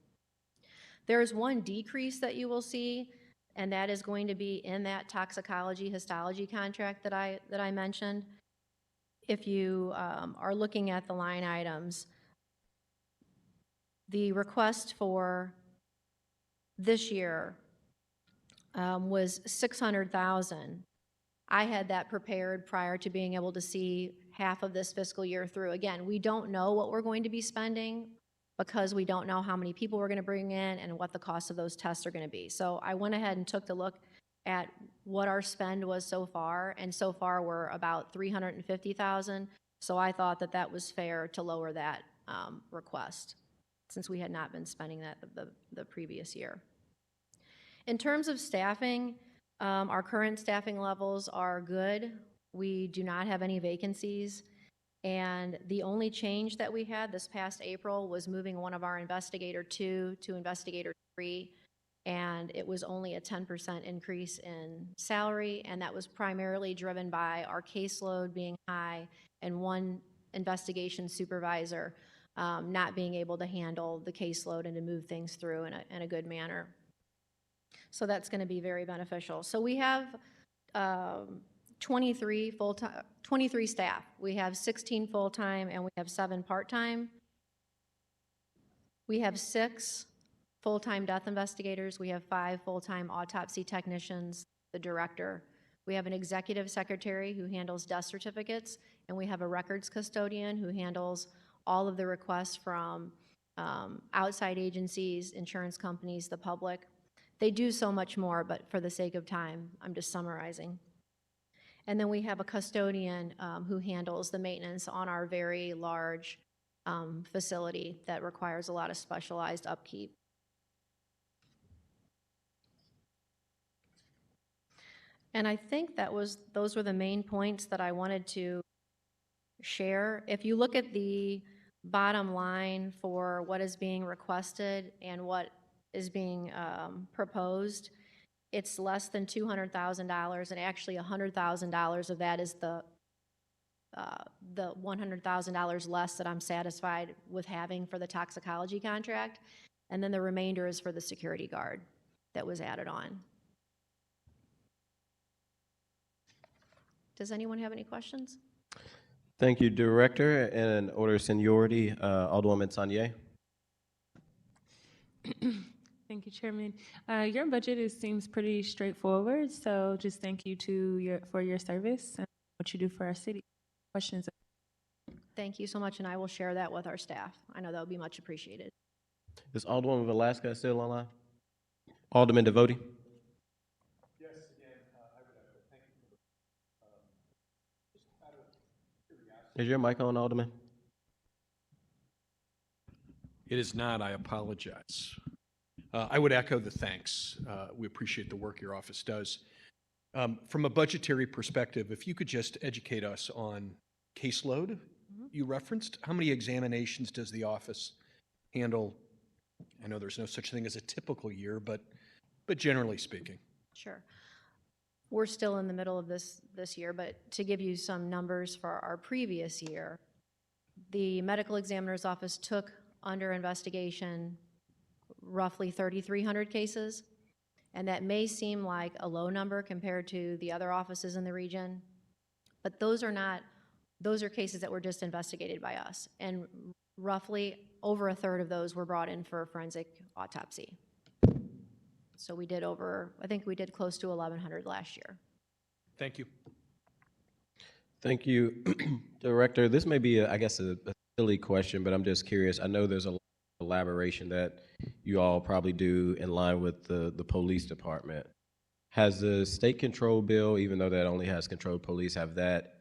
There is one decrease that you will see, and that is going to be in that toxicology histology contract that I mentioned. If you are looking at the line items, the request for this year was $600,000. I had that prepared prior to being able to see half of this fiscal year through. Again, we don't know what we're going to be spending because we don't know how many people we're going to bring in and what the cost of those tests are going to be. So I went ahead and took the look at what our spend was so far, and so far we're about $350,000. So I thought that that was fair to lower that request, since we had not been spending that the previous year. In terms of staffing, our current staffing levels are good. We do not have any vacancies. And the only change that we had this past April was moving one of our investigator 2 to investigator 3. And it was only a 10% increase in salary. And that was primarily driven by our caseload being high and one investigation supervisor not being able to handle the caseload and to move things through in a good manner. So that's going to be very beneficial. So we have 23 staff. We have 16 full-time and we have 7 part-time. We have 6 full-time death investigators. We have 5 full-time autopsy technicians, the director. We have an executive secretary who handles death certificates, and we have a records custodian who handles all of the requests from outside agencies, insurance companies, the public. They do so much more, but for the sake of time, I'm just summarizing. And then we have a custodian who handles the maintenance on our very large facility that requires a lot of specialized upkeep. And I think those were the main points that I wanted to share. If you look at the bottom line for what is being requested and what is being proposed, it's less than $200,000, and actually $100,000 of that is the $100,000 less that I'm satisfied with having for the toxicology contract, and then the remainder is for the security guard that was added on. Does anyone have any questions? Thank you, Director. In order of seniority, Alderwoman Tanya. Thank you, Chairman. Your budget seems pretty straightforward, so just thank you for your service and what you do for our city. Questions? Thank you so much, and I will share that with our staff. I know that would be much appreciated. Is Alderwoman Velasquez still online? Alderman Devotie? Yes, again, I would thank you for just out of curiosity. Is your mic on, Alderman? It is not. I apologize. I would echo the thanks. We appreciate the work your office does. From a budgetary perspective, if you could just educate us on caseload you referenced, how many examinations does the office handle? I know there's no such thing as a typical year, but generally speaking. Sure. We're still in the middle of this year, but to give you some numbers for our previous year, the medical examiner's office took under investigation roughly 3,300 cases. And that may seem like a low number compared to the other offices in the region, but those are cases that were just investigated by us. And roughly over a third of those were brought in for forensic autopsy. So I think we did close to 1,100 last year. Thank you. Thank you, Director. This may be, I guess, a silly question, but I'm just curious. I know there's a lot of collaboration that you all probably do in line with the police department. Has the state control bill, even though that only has controlled police, have that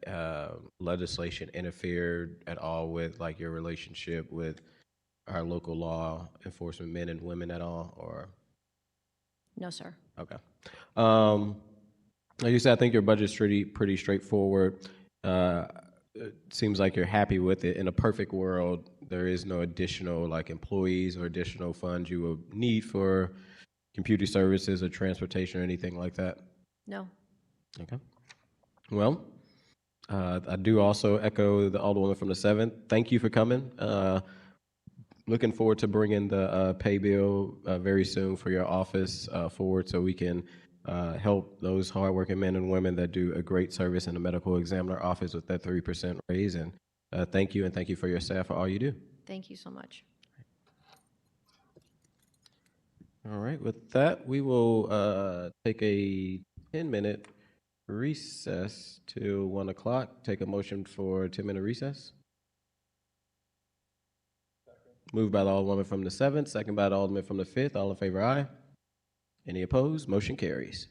legislation interfered at all with like your relationship with our local law enforcement men and women at all, or? No, sir. Okay. Like you said, I think your budget's pretty straightforward. It seems like you're happy with it. In a perfect world, there is no additional like employees or additional funds you will need for computer services or transportation or anything like that? No. Okay. Well, I do also echo the Alderwoman from the 7th. Thank you for coming. Looking forward to bringing the pay bill very soon for your office forward so we can help those hardworking men and women that do a great service in the medical examiner office with that 3% raise. And thank you, and thank you for your staff for all you do. Thank you so much. All right, with that, we will take a 10-minute recess till 1 o'clock. Take a motion for a 10-minute recess. Moved by the Alderwoman from the 7th, second by the Alderman from the 5th. All in favor, aye. Any opposed? Motion carries.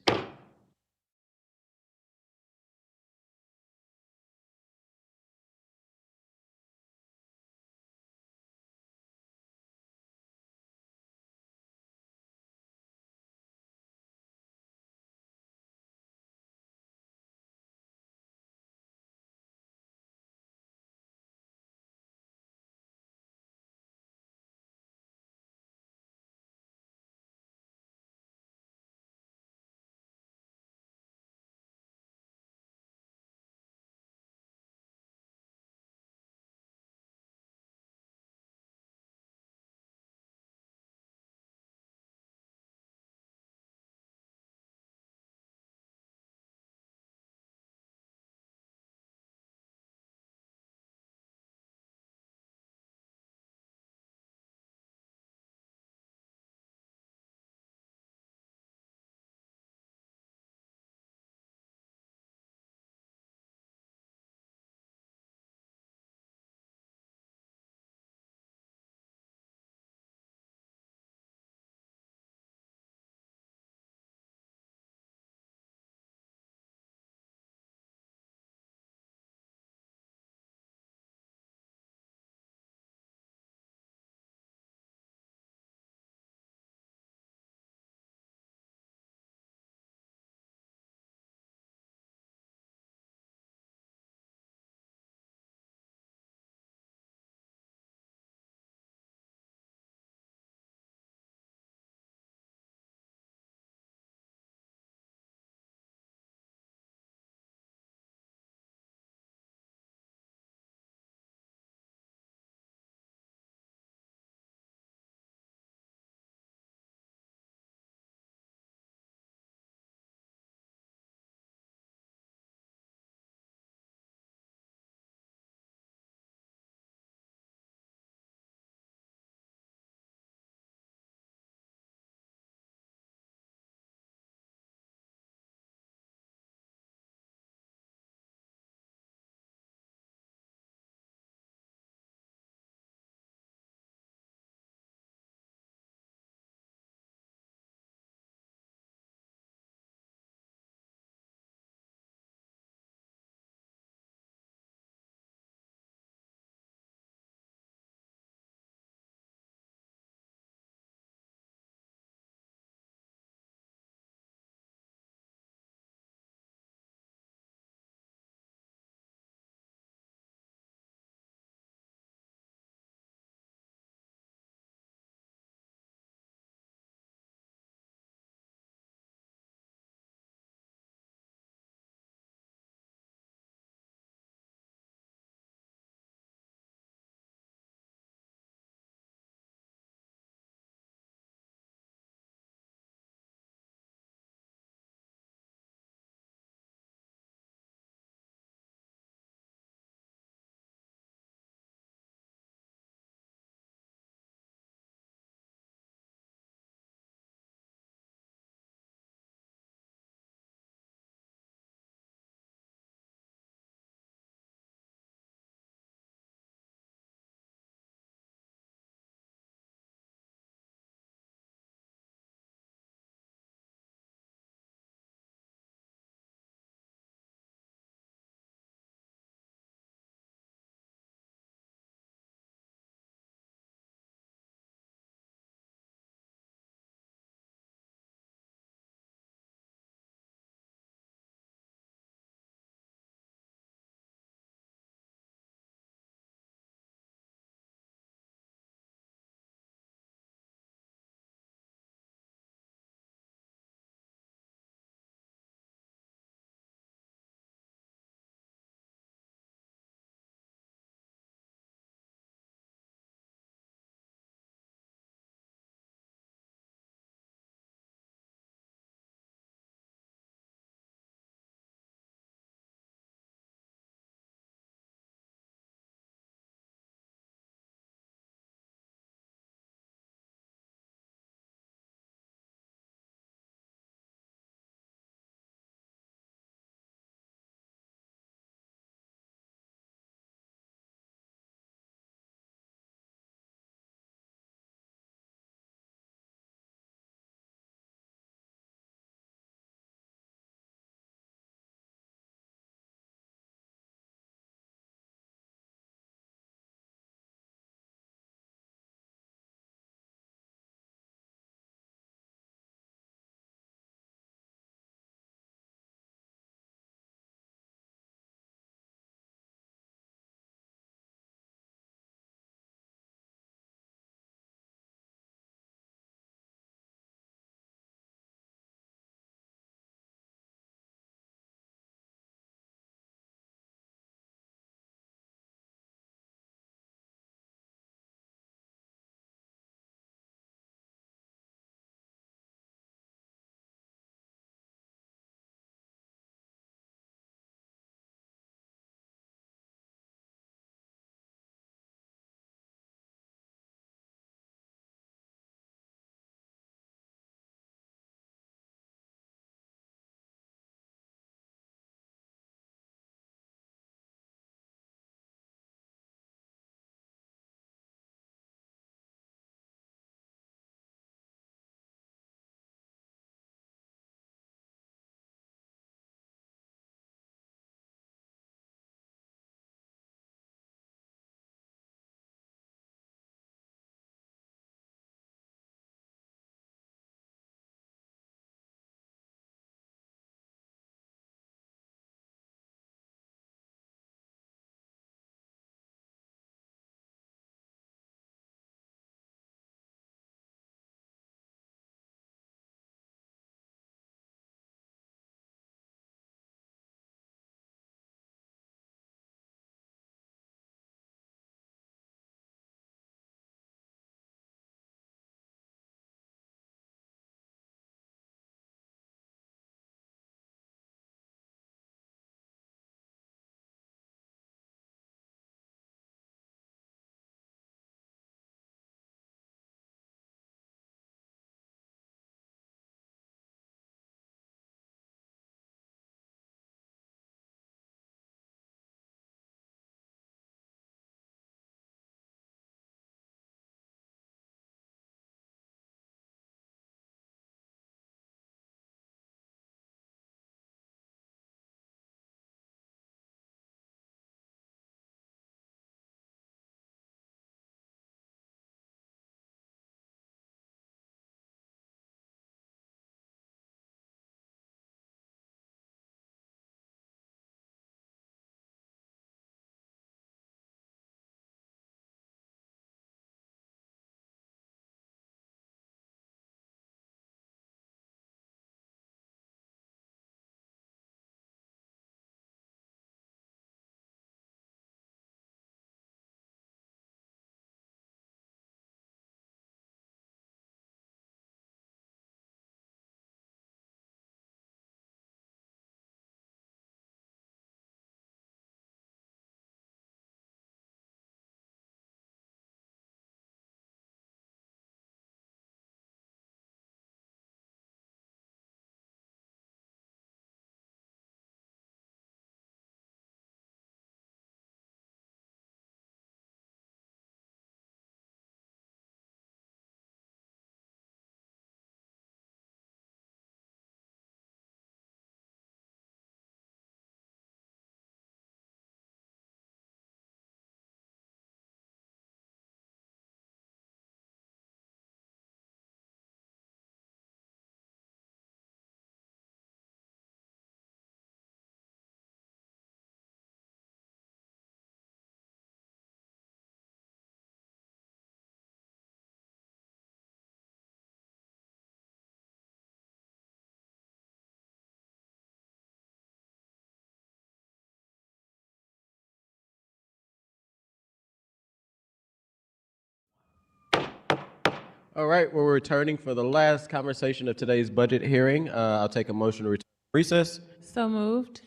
All right, we're returning for the last conversation of today's budget hearing. I'll take a motion to return to recess. So moved.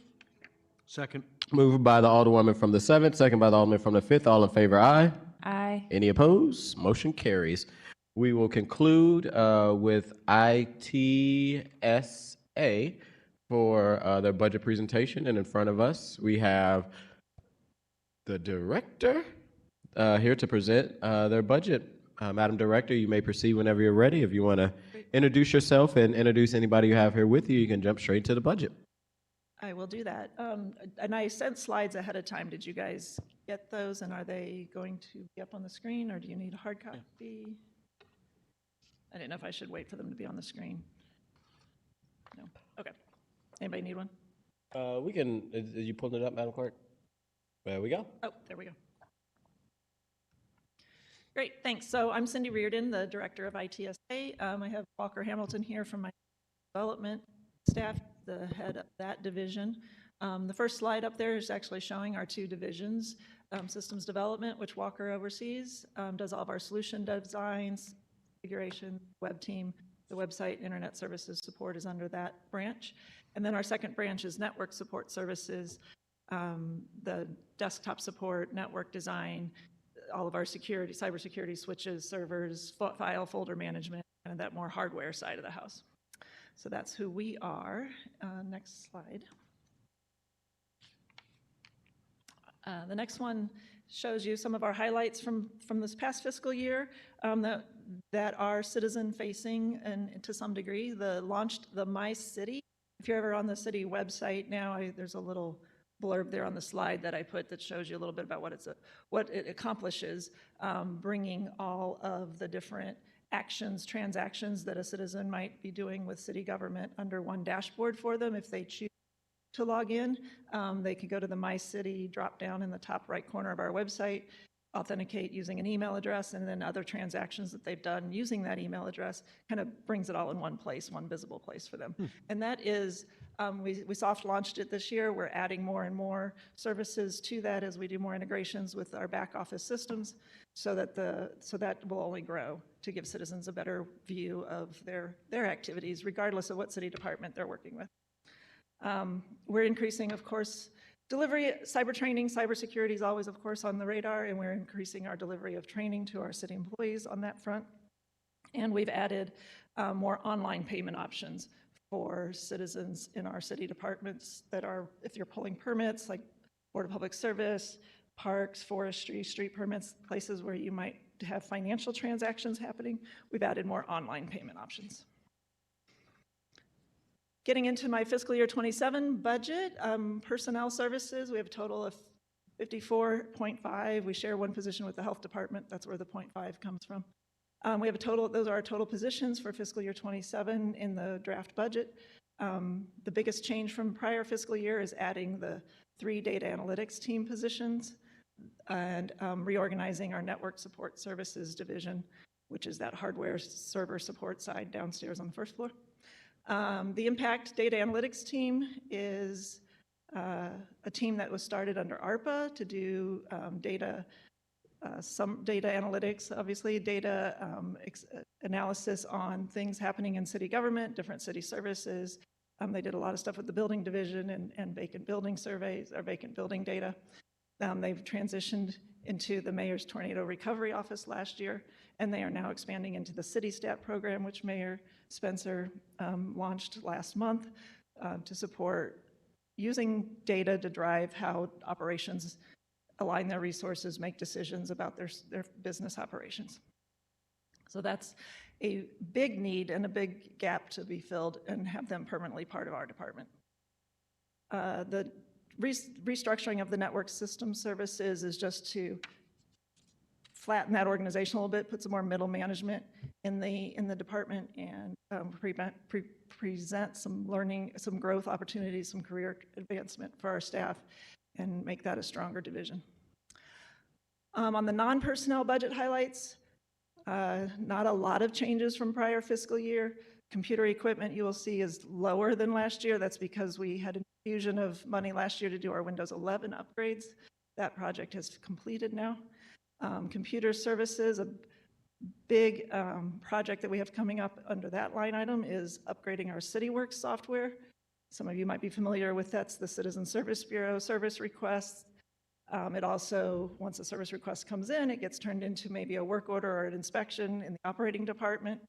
Second. Moved by the Alderwoman from the 7th, second by the Alderman from the 5th. All in favor, aye. Aye. Any opposed? Motion carries. We will conclude with ITSA for their budget presentation. And in front of us, we have the director here to present their budget. Madam Director, you may proceed whenever you're ready. If you want to introduce yourself and introduce anybody you have here with you, you can jump straight to the budget. I will do that. And I sent slides ahead of time. Did you guys get those? And are they going to be up on the screen, or do you need a hard copy? I didn't know if I should wait for them to be on the screen. No. Okay. Anybody need one? We can, are you pulling it up, Madam Clerk? There we go. Oh, there we go. Great, thanks. So I'm Cindy Reardon, the Director of ITSA. I have Walker Hamilton here from my development staff, the head of that division. The first slide up there is actually showing our two divisions. Systems development, which Walker oversees, does all of our solution designs, configuration, web team, the website, internet services support is under that branch. And then our second branch is network support services, the desktop support, network design, all of our security, cybersecurity switches, servers, file folder management, and that more hardware side of the house. So that's who we are. Next slide. The next one shows you some of our highlights from this past fiscal year that are citizen-facing and to some degree. Launched the My City. If you're ever on the city website now, there's a little blurb there on the slide that I put that shows you a little bit about what it accomplishes, bringing all of the different actions, transactions that a citizen might be doing with city government under one dashboard for them. If they choose to log in, they can go to the My City drop-down in the top right corner of our website, authenticate using an email address, and then other transactions that they've done using that email address kind of brings it all in one place, one visible place for them. And that is, we soft launched it this year. We're adding more and more services to that as we do more integrations with our back office systems, so that will only grow to give citizens a better view of their activities, regardless of what city department they're working with. We're increasing, of course, delivery, cyber training, cybersecurity is always, of course, on the radar, and we're increasing our delivery of training to our city employees on that front. And we've added more online payment options for citizens in our city departments that are, if you're pulling permits, like Board of Public Service, parks, forestry, street permits, places where you might have financial transactions happening, we've added more online payment options. Getting into my fiscal year 27 budget, personnel services, we have a total of 54.5. We share one position with the health department. That's where the 0.5 comes from. We have a total, those are our total positions for fiscal year 27 in the draft budget. The biggest change from prior fiscal year is adding the 3 data analytics team positions and reorganizing our network support services division, which is that hardware server support side downstairs on the first floor. The Impact Data Analytics team is a team that was started under ARPA to do some data analytics, obviously, data analysis on things happening in city government, different city services. They did a lot of stuff with the building division and vacant building surveys, or vacant building data. They've transitioned into the Mayor's Tornado Recovery Office last year, and they are now expanding into the CityStat program, which Mayor Spencer launched last month to support using data to drive how operations align their resources, make decisions about their business operations. So that's a big need and a big gap to be filled and have them permanently part of our department. The restructuring of the network system services is just to flatten that organization a little bit, put some more middle management in the department, and present some learning, some growth opportunities, some career advancement for our staff, and make that a stronger division. On the non-personnel budget highlights, not a lot of changes from prior fiscal year. Computer equipment, you will see, is lower than last year. That's because we had an infusion of money last year to do our Windows 11 upgrades. That project has completed now. Computer services, big project that we have coming up under that line item is upgrading our CityWorks software. Some of you might be familiar with that's the Citizen Service Bureau service requests. It also, once a service request comes in, it gets turned into maybe a work order or an inspection in the operating department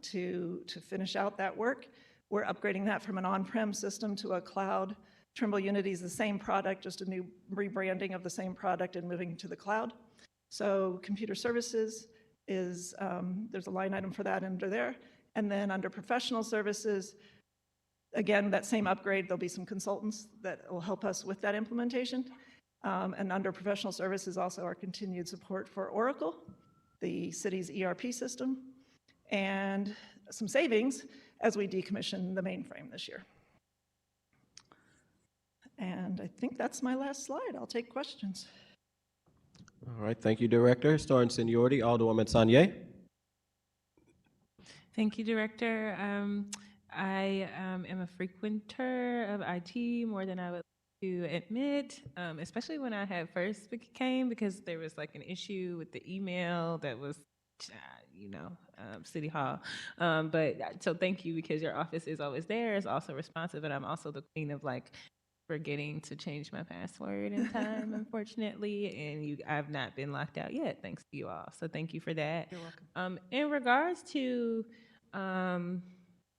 to finish out that work. We're upgrading that from an on-prem system to a cloud. Trimble Unity is the same product, just a new rebranding of the same product and moving to the cloud. So computer services is, there's a line item for that under there. And then under professional services, again, that same upgrade, there'll be some consultants that will help us with that implementation. And under professional services, also our continued support for Oracle, the city's ERP system, and some savings as we decommission the mainframe this year. And I think that's my last slide. I'll take questions. All right, thank you, Director. Starting seniority, Alderwoman Sanye. Thank you, Director. I am a frequenter of IT more than I would like to admit, especially when I had first came, because there was like an issue with the email that was, City Hall. So thank you, because your office is always there. It's also responsive, and I'm also the queen of like forgetting to change my password in time, unfortunately, and I've not been locked out yet, thanks to you all. So thank you for that. You're welcome. In regards to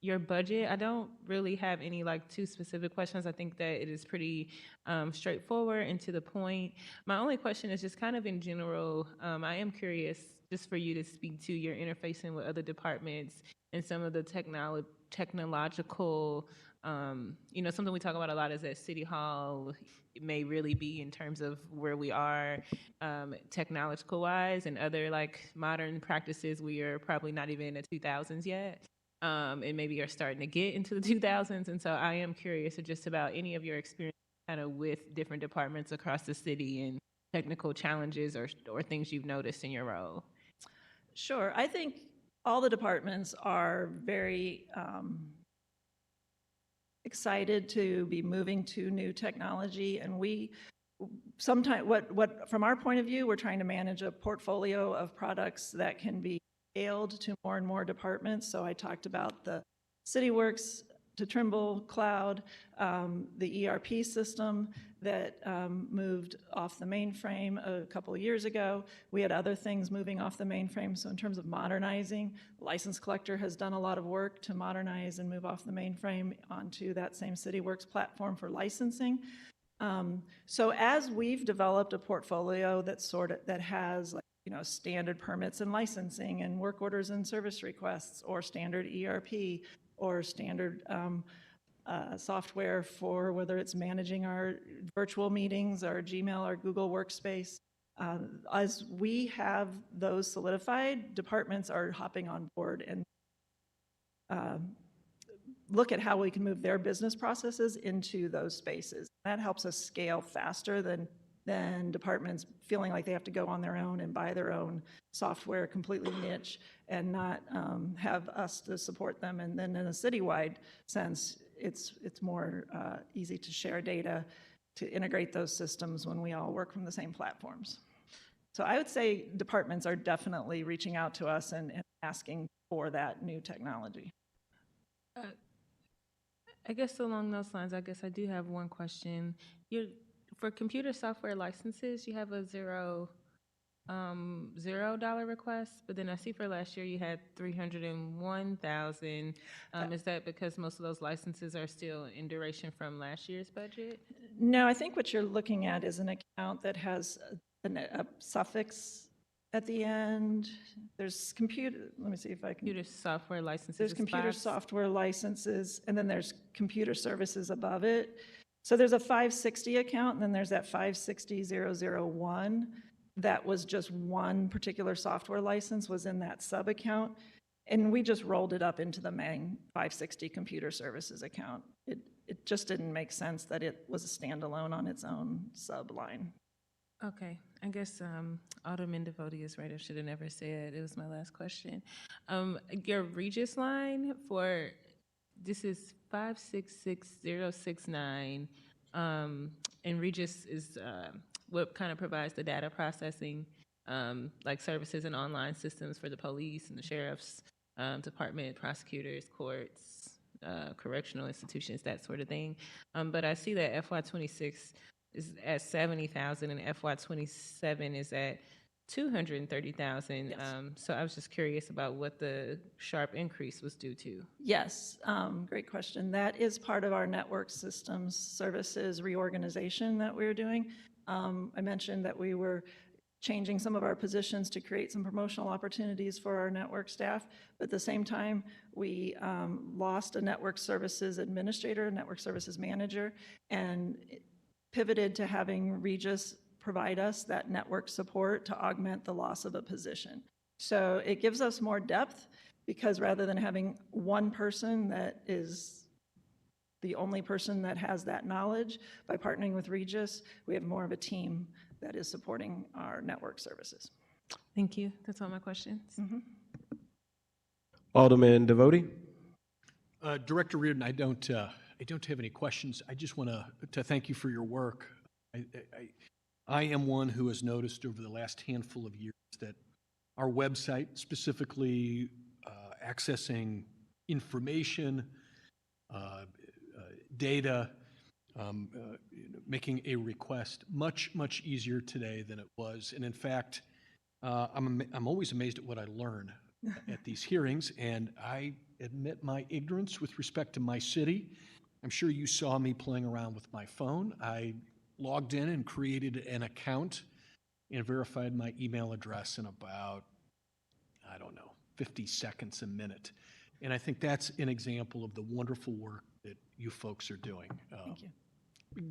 your budget, I don't really have any like too specific questions. I think that it is pretty straightforward and to the point. My only question is just kind of in general. I am curious just for you to speak to your interfacing with other departments and some of the technological, something we talk about a lot is that City Hall may really be in terms of where we are technological wise, and other like modern practices we are probably not even in the 2000s yet. And maybe are starting to get into the 2000s. And so I am curious just about any of your experience kind of with different departments across the city and technical challenges or things you've noticed in your role. Sure. I think all the departments are very excited to be moving to new technology. And we sometimes, what from our point of view, we're trying to manage a portfolio of products that can be scaled to more and more departments. So I talked about the CityWorks to Trimble Cloud, the ERP system that moved off the mainframe a couple of years ago. We had other things moving off the mainframe. So in terms of modernizing, License Collector has done a lot of work to modernize and move off the mainframe onto that same CityWorks platform for licensing. So as we've developed a portfolio that has like, standard permits and licensing and work orders and service requests, or standard ERP, or standard software for whether it's managing our virtual meetings, our Gmail, our Google Workspace. As we have those solidified, departments are hopping on board and look at how we can move their business processes into those spaces. That helps us scale faster than departments feeling like they have to go on their own and buy their own software completely niche and not have us to support them. And then in a citywide sense, it's more easy to share data, to integrate those systems when we all work from the same platforms. So I would say departments are definitely reaching out to us and asking for that new technology. I guess along those lines, I guess I do have one question. For computer software licenses, you have a $0 request, but then I see for last year you had 301,000. Is that because most of those licenses are still in duration from last year's budget? No, I think what you're looking at is an account that has a suffix at the end. There's let me see if I can. Computer software licenses. There's computer software licenses, and then there's computer services above it. So there's a 560 account, and then there's that 560,001. That was just one particular software license was in that sub account. And we just rolled it up into the main 560 computer services account. It just didn't make sense that it was a standalone on its own sub line. Okay, I guess Alderman Devotee is right. I should have never said it was my last question. Your Regis line for this is 566069, and Regis is what kind of provides the data processing like services and online systems for the police and the sheriff's department, prosecutors, courts, correctional institutions, that sort of thing. But I see that FY26 is at 70,000 and FY27 is at 230,000. So I was just curious about what the sharp increase was due to. Yes, great question. That is part of our network systems services reorganization that we're doing. I mentioned that we were changing some of our positions to create some promotional opportunities for our network staff. But at the same time, we lost a network services administrator, network services manager, and pivoted to having Regis provide us that network support to augment the loss of a position. So it gives us more depth because rather than having one person that is the only person that has that knowledge, by partnering with Regis, we have more of a team that is supporting our network services. Thank you. That's all my questions. Alderman Devoti? Director Reardon, I don't have any questions. I just want to thank you for your work. I am one who has noticed over the last handful of years that our website, specifically accessing information, data, making a request, much easier today than it was. And in fact, I'm always amazed at what I learn at these hearings, and I admit my ignorance with respect to my city. I'm sure you saw me playing around with my phone. I logged in and created an account and verified my email address in about, 50 seconds a minute. And I think that's an example of the wonderful work that you folks are doing. Thank you.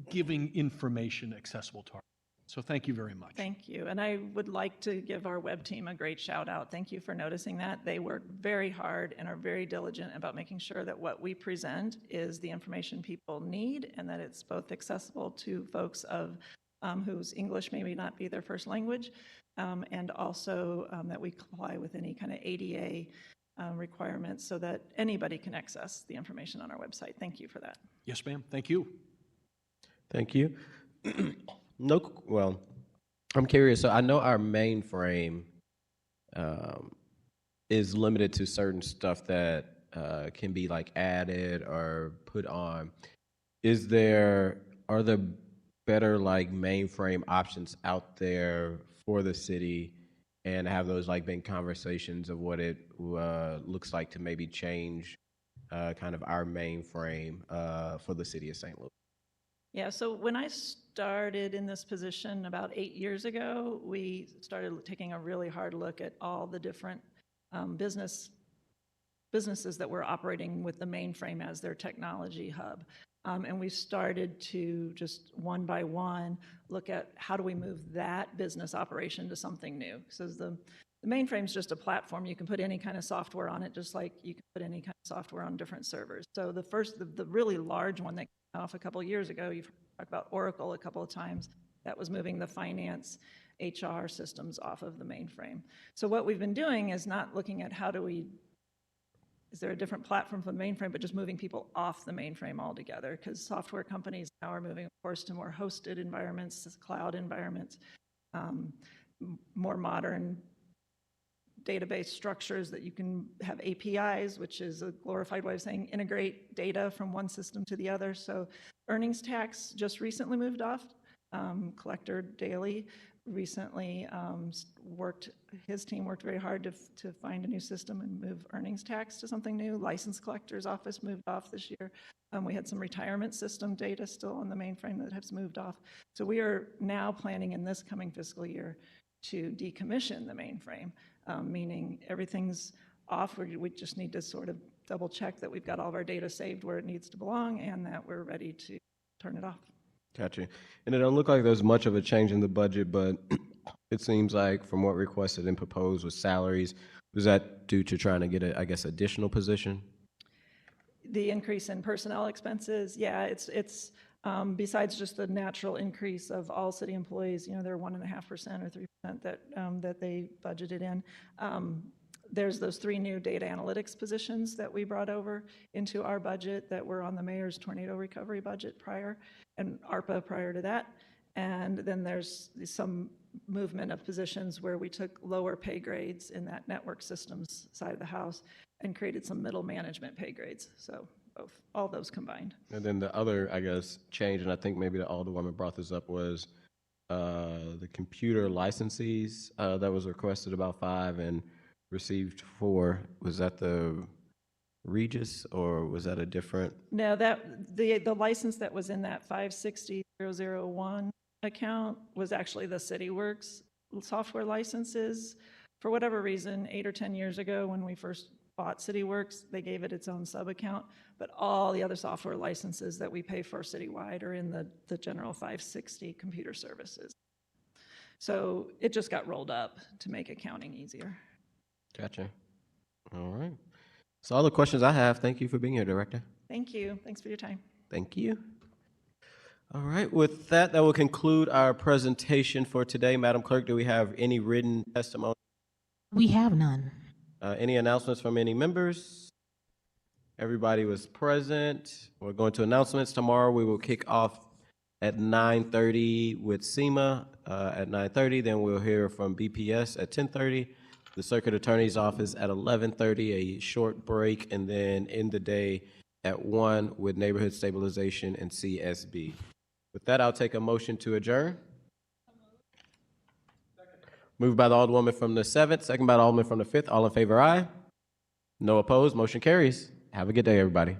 Giving information accessible to our. So thank you very much. Thank you. And I would like to give our web team a great shout out. Thank you for noticing that. They work very hard and are very diligent about making sure that what we present is the information people need and that it's both accessible to folks of whose English maybe not be their first language, and also that we comply with any kind of ADA requirements so that anybody can access the information on our website. Thank you for that. Yes, ma'am. Thank you. Thank you. Well, I'm curious. So I know our mainframe is limited to certain stuff that can be like added or put on. Are there better like mainframe options out there for the city, and have those like been conversations of what it looks like to maybe change kind of our mainframe for the city of St. Louis? Yeah, so when I started in this position about 8 years ago, we started taking a really hard look at all the different businesses that were operating with the mainframe as their technology hub. And we started to just one by one look at how do we move that business operation to something new. So the mainframe is just a platform. You can put any kind of software on it, just like you can put any kind of software on different servers. So the really large one that came off a couple of years ago, you've talked about Oracle a couple of times, that was moving the finance HR systems off of the mainframe. So what we've been doing is not looking at is there a different platform for the mainframe, but just moving people off the mainframe altogether, because software companies now are moving, of course, to more hosted environments, cloud environments, more modern database structures that you can have APIs, which is a glorified way of saying integrate data from one system to the other. So earnings tax just recently moved off. Collector Daily recently his team worked very hard to find a new system and move earnings tax to something new. License collector's office moved off this year. We had some retirement system data still on the mainframe that has moved off. So we are now planning in this coming fiscal year to decommission the mainframe, meaning everything's off. We just need to sort of double check that we've got all of our data saved where it needs to belong and that we're ready to turn it off. Gotcha. And it don't look like there's much of a change in the budget, but it seems like from what requested and proposed with salaries, was that due to trying to get additional position? The increase in personnel expenses, yeah, it's besides just the natural increase of all city employees, they're 1.5% or 3% that they budgeted in. There's those 3 new data analytics positions that we brought over into our budget that were on the mayor's tornado recovery budget prior, and ARPA prior to that. And then there's some movement of positions where we took lower pay grades in that network systems side of the house and created some middle management pay grades. So both, all those combined. And then the other, I guess, change, and I think maybe the Alderwoman brought this up, was the computer licensees that was requested about 5 and received 4. Was that the Regis, or was that a different? No, that, the license that was in that 560001 account was actually the CityWorks software licenses. For whatever reason, 8 or 10 years ago, when we first bought CityWorks, they gave it its own sub-account, but all the other software licenses that we pay for citywide are in the general 560 computer services. So it just got rolled up to make accounting easier. Gotcha. All right. So all the questions I have. Thank you for being here, Director. Thank you. Thanks for your time. Thank you. All right, with that, that will conclude our presentation for today. Madam Clerk, do we have any written testimony? We have none. Any announcements from any members? Everybody was present. We're going to announcements. Tomorrow, we will kick off at 9:30 with SEMA at 9:30. Then we'll hear from BPS at 10:30. The Circuit Attorney's Office at 11:30, a short break, and then end the day at 1 with Neighborhood Stabilization and CSB. With that, I'll take a motion to adjourn. Moved by the Alderwoman from the 7th, second by the Alderman from the 5th. All in favor, aye. No opposed, motion carries. Have a good day, everybody.